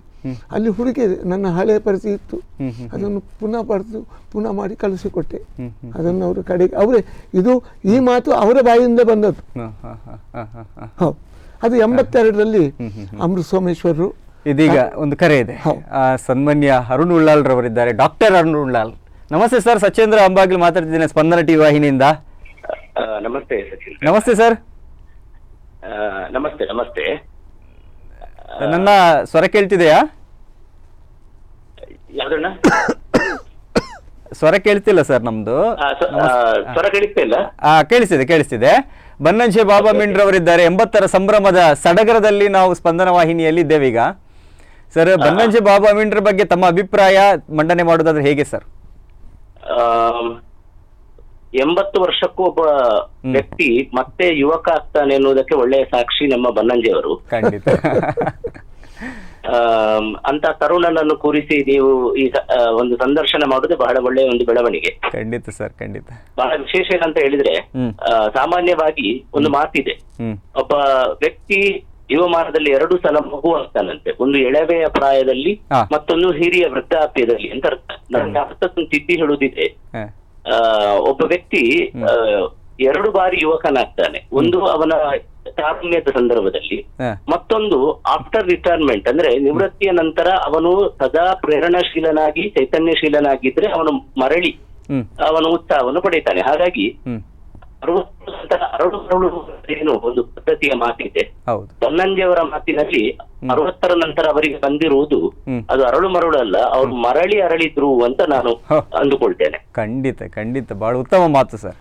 ಅಲ್ಲಿ ಹುಡುಕಿದೆ, ನನ್ನ ಹಳೆಯ ಪ್ರತಿ ಇತ್ತು, ಅದನ್ನು ಪುನಃ ಮಾಡಿ ಕಳಿಸಿಕೊಟ್ಟೆ. ಅದನ್ನು ಅವರು ಕಡೆಗೆ ಇದು ಈ ಮಾತು ಅವರ ಬಾಯಿಯಿಂದ ಬಂದದ್ದು. ಹೌದು, ಅದು 82ರಲ್ಲಿ ಅಮೃತ ಸೋಮೇಶ್ವರರು. ಇದೀಗ ಒಂದು ಕರೆ ಇದೆ, ಸನ್ಮಾನ್ಯ ಅರುಣ್ ಉಳ್ಳಾಲ್ ರವರಿದ್ದಾರೆ. ಡಾಕ್ಟರ್ ಅರುಣ್ ಉಳ್ಳಾಲ್. ನಮಸ್ತೆ ಸರ್, ಸಚೇಂದ್ರ ಅಂಬಾಗಿಲು ಮಾತಾಡ್ತಿದ್ದೇನೆ ಸ್ಪಂದನ ಟಿವಿ ವಾಹಿನಿಯಿಂದ. ನಮಸ್ತೆ. ನಮಸ್ತೆ ಸರ್. ನಮಸ್ತೆ. ನನ್ನ ಸ್ವರ ಕೇಳ್ತಿದೆಯಾ? ಯಾವ್ದಣ್ಣ? ಸ್ವರ ಕೇಳ್ತಿಲ್ಲ ಸರ್ ನಮ್ದು. ಸ್ವರ ಕೇಳಿಸ್ತಿಲ್ಲ? ಕೇಳಿಸ್ತಿದೆ. ಬನ್ನಂಜೆ ಬಾಬಾ ಅಮೀನ್ರವರಿದ್ದಾರೆ. 80ರ ಸಂಭ್ರಮದ ಸಡಗರದಲ್ಲಿ ನಾವು ಸ್ಪಂದನ ವಾಹಿನಿಯಲ್ಲಿ ಇದ್ದೇವೆ ಈಗ. ಸರ್, ಬನ್ನಂಜೆ ಬಾಬಾ ಅಮೀನ್ರ ಬಗ್ಗೆ ತಮ್ಮ ಅಭಿಪ್ರಾಯ ಮಂಡನೆ ಮಾಡೋದಾದ್ರೆ ಹೇಗೆ ಸರ್? 80 ವರ್ಷಕ್ಕೂ ಒಬ್ಬ ವ್ಯಕ್ತಿ ಮತ್ತೆ ಯುವಕ ಆಗ್ತಾನೆ ಅನ್ನೋದಕ್ಕೆ ಒಳ್ಳೆಯ ಸಾಕ್ಷಿ ನಮ್ಮ ಬನ್ನಂಜೆಯವರು. ಖಂಡಿತ. ಅಂತ ತರುಣನನ್ನು ಕೂರಿಸಿ ನೀವು ಈ ಒಂದು ಸಂದರ್ಶನ ಮಾಡುದು ಬಹಳ ಒಳ್ಳೆಯ ಒಂದು ಬೆಳವಣಿಗೆ. ಖಂಡಿತ ಸರ್, ಖಂಡಿತ. ಬಹಳ ವಿಶೇಷ ಏನಂತ ಹೇಳಿದ್ರೆ, ಸಾಮಾನ್ಯವಾಗಿ ಒಂದು ಮಾತಿದೆ, ಒಬ್ಬ ವ್ಯಕ್ತಿ ಜೀವಮಾನದಲ್ಲಿ 2 ಸಲ ಮಗು ಆಗ್ತಾನಂತೆ. ಒಂದು ಎಳವೆಯ ಪ್ರಾಯದಲ್ಲಿ, ಮತ್ತೊಂದು ಹಿರಿಯ ವೃದ್ಧಾಪ್ಯದಲ್ಲಿ ಅಂತ ಅರ್ಥ. ನನಗೆ ಅರ್ಥವನ್ನು ತಿದ್ದಿ ಹೇಳುವುದಿದೆ, ಒಬ್ಬ ವ್ಯಕ್ತಿ 2 ಬಾರಿ ಯುವಕನಾಗ್ತಾನೆ. ಒಂದು ಅವನ ತಾರುಣ್ಯದ ಸಂದರ್ಭದಲ್ಲಿ, ಮತ್ತೊಂದು ಆಫ್ಟರ್ ರಿಟೈರ್ಮೆಂಟ್ ಅಂದ್ರೆ ನಿವೃತ್ತಿಯ ನಂತರ ಅವನು ಸದಾ ಪ್ರೇರಣಾಶೀಲನಾಗಿ ಚೈತನ್ಯಶೀಲನಾಗಿದ್ರೆ ಅವನು ಮರಳಿ ಅವನು ಉತ್ಸಾಹವನ್ನು ಪಡೀತಾನೆ. ಹಾಗಾಗಿ 60 ನಂತರ ಅರಳು ಮರಳು ಏನು ಒಂದು ಪದ್ಧತಿಯ ಮಾತಿದೆ. ಹೌದು. ಬನ್ನಂಜಿಯವರ ಮಾತಿನಲ್ಲಿ 60ರ ನಂತರ ಅವರಿಗೆ ಬಂದಿರುವುದು ಅದು ಅರಳು ಮರಳು ಅಲ್ಲ, ಅವ್ರು ಮರಳಿ ಅರಳಿದ್ರು ಅಂತ ನಾನು ಅಂದುಕೊಳ್ತೇನೆ. ಖಂಡಿತ ಖಂಡಿತ ಬಹಳ ಉತ್ತಮ ಮಾತು ಸರ್.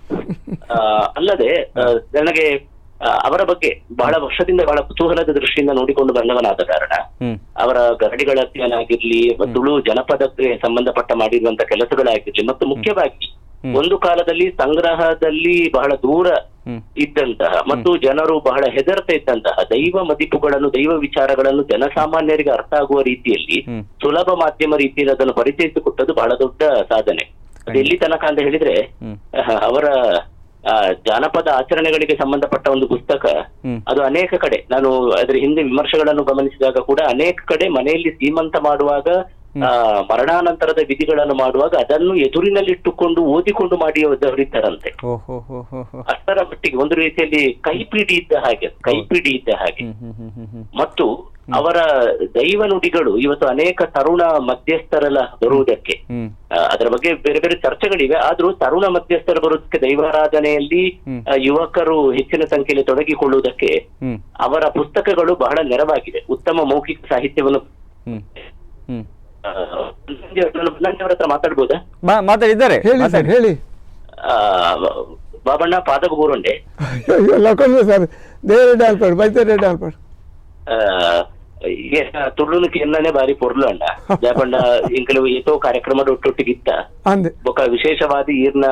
ಅಲ್ಲದೆ ನನಗೆ ಅವರ ಬಗ್ಗೆ ಬಹಳ ವರ್ಷದಿಂದ ಬಹಳ ಕುತೂಹಲದ ದೃಷ್ಟಿಯಿಂದ ನೋಡಿಕೊಂಡು ಬಂದವನಾದ ಕಾರಣ ಅವರ ಗರಡಿಗಳ ಅಧ್ಯಯನ ಆಗಿರ್ಲಿ, ತುಳು ಜನಪದಕ್ಕೆ ಸಂಬಂಧಪಟ್ಟ ಮಾಡಿರುವಂತ ಕೆಲಸಗಳಾಗಿರ್ಲಿ, ಮತ್ತು ಮುಖ್ಯವಾಗಿ ಒಂದು ಕಾಲದಲ್ಲಿ ಸಂಗ್ರಹದಲ್ಲಿ ಬಹಳ ದೂರ ಇದ್ದಂತಹ ಮತ್ತು ಜನರು ಬಹಳ ಹೆದರ್ತಾ ಇದ್ದಂತಹ ದೈವ ಮದಿಪುಗಳನ್ನು, ದೈವ ವಿಚಾರಗಳನ್ನು ಜನಸಾಮಾನ್ಯರಿಗೆ ಅರ್ಥ ಆಗುವ ರೀತಿಯಲ್ಲಿ ಸುಲಭ ಮಾಧ್ಯಮ ರೀತಿಯಲ್ಲಿ ಅದನ್ನು ಪರಿಚಯಿಸಿಕೊಟ್ಟದ್ದು ಬಹಳ ದೊಡ್ಡ ಸಾಧನೆ. ಅದು ಎಲ್ಲಿ ತನಕ ಅಂತ ಹೇಳಿದ್ರೆ ಅವರ ಜಾನಪದ ಆಚರಣೆಗಳಿಗೆ ಸಂಬಂಧಪಟ್ಟ ಒಂದು ಪುಸ್ತಕ, ಅದು ಅನೇಕ ಕಡೆ ನಾನು ಅದರ ಹಿಂದೆ ವಿಮರ್ಶೆಗಳನ್ನು ಗಮನಿಸಿದಾಗ ಕೂಡ ಅನೇಕ ಕಡೆ ಮನೆಯಲ್ಲಿ ಸೀಮಂತ ಮಾಡುವಾಗ ಮರಣಾನಂತರದ ವಿಧಿಗಳನ್ನು ಮಾಡುವಾಗ ಅದನ್ನು ಎದುರಿನಲ್ಲಿಟ್ಟುಕೊಂಡು ಓದಿಕೊಂಡು ಮಾಡಿ ಹೊರಿತಾರಂತೆ. ಅಷ್ಟರ ಮಟ್ಟಿಗೆ ಒಂದು ರೀತಿಯಲ್ಲಿ ಕೈಪಿಡಿ ಇದ್ದ ಹಾಗೆ ಮತ್ತು ಅವರ ದೈವ ನುಡಿಗಳು ಇವತ್ತು ಅನೇಕ ತರುಣ ಮಧ್ಯಸ್ಥರೆಲ್ಲ ಬರುವುದಕ್ಕೆ ಅದರ ಬಗ್ಗೆ ಬೇರೆ ಬೇರೆ ಚರ್ಚೆಗಳಿವೆ. ಆದ್ರೂ ತರುಣ ಮಧ್ಯಸ್ಥರು ಬರುವುದಕ್ಕೆ ದೈವಾರಾಧನೆಯಲ್ಲಿ ಯುವಕರು ಹೆಚ್ಚಿನ ಸಂಖ್ಯೆಯಲ್ಲಿ ತೊಡಗಿಕೊಳ್ಳುವುದಕ್ಕೆ ಅವರ ಪುಸ್ತಕಗಳು ಬಹಳ ನೆರವಾಗಿದೆ. ಉತ್ತಮ ಮೌಖಿಕ ಸಾಹಿತ್ಯವನ್ನು ಅವರ ಹತ್ರ ಮಾತಾಡ್ಬೋದಾ? ಮಾತಾಡಿದ್ದಾರೆ, ಹೇಳಿ. ಬಾಬಣ್ಣ ಪಾದಬೂರುಂಡೆ ಸರ್, ತುಳುನಕ್ಕೆ ಎನ್ನನೆ ಬಾರಿ ಪೊರ್ಲು ಅಂಡ ಜಾಪಂಡ ಇಂಕಲು ಏತೋ ಕಾರ್ಯಕ್ರಮ ಒಟ್ಟೊಟ್ಟಿಗಿತ್ತ ಬೊಕ ವಿಶೇಷವಾದಿ ಈರ್ನ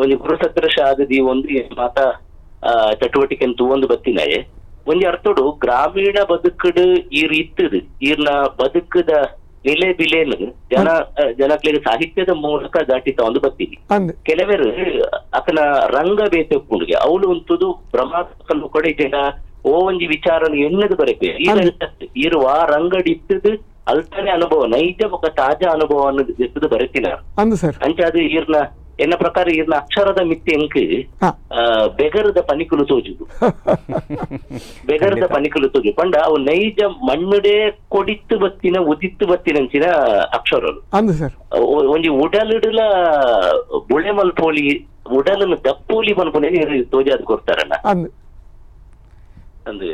ಒಂಜಿ ಗುರುಸದೃಶ ಆದದಿ ಒಂದು ಮಾತ ಚಟುವಟಿಕೆ ತೂವೊಂದು ಬತ್ತಿನಾಯೆ ಒಂಜಿ ಅರ್ಥೋಡು ಗ್ರಾಮೀಣ ಬದುಕುಡು ಈರ್ ಇತ್ತದು ಈರ್ನ ಬದುಕದ ನಿಲೆ ಬಿಲೆನು ಜನಕ್ಲಿಗೆ ಸಾಹಿತ್ಯದ ಮೂಲಕ ದಾಟಿ ತಗೊಂಡು ಬರ್ತೀನಿ. ಕೆಲವರು ಅಕನ ರಂಗ ಬೇತುಂಡಿಗೆ ಅವಳು ಉಂಟುದು ಬ್ರಹ್ಮಾಕಲ್ಲು ಕೊಡೆ ಜನ ಓ ಒಂಜಿ ವಿಚಾರನು ಎನ್ನದು ಬರಬೇಕು ಇರುವ ರಂಗಡಿ ಇತ್ತದು ಅಲ್ತಾನೆ ಅನುಭವ ನೈಜ ఒక ತಾಜಾ ಅನುಭವವನ್ನು ಎತ್ತದು ಬರೆತಿನ ಅಂಚೆ ಅದು ಈರ್ನ ಎನ್ನ ಪ್ರಕಾರ ಈರ್ನ ಅಕ್ಷರದ ಮಿತ್ತೆ ಎಂಕ್ ಬೆಗರದ ಪನಿಕುಲು ತೋಜುದು ಬೆಗರದ ಪನಿಕುಲು ತೋಜು ಪಂಡ ಅವು ನೈಜ ಮಣ್ಣುಡೆ ಕೊಡಿತ್ತು ಬತ್ತಿನ ಉದಿತ್ತು ಬತ್ತಿನಂಚಿನ ಅಕ್ಷರಗಳು ಒಂಜಿ ಉಡಲಿಡಲ ಬುಳೆ ಮಲ್ಪೋಲಿ ಉಡಲನ್ನು ದಪ್ಪೋಲಿ ಮಲ್ಪೋಲಿ ತೋಜಾದ್ ಕೊಡ್ತಾರಲ್ಲ ಅಂದು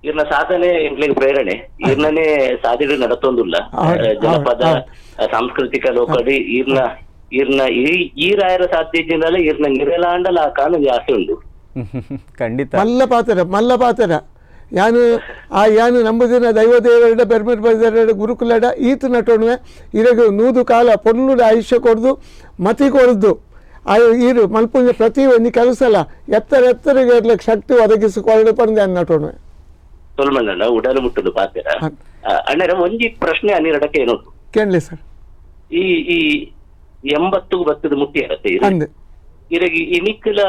ಈರ್ನ ಸಾಧನೆ ಎಂಕ್ಲಿಗೆ ಪ್ರೇರಣೆ ಈರ್ನೇ ಸಾಧನೆ ನಡತೊಂದುಲ್ಲ ಜನಪದ ಸಾಂಸ್ಕೃತಿಕ ಲೋಕಡಿ ಈರ್ನ ಈ ರಾಯರ ಸಾಧ್ಯತೆಯಿಂದಲೇ ಈರ್ನ ನಿರಲಾಂಡಲ ಕಾನು ಆಸೆ ಉಂಟು. ಖಂಡಿತ ಮಲ್ಲ ಪಾತರ ಯಾನು ನಂಬುದಿನ ದೈವದೇವರ ಬೆರ್ಮೆರ್ ಬೈದರ ಗುರುಕುಲಡ ಈತು ನಟೋಣವೆ ಇರಗು ನೂದು ಕಾಲ ಪೊನ್ನುಡ ಆಯುಷ್ಯ ಕೊಡ್ದು ಮತಿ ಕೊಡ್ದು ಈರು ಮಲ್ಪುಂಜ ಪ್ರತಿ ಒಂದು ಕೆಲಸಲ ಎತ್ತರಗೆ ಶಕ್ತಿ ಒದಗಿಸಿಕೊಳ್ಳು ಪಂದೆ ಅನ್ನಟೋಣವೆ ಸೊಲ್ಮಣ್ಣ ಉಡಲು ಮುಟ್ಟದು ಪಾತ್ರ ಅಣ್ಣರ ಒಂಜಿ ಪ್ರಶ್ನೆ ಅನ್ನಿರಡಕ್ಕೆ ಏನು ಕೇಳಲಿ ಸರ್. ಈ 80 ಬತ್ತದ ಮುಟ್ಟಿ ಇರತ್ತೆ ಇರಗಿ ಇನಿಕ್ಕಲ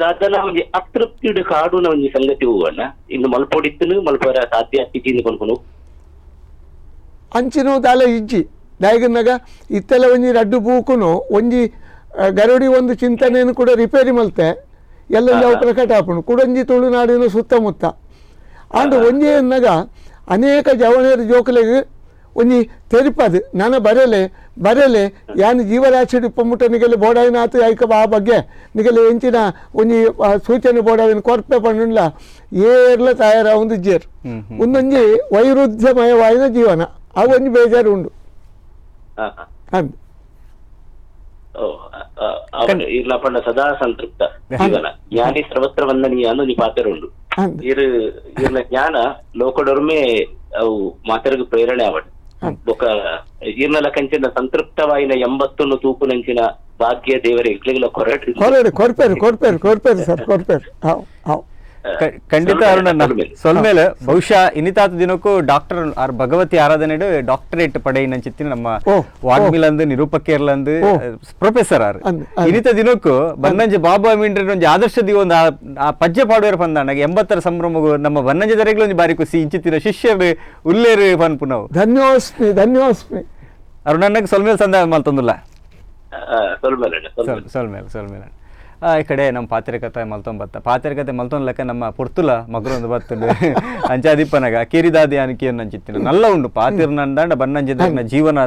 ದಾದನ ಒಂಜಿ ಅತೃಪ್ತಿಡು ಕಾಡುನ ಒಂಜಿ ಸಂಗತಿ ಹೂವಣ್ಣ ಇನ್ನು ಮಲ್ಪೊಡಿತ್ತನು ಮಲ್ಪರ ಸಾಧ್ಯ ಸ್ಥಿತಿಯಿಂದ ಕೊಂಡ್ಕೊಂಡು ಅಂಚಿನ ದಾಲ ಇಜ್ಜಿ ದಾಯಗನಾಗ ಇತ್ತೆಲ್ಲ ಒಂಜಿ ರಡ್ಡು ಬೂಕುನು ಒಂಜಿ ಗರುಡಿ ಒಂದು ಚಿಂತನೆಯನ್ನು ಕೂಡ ರಿಪೇರಿ ಮಲ್ತೆ ಎಲ್ಲ ಯಾವ ಪ್ರಕಟ ಹಾಪುಂಡು ಕುಡಂಜಿ ತುಳುನಾಡಿನ ಸುತ್ತಮುತ್ತ ಆಂಡು ಒಂಜಿ ಅನ್ನಗ ಅನೇಕ ಜವನೇರ ಜೋಕಲೆಗೆ ಒಂಜಿ ತೆರಿಪದು ನಾನು ಬರಲೆ ಯಾನು ಜೀವರಾಶಿ ಪೊಮ್ಮುಟ ನಿಗಲಿ ಬೋಡಾಯಿನ ಆತು ಯಾಯ್ಕ ಆ ಬಗ್ಗೆ ನಿಗಲಿ ಎಂಚಿನ ಒಂಜಿ ಸೂಚನೆ ಬೋಡಾವಿನ ಕೊರ್ಪೆ ಪಂಡುಲ್ಲ ಏರ್ಲ ತಯಾರ ಒಂದು ಜೇರು ಒಂದೊಂಜಿ ವೈರುಧ್ಯಮಯವಾಯಿನ ಜೀವನ ಆ ಒಂಜಿ ಬೇಜಾರು ಉಂಡು ಅಂದು ಇಲ್ಲ ಪಂಡ ಸದಾ ಸಂತೃಪ್ತ ಜೀವನ ಜ್ಞಾನಿ ಸರ್ವತ್ರ ವಂದನೀಯ ಅನ್ನೋ ನಿ ಪಾತ್ರ ಉಂಡು ಇರ್ನ ಜ್ಞಾನ ಲೋಕಡೊರ್ಮೆ ಅವು ಮಾತರಿಗೆ ಪ್ರೇರಣೆ ಆವಡ್ ಬೊಕ ಈರ್ನಲ ಕಂಚಿನ ಸಂತೃಪ್ತವಾಯಿನ 80 ತೂಕು ನಂಚಿನ ಭಾಗ್ಯ ದೇವರ ಇಕ್ಲಿಗಳ ಕೊರ್ಪೇರು ಸರ್ ಕೊರ್ಪೇರು ಖಂಡಿತ ಅರುಣಣ್ಣ ಸೊಲ್ಮೇಲೆ ಬಹುಶಃ ಇನ್ನಿತಾತ ದಿನಕ್ಕೂ ಡಾಕ್ಟರ್ ಆರ್ ಭಗವತಿ ಆರಾಧನೆಡು ಡಾಕ್ಟರೇಟ್ ಪಡೆಯಿನಂಚಿತ್ತಿನ ನಮ್ಮ ವಾಗ್ಮಿಲಂದು ನಿರೂಪಕೇರ್ಲಂದು ಪ್ರೊಫೆಸರ್ ಆರ್ ಇನ್ನಿತ ದಿನಕ್ಕೂ ಬನ್ನಂಜ ಬಾಬು ಅಮೀನ್ರ ಒಂಜಿ ಆದರ್ಶ ದಿ ಒಂದು ಆ ಪದ್ಯ ಪಾಡುವರ ಪಂದಾಣ 80ರ ಸಂಭ್ರಮಗು ನಮ್ಮ ಬನ್ನಂಜ ದರೆಗ್ಲ ಒಂಜಿ ಬಾರಿ ಖುಷಿ ಇಂಚಿತ್ತಿನ ಶಿಷ್ಯರು ಉಲ್ಲೇರು ಪನ್ಪು ನಾವು ಧನ್ಯೋಸ್ಮಿ ಅರುಣಣ್ಣಗೆ ಸೊಲ್ಮೇಲೆ ಸಂದ ಮಲ್ತೊಂದುಲ್ಲ ಸೊಲ್ಮೇಲೆ ಈ ಕಡೆ ನಮ್ಮ ಪಾತ್ರಿಕತೆ ಮಲ್ತೊಂಬತ್ತ ಪಾತ್ರಿಕತೆ ಮಲ್ತೊಂದ್ಲಕ್ಕ ನಮ್ಮ ಪುರ್ತುಲ ಮಗರೊಂದು ಬರ್ತದೆ ಅಂಚಾದಿಪ್ಪನಾಗ ಕಿರಿದಾದಿ ಅನಿಕೆಯನ್ನು ಅಂಚಿತ್ತಿನ ನಲ್ಲ ಉಂಡು ಪಾತಿರ್ನಂದಾಂಡ ಬನ್ನಂಜಿದ ಜೀವನ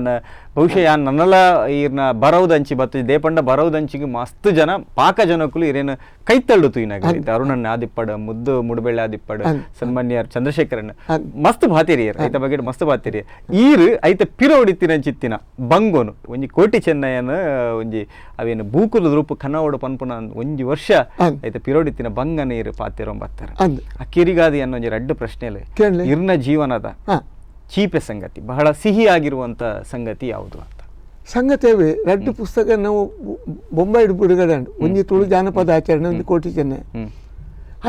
ಬಹುಶಃ ಯಾನ್ ನನ್ನಲ್ಲ ಈರ್ನ ಬರವುದಂಚಿ ಬತ್ತು ದೇಪಂಡ ಬರವುದಂಚಿಗೆ ಮಸ್ತ್ ಜನ ಪಾಕ ಜನಕ್ಕೂ ಇರೇನು ಕೈ ತಳ್ಳುತ್ತು ಇನಾಗ ಅರುಣನ್ ಆದಿಪ್ಪಡ ಮುದ್ದು ಮುಡುಬೆಳ್ಳೆ ಆದಿಪ್ಪಡ ಸನ್ಮಾನ್ಯರ್ ಚಂದ್ರಶೇಖರನ್ ಮಸ್ತ್ ಭಾತಿರಿಯರ್ ಐತ ಬಗ್ಗೆ ಮಸ್ತ್ ಭಾತಿರಿಯ ಈರು ಐತ ಪಿರ ಹೊಡಿತಿನ ಚಿತ್ತಿನ ಬಂಗೋನು ಒಂಜಿ ಕೋಟಿ ಚೆನ್ನಯ್ಯನ ಒಂಜಿ ಅವೇನು ಬೂಕುಲು ರೂಪು ಕನ್ನಡ ಪನ್ಪುನ ಒಂಜಿ ವರ್ಷ ಐತ ಪಿರೋಡಿತ್ತಿನ ಬಂಗ ನೀರು ಪಾತಿರೊಂಬತ್ತರ ಆ ಕಿರಿಗಾದಿ ಅನ್ನೋ ಒಂಜಿ ರಡ್ಡು ಪ್ರಶ್ನೆಲೆ ಇರ್ನ ಜೀವನದ ಚೀಪೆ ಸಂಗತಿ ಬಹಳ ಸಿಹಿಯಾಗಿರುವಂತ ಸಂಗತಿ ಯಾವುದು ಅಂತ ಸಂಗತಿಯವೇ ರಡ್ಡು ಪುಸ್ತಕ ನಾವು ಬೊಂಬಾಯಿ ಬಿಡುಗಡೆ ಉಂಟು ಒಂಜಿ ತುಳು ಜಾನಪದ ಆಚರಣೆ ಒಂದು ಕೋಟಿ ಚೆನ್ನೈ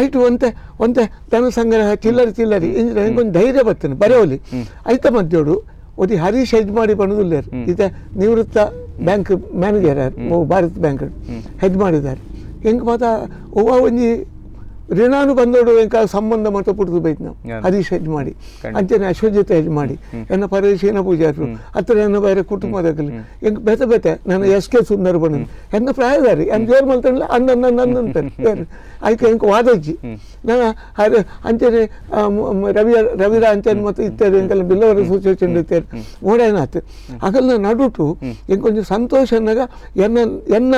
ಆಯ್ತು ಒಂತೆ ಧನ ಸಂಗ್ರಹ ಚಿಲ್ಲರಿ ಇಂಜಿನ ಹೆಂಗೊಂದು ಧೈರ್ಯ ಬರ್ತೇನೆ ಬರೆಯೋಲಿ ಐತ ಮಧ್ಯೋಡು ಒದಿ ಹರೀಶ್ ಹೆಜ್ ಮಾಡಿ ಪಣದುಲ್ಲೇರು ಈತ ನಿವೃತ್ತ bank manager Bharat bank hedge ಮಾಡಿದ್ದಾರೆ ಹೆಂಗೆ ಮಾತಾ ಒವ್ವ ಒಂಜಿ ಋಣಾನು ಬಂದೋಡು ಎಂಕ ಸಂಬಂಧ ಮತ ಪುಡ್ದು ಬೈತ್ ನಾವು ಹರೀಶ್ ಹೆಜ್ ಮಾಡಿ ಅಂಚನೆ ಅಶ್ವಜಿತ ಹೆಜ್ ಮಾಡಿ ಎನ್ನ ಪರೇಶೀನ ಪೂಜಾರು ಹತ್ರ ಎನ್ನ ಬೇರೆ ಕುಟುಂಬದಲ್ಲಿ ಹೆಂಗೆ ಬೆತೆ ನನ್ನ SK ಸುಂದರ ಬಂದ ಎನ್ನ ಪ್ರಾಯದಾರಿ ಎನ್ ಜೋರ್ ಮಲ್ತಲ್ಲ ಅಂದಂತಾರೆ ಆಯ್ಕೆ ಹೆಂಗೆ ವಾದಜ್ಜಿ ನಾನು ಅಂಚನೆ ರವಿರ ಅಂಚನೆ ಮತ್ತು ಇತ್ಯಾದಿ ಎಂಕಲ್ಲ ಬಿಲ್ಲವರ ಸೂಚನೆ ಇತ್ಯಾದಿ ಓಡೇನಾತು ಆಗಲ್ಲ ನಡುಟು ಹೆಂಗೊಂದು ಸಂತೋಷ ಅನ್ನಗ ಎನ್ನ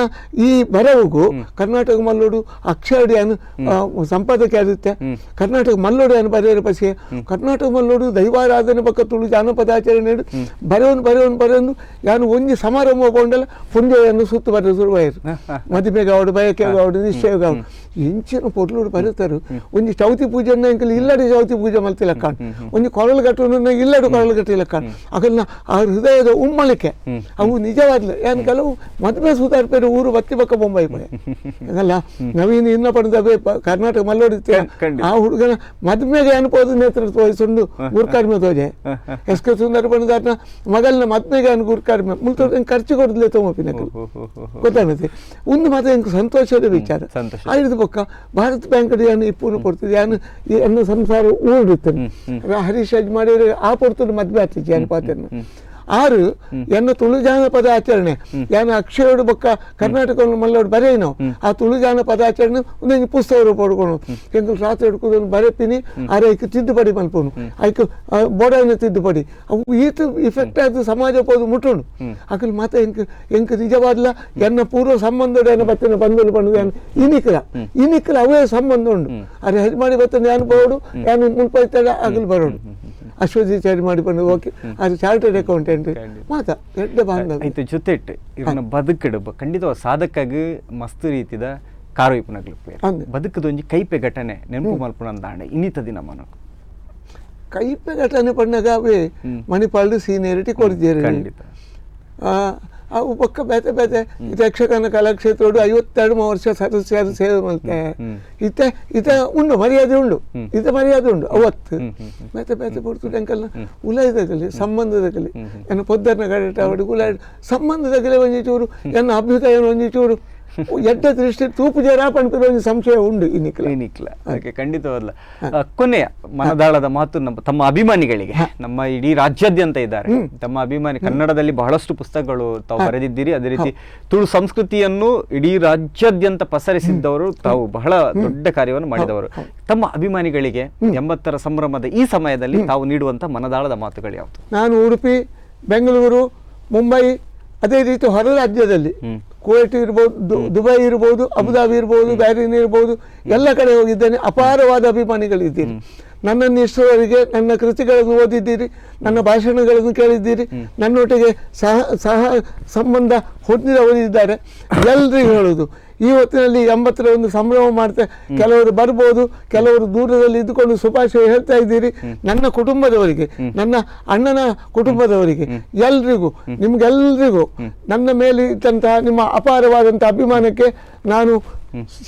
ಈ ಬರವಗೂ ಕರ್ನಾಟಕ ಮಲ್ಲೋಡು ಅಕ್ಷರಡಿ ಅನ್ನು ಸಂಪಾದಕ್ಕೆ ಆಗುತ್ತೆ ಕರ್ನಾಟಕ ಮಲ್ಲೋಡು ಅನ್ನು ಬರೆಯರ ಪಕ್ಷೆ ಕರ್ನಾಟಕ ಮಲ್ಲೋಡು ದೈವಾರಾಧನೆ ಪಕ್ಕ ತುಳು ಜಾನಪದ ಆಚರಣೆ ಬರೆಯೋನು ಯಾನು ಒಂಜಿ ಸಮಾರಂಭ ಕೊಂಡಲ್ಲ ಪುಂಜೆಯನ್ನು ಸುತ್ತು ಬರೆದು ಶುರುವಾಯಿರು ಮದುವೆ ಗಾವಡು ಬಯಕೆ ಗಾವಡು ನಿಶ್ಚಯ ಗಾವಡು ಇಂಚಿನ ಪೊಟ್ಲೂಡು ಬರೀತಾರೆ ಒಂಜಿ ಚೌತಿ ಪೂಜೆನ ಎಂಕಲ್ ಇಲ್ಲಡಿ ಚೌತಿ ಪೂಜೆ ಮಲ್ತಿಲ್ಲ ಕಾಣ್ ಒಂಜಿ ಕೊರಳು ಕಟ್ಟುನ ಇಲ್ಲಡು ಕೊರಳು ಕಟ್ಟಿಲ್ಲ ಕಾಣ್ ಆಗಲ್ಲ ಆ ಹೃದಯದ ಉಮ್ಮಳಿಕೆ ಅವು ನಿಜವಾದ್ಲು ಏನ್ ಕೆಲವು ಮದುವೆ ಸುಧಾರ್ಪೇರು ಊರು ಬತ್ತಿ ಪಕ್ಕ ಬೊಂಬಾಯಿ ಪಡೆ ಆಗಲ್ಲ ನವೀನ ಇನ್ನ ಪಡೆದ ಕರ್ನಾಟಕ ಮಲ್ಲೋಡಿತ್ತೆ ಆ ಹುಡುಗನ ಮದುವೆಗೆ ಅನುಪೋದ ನೇತೃತ್ವ ವಹಿಸೊಂದು ಗುರ್ಕಾರ್ಮೆ ತೋಜೆ SK ಸುಂದರ ಪಡೆದಾರ್ನ ಮಗಲ್ನ ಮದುವೆಗೆ ಅನು ಗುರ್ಕಾರ್ಮೆ ಮುಲ್ತ ಖರ್ಚು ಕೊಡದ್ಲೆ ತೋಮಪಿನ ಗೊತ್ತಾಗುತ್ತೆ ಒಂದು ಮಾತ್ರ ಎಂಕ್ ಸಂತೋಷದ ವಿಚಾರ ಆಯ್ದು ಪಕ್ಕ ಭಾರತ್ ಬ್ಯಾಂಕ್ ಏನು ಇಪ್ಪೂನು ಕೊಡ್ತಿದ್ದೆ ಏನು ಸಂಸಾರ ಊಡಿರ್ತೇನೆ ಹರೀಶ್ ಹೆಜ್ ಮಾಡಿದ್ರೆ ಆ ಪೊರ್ತದ ಮದ್ವೆ ಆಗ್ತಿದ್ದೆ ಅನ್ಪಾತೇನೆ ಆರು ಎನ್ನ ತುಳು ಜಾನಪದ ಆಚರಣೆ ಯಾನ ಅಕ್ಷಯೋಡು ಬೊಕ್ಕ ಕರ್ನಾಟಕ ಮಲ್ಲೋಡು ಬರೆಯನು ಆ ತುಳು ಜಾನಪದ ಆಚರಣೆ ಒಂದೊಂದು ಪುಸ್ತಕ ರೂಪ ಹೊಡ್ಕೊಂಡು ಎಂಕು ರಾತ್ರಿ ಹಿಡ್ಕೊಂಡು ಬರೆಪಿನಿ ಆರೆ ಐಕ್ ತಿದ್ದುಪಡಿ ಮಲ್ಪೋನು ಐಕ್ ಬೋಡನ ತಿದ್ದುಪಡಿ ಅವು ಈತ ಇಫೆಕ್ಟ್ ಆದ ಸಮಾಜ ಹೋದು ಮುಟ್ಟೋನು ಅಕಲ್ ಮಾತ ಎಂಕ್ ನಿಜವಾದ್ಲ ಎನ್ನ ಪೂರ್ವ ಸಂಬಂಧ ಏನ ಬತ್ತನ ಬಂದಲು ಬಂದು ಇನಿಕ್ಕಲ ಅವೇ ಸಂಬಂಧ ಉಂಡು ಅರೆ ಹೆಜ್ ಮಾಡಿ ಬತ್ತನ ಯಾನು ಬೋಡು ಯಾನು ಮುನ್ಪೈತಾಡ ಆಗಲ್ ಬರೋಡು ಅಶ್ವಜಿಚಾರಿ ಮಾಡಿಕೊಂಡು ಓಕೆ ಅದು ಚಾರ್ಟರ್ಡ್ ಅಕೌಂಟೆಂಟ್ ಮಾತಾ ಎಡ್ಡೆ ಬಾಂಧವ ಐತೆ ಜೊತೆಟ್ ಇವನ ಬದುಕಿಡು ಖಂಡಿತ ಸಾಧಕ್ಕಾಗಿ ಮಸ್ತ್ ರೀತಿದ ಕಾರೊಯ್ಪುನಗ್ಲು ಬದುಕದೊಂಜಿ ಕೈಪೆ ಘಟನೆ ನೆನಪು ಮಲ್ಪುನಂದಾಂಡೆ ಇನ್ನಿತ ದಿನ ಮನಕು ಕೈಪೆ ಘಟನೆ ಪಂಡಗ ಅವೇ ಮಣಿಪಾಲ್ದು ಸೀನಿಯರಿಟಿ ಕೊಡ್ತೀರಿ ಖಂಡಿತ ಅವು ಪಕ್ಕ ಬೇತೆ ಯಕ್ಷಗಾನ ಕಲಾಕ್ಷೇತ್ರೋಡು 52 ವರ್ಷ ಸದಸ್ಯರು ಸೇವೆ ಮಾಡ್ತೆ ಇತ ಉಂಡು ಮರ್ಯಾದೆ ಉಂಡು ಅವತ್ತು ಬೇತೆ ಪುಡ್ತು ಟೆಂಕಲ್ನ ಉಲಾಯ್ದಾಗಲಿ ಸಂಬಂಧದಾಗಲಿ ಏನು ಪೊದ್ದರ್ನ ಗಡಟ ಅವಡು ಉಲಾಯ್ಡು ಸಂಬಂಧದಾಗಲಿ ಒಂಜಿಚೂರು ಎನ್ನ ಅಭ್ಯುದಯ ಒಂಜಿಚೂರು ಎಡ್ಡ ದೃಷ್ಟಿ ತೂಪು ಜರ ಪಂಪಿರೋ ಒಂದು ಸಂಶಯ ಉಂಡು ಇನ್ನಿಕ್ಲ ಅದಕ್ಕೆ ಖಂಡಿತವಲ್ಲ ಕೊನೆಯ ಮನದಾಳದ ಮಾತು ನಮ್ಮ ತಮ್ಮ ಅಭಿಮಾನಿಗಳಿಗೆ ನಮ್ಮ ಇಡೀ ರಾಜ್ಯಾದ್ಯಂತ ಇದ್ದಾರೆ ತಮ್ಮ ಅಭಿಮಾನಿ ಕನ್ನಡದಲ್ಲಿ ಬಹಳಷ್ಟು ಪುಸ್ತಕಗಳು ತಾವು ಬರೆದಿದ್ದೀರಿ ಅದೇ ರೀತಿ ತುಳು ಸಂಸ್ಕೃತಿಯನ್ನು ಇಡೀ ರಾಜ್ಯಾದ್ಯಂತ ಪಸರಿಸಿದ್ದವರು ತಾವು ಬಹಳ ದೊಡ್ಡ ಕಾರ್ಯವನ್ನು ಮಾಡಿದವರು ತಮ್ಮ ಅಭಿಮಾನಿಗಳಿಗೆ 80ರ ಸಂಭ್ರಮದ ಈ ಸಮಯದಲ್ಲಿ ತಾವು ನೀಡುವಂತ ಮನದಾಳದ ಮಾತುಗಳು ಯಾವುದು? ನಾನು ಉಡುಪಿ, ಬೆಂಗಳೂರು, ಮುಂಬೈ, ಅದೇ ರೀತಿ ಹೊರ ರಾಜ್ಯದಲ್ಲಿ ಕುವೈಟ್ ಇರ್ಬೋದು, ದುಬೈ ಇರ್ಬೋದು, ಅಬುದಾಬಿ ಇರ್ಬೋದು, ಬ್ಯಾರಿನ್ ಇರ್ಬೋದು, ಎಲ್ಲ ಕಡೆ ಹೋಗಿದ್ದೇನೆ. ಅಪಾರವಾದ ಅಭಿಮಾನಿಗಳಿದ್ದೀರಿ. ನನ್ನನ್ನು ಇಷ್ಟರವರೆಗೆ ನನ್ನ ಕೃತಿಗಳನ್ನು ಓದಿದ್ದೀರಿ, ನನ್ನ ಭಾಷಣಗಳನ್ನು ಕೇಳಿದ್ದೀರಿ, ನನ್ನೊಟ್ಟಿಗೆ ಸಹ ಸಂಬಂಧ ಹೊಂದಿದವರಿದ್ದಾರೆ. ಎಲ್ರಿಗೂ ಹೇಳೋದು, ಈ ಹೊತ್ತಿನಲ್ಲಿ 80ರ ಒಂದು ಸಂಭ್ರಮ ಮಾಡ್ತಾ ಕೆಲವರು ಬರ್ಬೋದು, ಕೆಲವರು ದೂರದಲ್ಲಿ ಇದ್ದುಕೊಂಡು ಶುಭಾಶಯ ಹೇಳ್ತಾ ಇದ್ದೀರಿ. ನನ್ನ ಕುಟುಂಬದವರಿಗೆ, ನನ್ನ ಅಣ್ಣನ ಕುಟುಂಬದವರಿಗೆ ಎಲ್ರಿಗೂ, ನಿಮ್ಗೆಲ್ರಿಗೂ ನನ್ನ ಮೇಲೆ ಇದ್ದಂತಹ ನಿಮ್ಮ ಅಪಾರವಾದಂಥ ಅಭಿಮಾನಕ್ಕೆ ನಾನು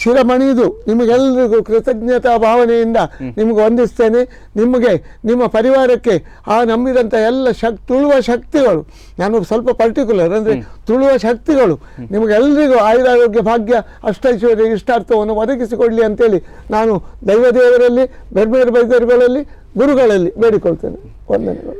ಶಿರಮಣಿದು ನಿಮಗೆಲ್ಲರಿಗೂ ಕೃತಜ್ಞತಾ ಭಾವನೆಯಿಂದ ನಿಮಗೆ ವಂದಿಸ್ತೇನೆ. ನಿಮಗೆ, ನಿಮ್ಮ ಪರಿವಾರಕ್ಕೆ, ಆ ನಂಬಿದಂಥ ಎಲ್ಲ ತುಳುವ ಶಕ್ತಿಗಳು, ನಾನು ಸ್ವಲ್ಪ ಪರ್ಟಿಕ್ಯುಲರ್ ಅಂದರೆ ತುಳುವ ಶಕ್ತಿಗಳು ನಿಮಗೆಲ್ಲರಿಗೂ ಆಯುರಾರೋಗ್ಯ, ಭಾಗ್ಯ, ಅಷ್ಟೈಶ್ವರ್ಯ, ಇಷ್ಟಾರ್ಥವನ್ನು ಒದಗಿಸಿಕೊಡಲಿ ಅಂತೇಳಿ ನಾನು ದೈವದೇವರಲ್ಲಿ, ಬೆರ್ಮೇರ್ ಬೈದರುಗಳಲ್ಲಿ, ಗುರುಗಳಲ್ಲಿ ಬೇಡಿಕೊಳ್ತೇನೆ. ವಂದನೆಗಳು.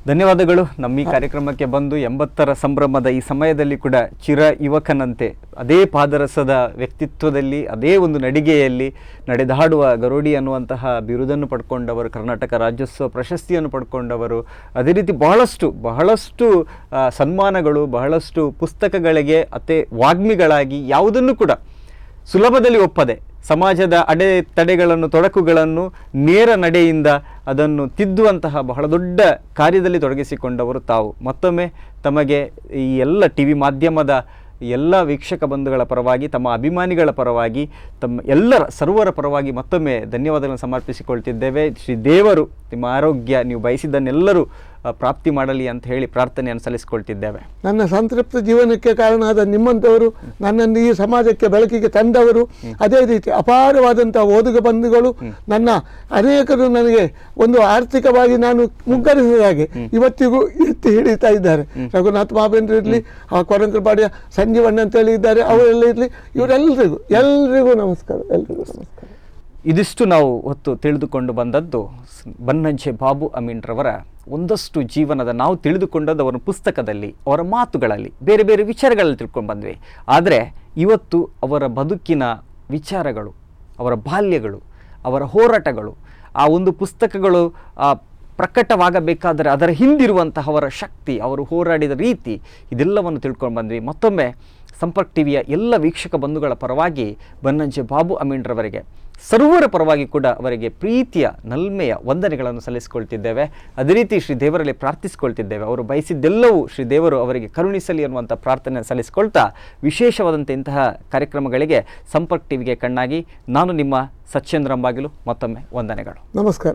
ಧನ್ಯವಾದಗಳು ನಮ್ಮ ಈ ಕಾರ್ಯಕ್ರಮಕ್ಕೆ ಬಂದು 80ರ ಸಂಭ್ರಮದ ಈ ಸಮಯದಲ್ಲಿ ಕೂಡ ಚಿರ ಯುವಕನಂತೆ ಅದೇ ಪಾದರಸದ ವ್ಯಕ್ತಿತ್ವದಲ್ಲಿ ಅದೇ ಒಂದು ನಡಿಗೆಯಲ್ಲಿ ನಡೆದಾಡುವ ಗರೋಡಿ ಅನ್ನುವಂತಹ ಬಿರುದನ್ನು ಪಡ್ಕೊಂಡವರು, ಕರ್ನಾಟಕ ರಾಜ್ಯೋತ್ಸವ ಪ್ರಶಸ್ತಿಯನ್ನು ಪಡ್ಕೊಂಡವರು, ಅದೇ ರೀತಿ ಬಹಳಷ್ಟು ಸನ್ಮಾನಗಳು, ಬಹಳಷ್ಟು ಪುಸ್ತಕಗಳಿಗೆ ವಾಗ್ಮಿಗಳಾಗಿ ಯಾವುದನ್ನು ಕೂಡ ಸುಲಭದಲ್ಲಿ ಒಪ್ಪದೆ ಸಮಾಜದ ಅಡೆತಡೆಗಳನ್ನು, ತೊಡಕುಗಳನ್ನು ನೇರ ನಡೆಯಿಂದ ಅದನ್ನು ತಿದ್ದುವಂತಹ ಬಹಳ ದೊಡ್ಡ ಕಾರ್ಯದಲ್ಲಿ ತೊಡಗಿಸಿಕೊಂಡವರು ತಾವು. ಮತ್ತೊಮ್ಮೆ ತಮಗೆ ಈ ಎಲ್ಲ ಟಿವಿ ಮಾಧ್ಯಮದ ಎಲ್ಲ ವೀಕ್ಷಕ ಬಂಧುಗಳ ಪರವಾಗಿ, ತಮ್ಮ ಅಭಿಮಾನಿಗಳ ಪರವಾಗಿ, ತಮ್ಮ ಸರ್ವರ ಪರವಾಗಿ ಮತ್ತೊಮ್ಮೆ ಧನ್ಯವಾದಗಳನ್ನು ಸಮರ್ಪಿಸಿಕೊಳ್ತಿದ್ದೇವೆ. ಶ್ರೀ ದೇವರು ನಿಮ್ಮ ಆರೋಗ್ಯ ನೀವು ಬಯಸಿದ್ದನ್ನೆಲ್ಲರೂ ಪ್ರಾಪ್ತಿ ಮಾಡಲಿ ಅಂತ ಹೇಳಿ ಪ್ರಾರ್ಥನೆಯನ್ನು ಸಲ್ಲಿಸಿಕೊಳ್ತಿದ್ದೇವೆ. ನನ್ನ ಸಂತೃಪ್ತ ಜೀವನಕ್ಕೆ ಕಾರಣ ಆದ ನಿಮ್ಮಂಥವರು, ನನ್ನನ್ನು ಈ ಸಮಾಜಕ್ಕೆ ಬೆಳಕಿಗೆ ತಂದವರು, ಅದೇ ರೀತಿ ಅಪಾರವಾದಂತಹ ಓದುಗ ಬಂಧುಗಳು, ನನ್ನ ಅನೇಕರು ನನಗೆ ಒಂದು ಆರ್ಥಿಕವಾಗಿ ನಾನು ಮುಗ್ಗರಿಸಿದ ಹಾಗೆ ಇವತ್ತಿಗೂ ಎತ್ತಿ ಹಿಡಿತಾ ಇದ್ದಾರೆ. ರಘುನಾಥ್ ಮಾಬೇಂದ್ರ ಇರಲಿ, ಆ ಕೊರಂಕರಪಾಡಿಯ ಸಂಜೀವಣ್ಣ ಅಂತೇಳಿ ಇದ್ದಾರೆ, ಅವರೆಲ್ಲ ಇರಲಿ, ಎಲ್ರಿಗೂ ನಮಸ್ಕಾರ. ಇದಿಷ್ಟು ನಾವು ಹೊತ್ತು ತಿಳಿದುಕೊಂಡು ಬಂದದ್ದು ಬನ್ನಂಜೆ ಬಾಬು ಅಮೀನ್ರವರ ಒಂದಷ್ಟು ಜೀವನದ, ನಾವು ತಿಳಿದುಕೊಂಡದ್ದು ಅವರ ಪುಸ್ತಕದಲ್ಲಿ, ಅವರ ಮಾತುಗಳಲ್ಲಿ, ಬೇರೆ ಬೇರೆ ವಿಚಾರಗಳಲ್ಲಿ ತಿಳ್ಕೊಂಡು ಬಂದ್ವಿ. ಆದರೆ ಇವತ್ತು ಅವರ ಬದುಕಿನ ವಿಚಾರಗಳು, ಅವರ ಬಾಲ್ಯಗಳು, ಅವರ ಹೋರಾಟಗಳು, ಆ ಒಂದು ಪುಸ್ತಕಗಳು ಪ್ರಕಟವಾಗಬೇಕಾದರೆ ಅದರ ಹಿಂದಿರುವಂತಹ ಅವರ ಶಕ್ತಿ, ಅವರು ಹೋರಾಡಿದ ರೀತಿ, ಇದೆಲ್ಲವನ್ನು ತಿಳ್ಕೊಂಡು ಬಂದ್ವಿ. ಮತ್ತೊಮ್ಮೆ ಸಂಪರ್ಕ್ ಟಿವಿಯ ಎಲ್ಲ ವೀಕ್ಷಕ ಬಂಧುಗಳ ಪರವಾಗಿ ಬನ್ನಂಜೆ ಬಾಬು ಅಮೀನ್ರವರಿಗೆ, ಸರ್ವರ ಪರವಾಗಿ ಕೂಡ ಅವರಿಗೆ ಪ್ರೀತಿಯ ನಲ್ಮೆಯ ವಂದನೆಗಳನ್ನು ಸಲ್ಲಿಸಿಕೊಳ್ತಿದ್ದೇವೆ. ಅದೇ ರೀತಿ ಶ್ರೀ ದೇವರಲ್ಲಿ ಪ್ರಾರ್ಥಿಸಿಕೊಳ್ತಿದ್ದೇವೆ. ಅವರು ಬಯಸಿದ್ದೆಲ್ಲವೂ ಶ್ರೀ ದೇವರು ಅವರಿಗೆ ಕರುಣಿಸಲಿ ಅನ್ನುವಂಥ ಪ್ರಾರ್ಥನೆ ಸಲ್ಲಿಸಿಕೊಳ್ತಾ, ವಿಶೇಷವಾದಂಥ ಇಂತಹ ಕಾರ್ಯಕ್ರಮಗಳಿಗೆ ಸಂಪರ್ಕ್ ಟಿವಿಗೆ ಕಣ್ಣಾಗಿ ನಾನು ನಿಮ್ಮ ಸತ್ಯೇಂದ್ರ ಅಂಬಾಗಿಲು, ಮತ್ತೊಮ್ಮೆ ವಂದನೆಗಳು. ನಮಸ್ಕಾರ.